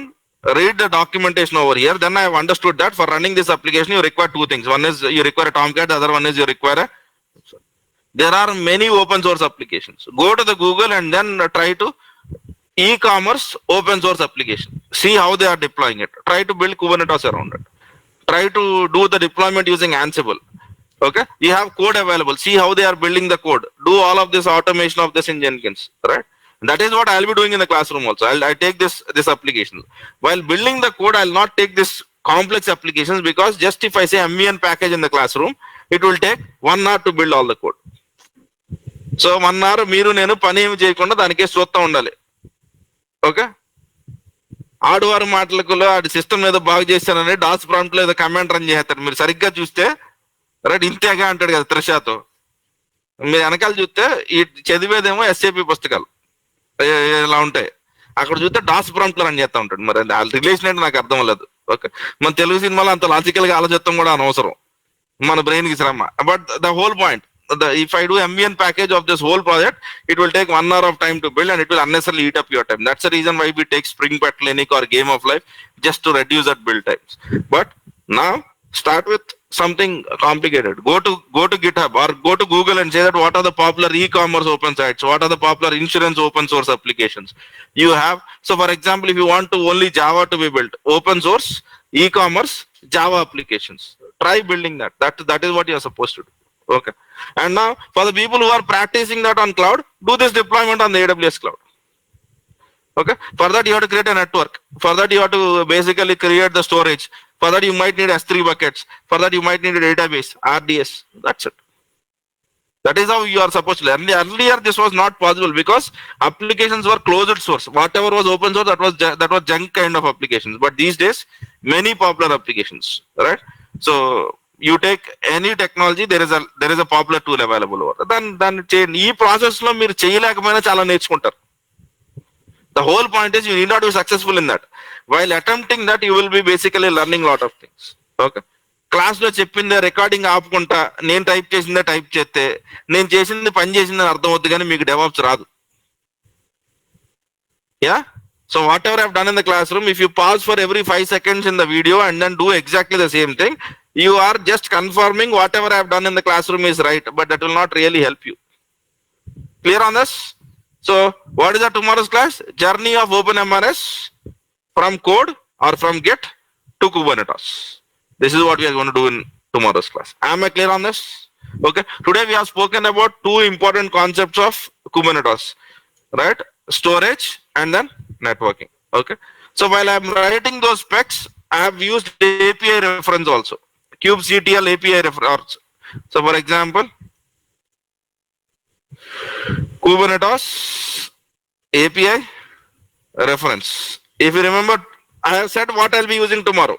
read the documentation over here. Then I have understood that for running this application you require two things. One is you require a Tomcat. The other one is you require a. There are many open source applications. Go to the Google and then try to e-commerce open source application. See how they are deploying it. Try to build Kubernetes around it. Try to do the deployment using Ansible. Okay, you have code available. See how they are building the code. Do all of this automation of this in Jenkins, right? That is what I'll be doing in the classroom also. I take this application. While building the code, I'll not take this complex applications, because just if I say MEN package in the classroom, it will take 1 hour to build all the code. So 1 hour మీరు నేను పని ఏమి చేయకుండా దానికే చూస్తూ ఉండాలి. Okay, ఆడువారు మాటలకు ఆడి system ఏదో బాగు చేశానని డాస్ ప్రాంప్ట్ లో ఏదో కమాండ్ రన్ చేస్తారు. మీరు సరిగ్గా చూస్తే రైట్ ఇంతేగా అంటాడు కదా త్రిషాతో. మీరు వెనకాల చూస్తే ఈ చదివేదేమో SAP పుస్తకాలు ఇలా ఉంటాయి, అక్కడ చూస్తే డాస్ ప్రాంప్ట్ లో రన్ చేస్తా ఉంటాడు. మరి ఆ రిలేషన్ ఏంటి నాకు అర్థం లేదు. ఓకే, మన తెలుగు సినిమాలో అంత లాజికల్ గా ఆలోచిస్తాం కూడా అనవసరం, మన బ్రెయిన్ కి శ్రమ. But the whole point, if I do MEN package of this whole project, it will take 1 hour of time to build, and it will unnecessarily eat up your time. That's the reason why we take Spring Pet Clinic or Game of Life, just to reduce that build times. But now start with something complicated. Go to GitHub or go to Google and say that what are the popular e-commerce open sites, what are the popular insurance open source applications you have. So for example, if you want to only Java to be built, open source e-commerce Java applications, try building that. That is what you are supposed to do. Okay, and now for the people who are practicing that on cloud, do this deployment on the AWS cloud. Okay, for that you have to create a network. For that you have to basically create the storage. For that you might need S3 buckets. For that you might need a database, RDS. That's it. That is how you are supposed to learn. Earlier this was not possible because applications were closed source. Whatever was open source, that was junk kind of applications. But these days many popular applications, right? So you take any technology, there is a popular tool available over then ఈ process లో మీరు చేయలేకపోయినా చాలా నేర్చుకుంటారు. The whole point is you need not be successful in that. While attempting that, you will be basically learning lot of things. Okay, class లో చెప్పిందే recording ఆపుకుంటా నేను type చేసిందే టైప్ చేస్తే నేను చేసింది పని చేసిందని అర్థం అవుతుంది, కానీ మీకు డెవాప్స్ రాదు. Yeah, So whatever I've done in the classroom, if you pause for every 5 seconds in the video and then do exactly the same thing, you are just confirming whatever I've done in the classroom is right, but that will not really help you. Clear on this? So what is our tomorrow's class? Journey of OpenMRS from code or from Git to Kubernetes. This is what we are going to do in tomorrow's class. Am I clear on this? Okay. Today we have spoken about two important concepts of Kubernetes, right? Storage and then networking. Okay. So while I'm writing those specs, I have used API reference also. kubectl API reference. So for example, Kubernetes API reference. If you remember, I have said what I'll be using tomorrow.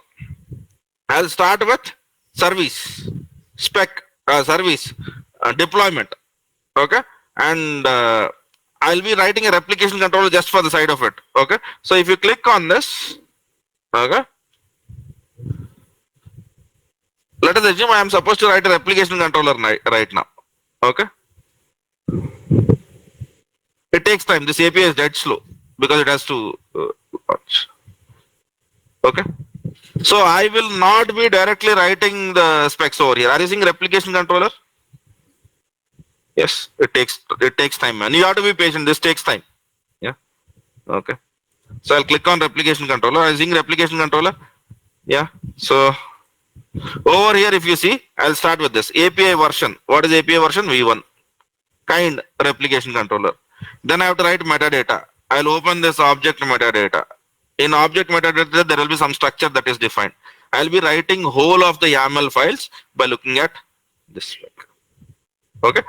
I'll start with service, spec, service, deployment. Okay. And I'll be writing a replication controller just for the side of it. Okay. So if you click on this, okay. Let us assume I am supposed to write a replication controller right now. Okay. It takes time. This API is dead slow because it has to launch. Okay. So I will not be directly writing the specs over here. Are you seeing replication controller? Yes, it takes time, man. You have to be patient. This takes time. Yeah. Okay. So I'll click on replication controller. Are you seeing replication controller? Yeah. So over here, if you see, I'll start with this API version. What is API version? V1. Kind replication controller. Then I have to write metadata. I'll open this object metadata. In object metadata, there will be some structure that is defined. I'll be writing whole of the YAML files by looking at this spec. Okay.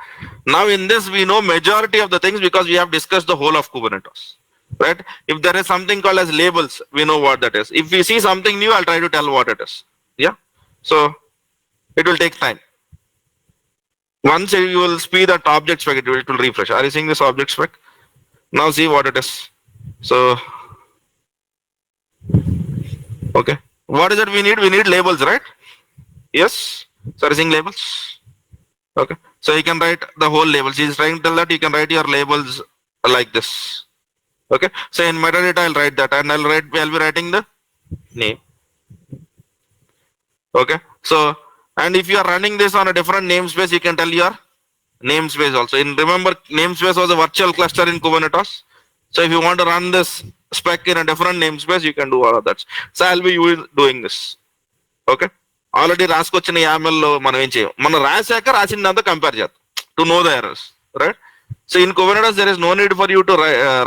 Now in this, we know majority of the things because we have discussed the whole of Kubernetes. Right. If there is something called as labels, we know what that is. If we see something new, I'll try to tell what it is. Yeah. So it will take time. Once you will see that object spec, it will refresh. Are you seeing this object spec? Now see what it is. So, okay. What is it we need? We need labels, right? Yes. So are you seeing labels? Okay. So you can write the whole labels. He's trying to tell that you can write your labels like this. Okay. So in metadata, I'll write that and I'll be writing the name. Okay. So, and if you are running this on a different namespace, you can tell your namespace also. Remember, namespace was a virtual cluster in Kubernetes. So if you want to run this spec in a different namespace, you can do all of that. So I'll be doing this. Okay. Already రాసుకొచ్చిన YAML లో మనం ఏం చేయం, మనం రాసాక రాసిందంతా compare చేద్దాం to know the errors, right? So in Kubernetes there is no need for you to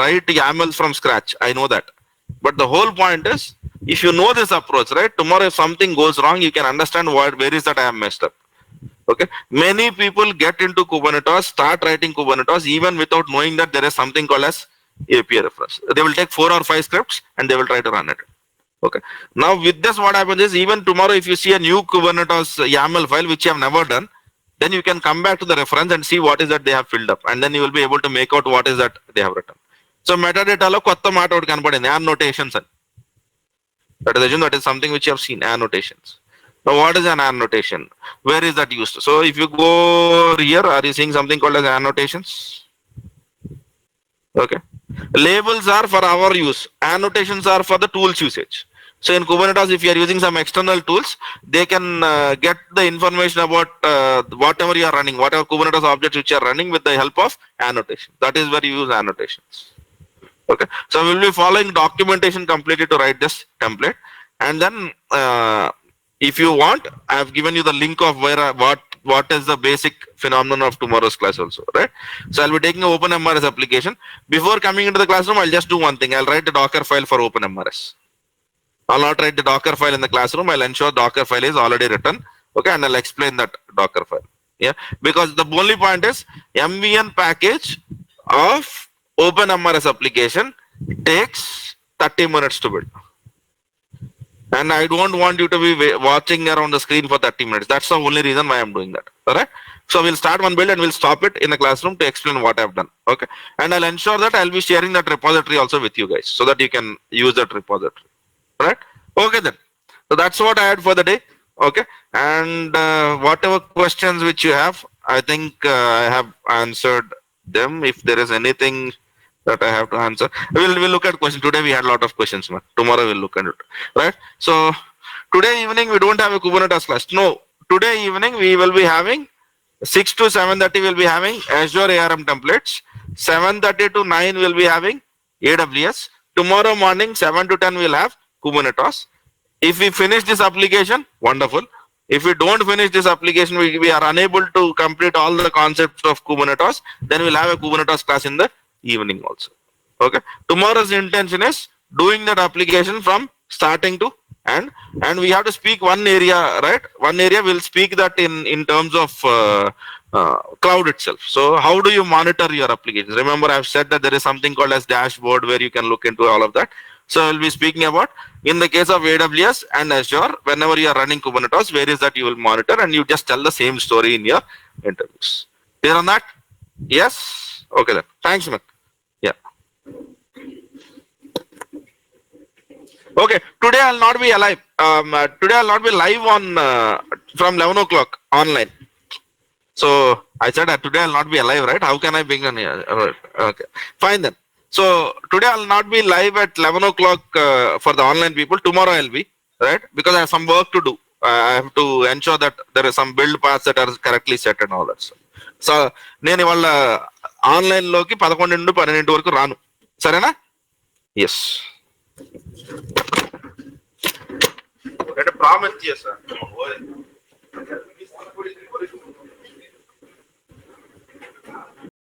write YAMLs from scratch. I know that, but the whole point is, if you know this approach, right, tomorrow if something goes wrong, you can understand where is that I am messed up. Okay. Many people get into Kubernetes, start writing Kubernetes even without knowing that there is something called as API reference. They will take 4 or 5 scripts and they will try to run it. Okay. Now with this, what happens is, even tomorrow, if you see a new Kubernetes YAML file which you have never done, then you can come back to the reference and see what is that they have filled up, and then you will be able to make out what is that they have written. So metadata lo kotta మాట ఒకటి కనపడింది, annotations అని. That is something which you have seen, annotations. Now what is an annotation? Where is that used? So if you go here, are you seeing something called as annotations? Okay. Labels are for our use. Annotations are for the tools usage. So in Kubernetes, if you are using some external tools, they can get the information about whatever you are running, whatever Kubernetes objects which you are running with the help of annotation. That is where you use annotations. Okay. So we will be following documentation completely to write this template. And then if you want, I have given you the link of where what is the basic phenomenon of tomorrow's class also, right? So I'll be taking an OpenMRS application. Before coming into the classroom, I'll just do one thing. I'll write a Docker file for OpenMRS. I'll not write the Docker file in the classroom. I'll ensure Docker file is already written. Okay, and I'll explain that Docker file. Yeah, because the only point is, MVN package of OpenMRS application takes 30 minutes to build. And I don't want you to be watching around the screen for 30 minutes. That's the only reason why I'm doing that. Alright. So we'll start one build and we'll stop it in the classroom to explain what I've done. Okay. And I'll ensure that I'll be sharing that repository also with you guys so that you can use that repository. Alright. Okay then. So that's what I had for the day. Okay. And whatever questions which you have, I think I have answered them. If there is anything that I have to answer. We'll look at question. Today we had a lot of questions, man. Tomorrow we'll look at it. Right? So today evening we don't have a Kubernetes class. No. Today evening we will be having 6 to 7:30 we'll be having Azure ARM templates. 7:30 to 9 we'll be having AWS. Tomorrow morning 7 to 10 we'll have Kubernetes. If we finish this application, wonderful. If we don't finish this application, we are unable to complete all the concepts of Kubernetes, then we'll have a Kubernetes class in the evening also. Okay. Tomorrow's intention is doing that application from starting to end, and we have to speak one area, right? One area we'll speak that in terms of cloud itself. So how do you monitor your applications? Remember, I've said that there is something called as dashboard where you can look into all of that. So I'll be speaking about in the case of AWS and Azure, whenever you are running Kubernetes, where is that you will monitor, and you just tell the same story in your interviews. Clear on that? Yes? Okay then. Thanks, man. Yeah. Okay. Today I'll not be alive. Today I'll not be live on from 11 o'clock online. So I said that today I'll not be alive, right? How can I bring on here? Okay. Fine then. So today I'll not be live at 11 o'clock for the online people. Tomorrow I'll be, right? Because I have some work to do. I have to ensure that there are some build paths that are correctly set and all that stuff. So నేను ఇవాళ online లోకి 11 నుండి 12 వరకు రాను. సరేనా? Yes. Promise చేశాను.